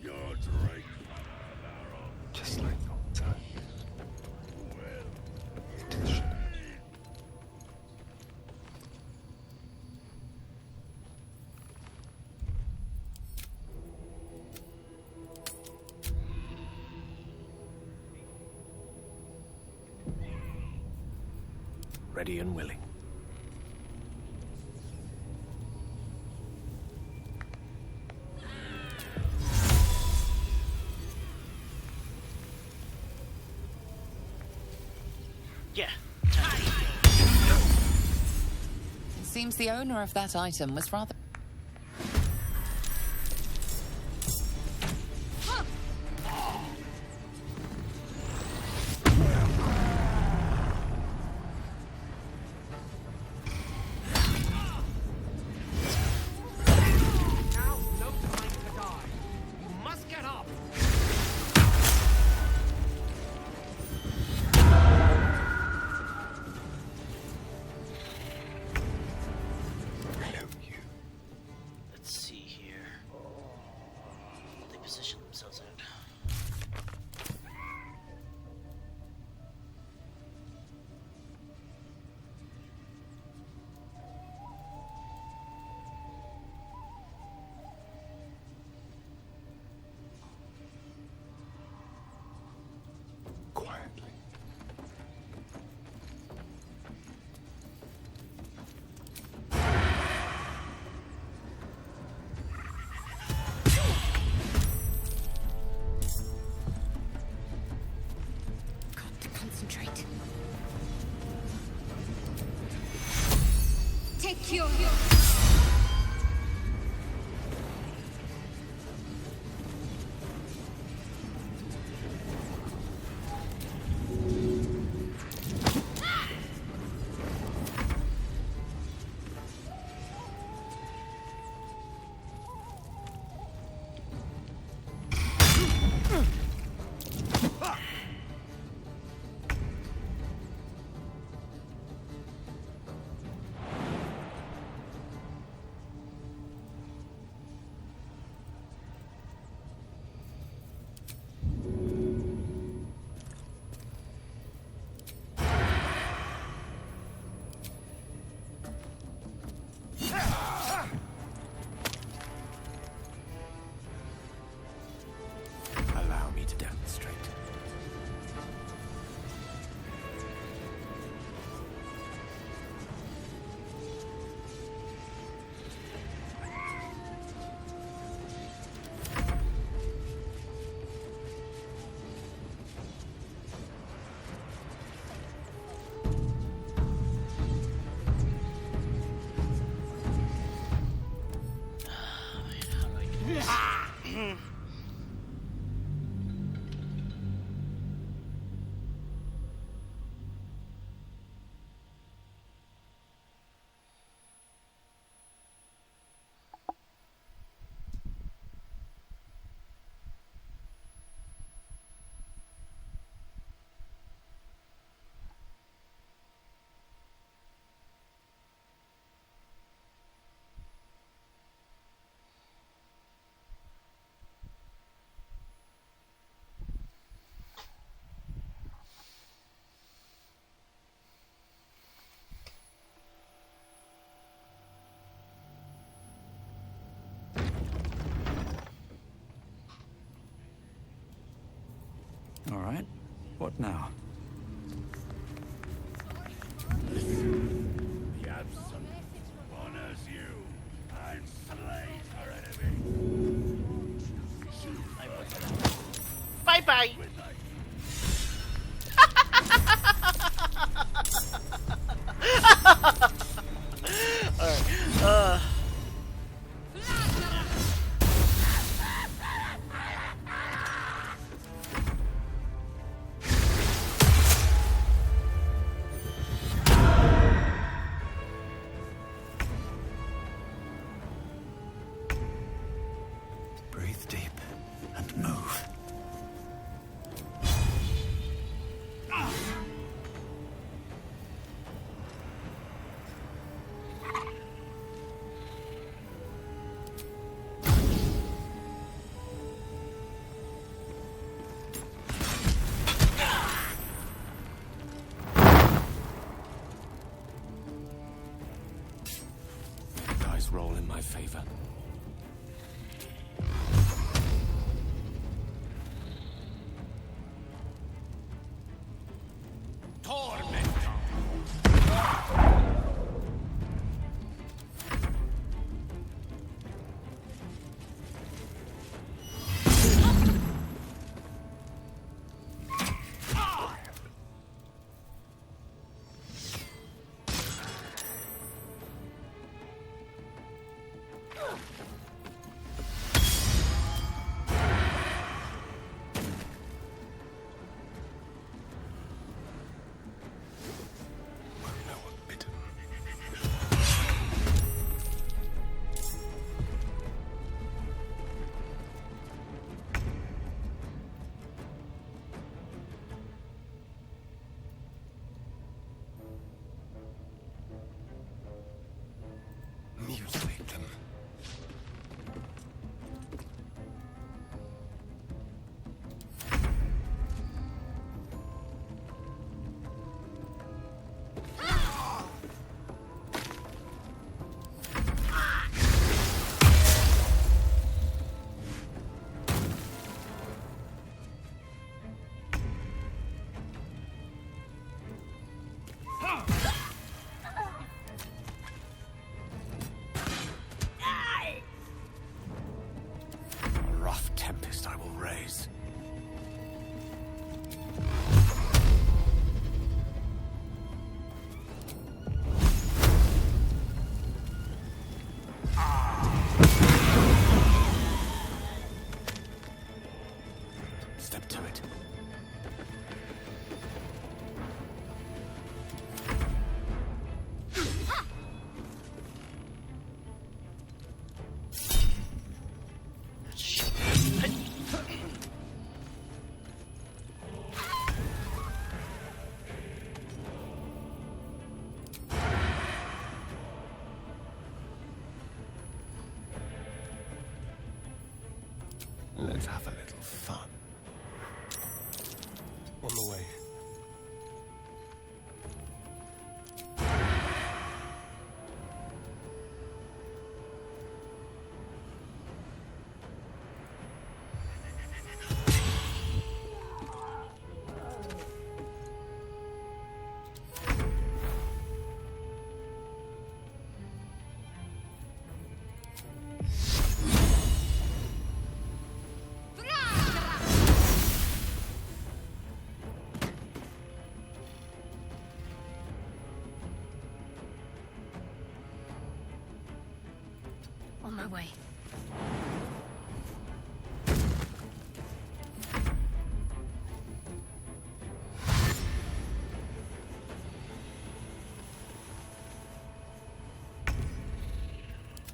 Your drink from her barrel. Just like old times. ready and willing. Yeah. It seems the owner of that item was rather... Take your... Allow me to demonstrate. All right. What now? The Absolute honors you and slays her enemy. Bye-bye. Alright, Breathe deep and move. Dice roll in my favor. Step to it. Let's have a little fun. On the way. On my way.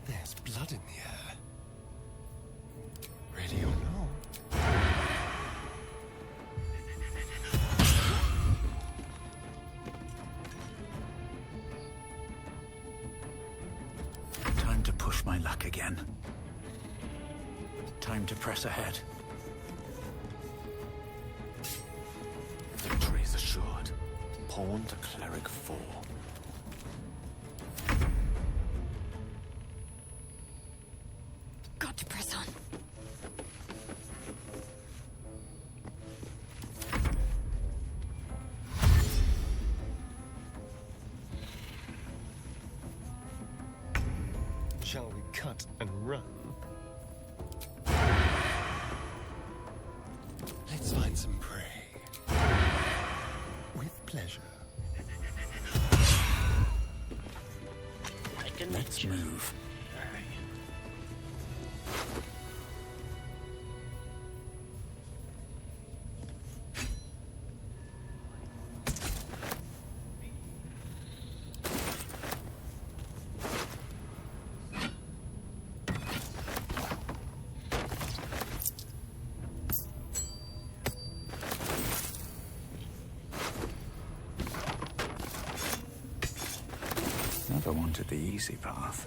There's blood in the air. Ready or not? Time to push my luck again. Time to press ahead. Victory's assured. Pawn to cleric 4. Got to press on. Shall we cut and run? Let's find some prey. With pleasure. Let's move. Never wanted the easy path.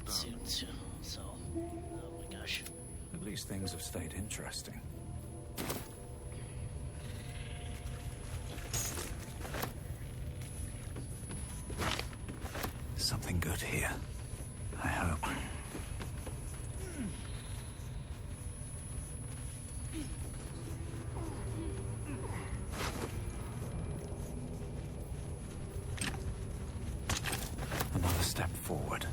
soon too. So, oh my gosh. At least things have stayed interesting. Something good here. I hope. Another step forward.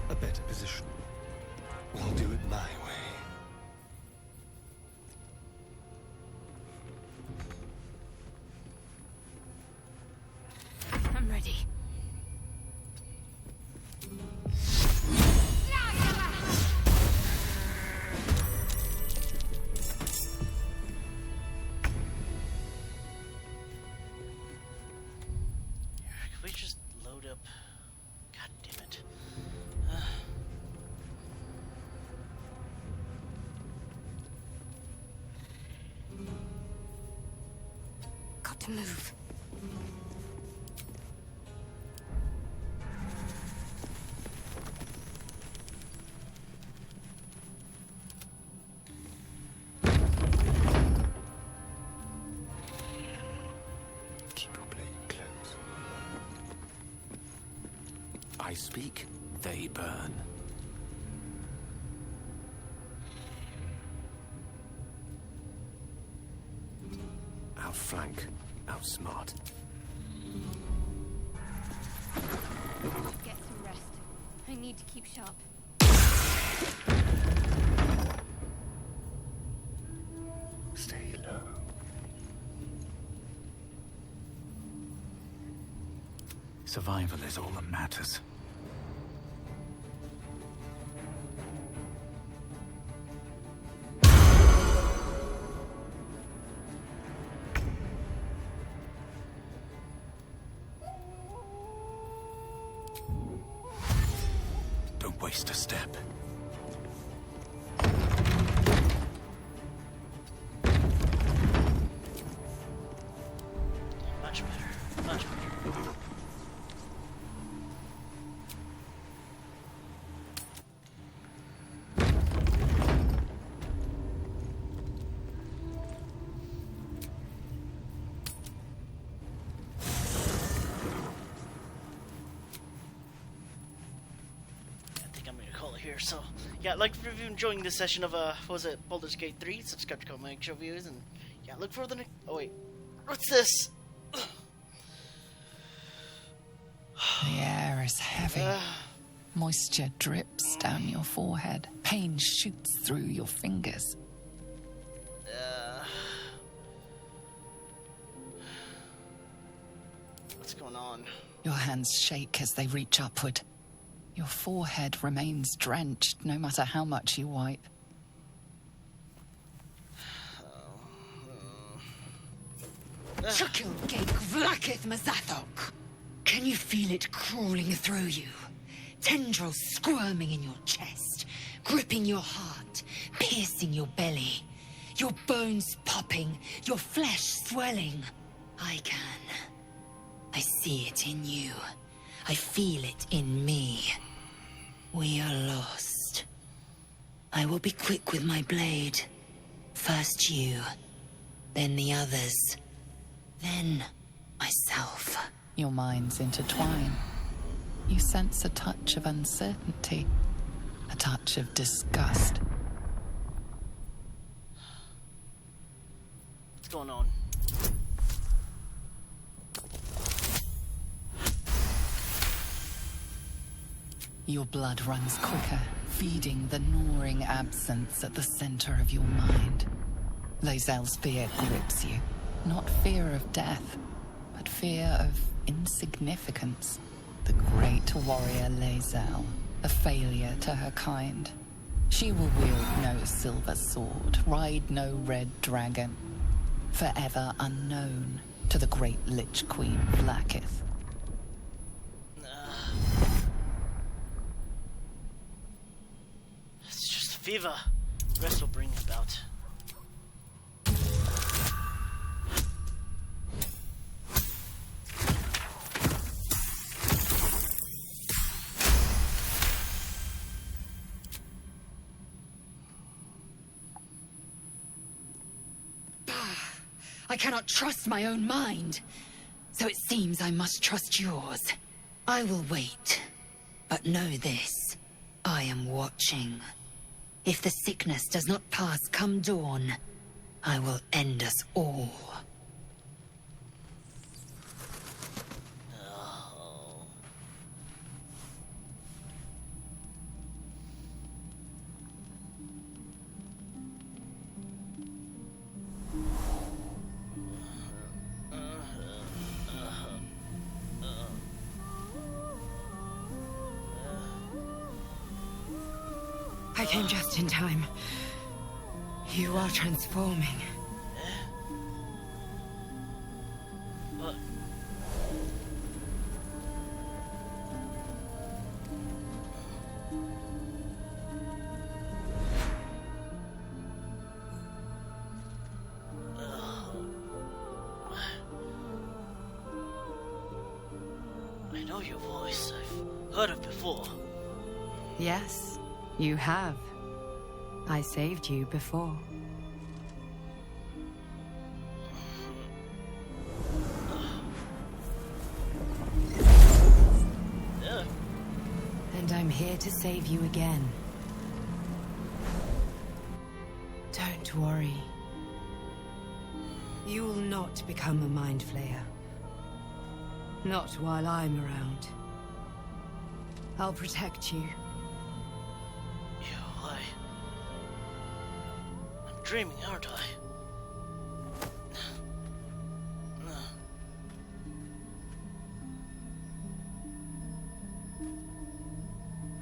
A better position. We'll do it my way. I'm ready. Can we just load up? God damn it. Got to move. Keep your blade close. I speak, they burn. Outflank, outsmart. Get some rest. I need to keep sharp. Stay low. Survival is all that matters. Don't waste a step. Much better. Much better. Here, so yeah, like if you're enjoying this session of what was it, Baldur's Gate 3, subscribe to comment, make sure views, and yeah, look for the next. Oh wait, what's this? The air is heavy. Moisture drips down your forehead. Pain shoots through your fingers. What's going on? Your hands shake as they reach upward. Your forehead remains drenched no matter how much you wipe. Tsu-Kun vlakith mazathok. Can you feel it crawling through you? Tendrils squirming in your chest, gripping your heart, piercing your belly. Your bones popping, your flesh swelling. I can. I see it in you. I feel it in me. We are lost. I will be quick with my blade. First you, then the others, then myself. Your minds intertwine. You sense a touch of uncertainty, a touch of disgust. What's going on? Your blood runs quicker, feeding the gnawing absence at the center of your mind. Lae'zel's fear grips you. Not fear of death, but fear of insignificance. The great warrior Lae'zel, a failure to her kind. She will wield no silver sword, ride no red dragon. Forever unknown to the great Lich Queen Blacketh. It's just fever. The rest will bring about. I cannot trust my own mind. So it seems I must trust yours. I will wait. But know this. I am watching. If the sickness does not pass come dawn, I will end us all. I came just in time. You are transforming. What? I know your voice. I've heard it before. Yes, you have. I saved you before. And I'm here to save you again. Don't worry. You will not become a mind flayer. Not while I'm around. I'll protect you. I'm dreaming, aren't I?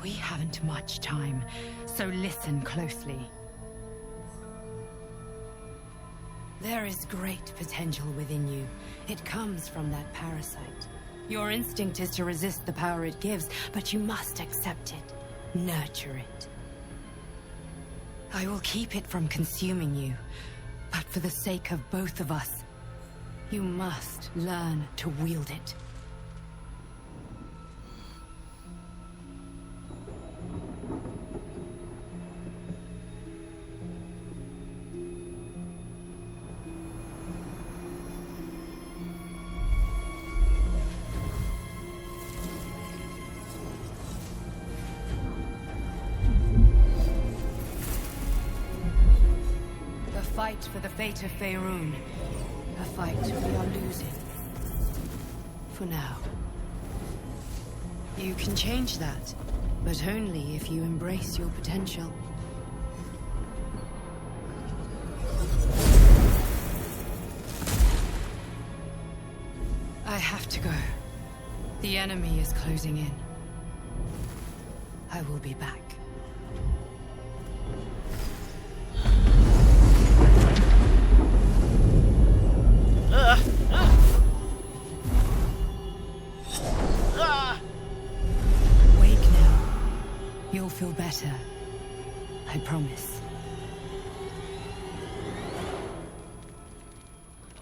We haven't much time, so listen closely. There is great potential within you. It comes from that parasite. Your instinct is to resist the power it gives, but you must accept it. Nurture it. I will keep it from consuming you, but for the sake of both of us, you must learn to wield it. For the fate of Faerun. A fight we are losing. For now. You can change that, but only if you embrace your potential. I have to go. The enemy is closing in. I will be back. Wake now. You'll feel better. I promise.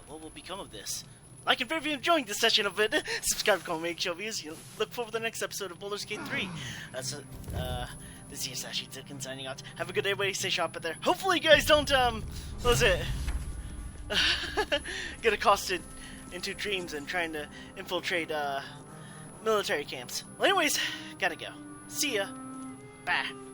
What will become of this? Like and if you're enjoying this session of it, subscribe, comment, make sure views. You look forward to the next episode of Baldur's Gate 3. That's this is actually Tsu-Kun signing out. Have a good day, everybody. Stay sharp out there. Hopefully, you guys don't what was it? Get accosted into dreams and trying to infiltrate military camps. Well, anyways, gotta go. See ya. Bye.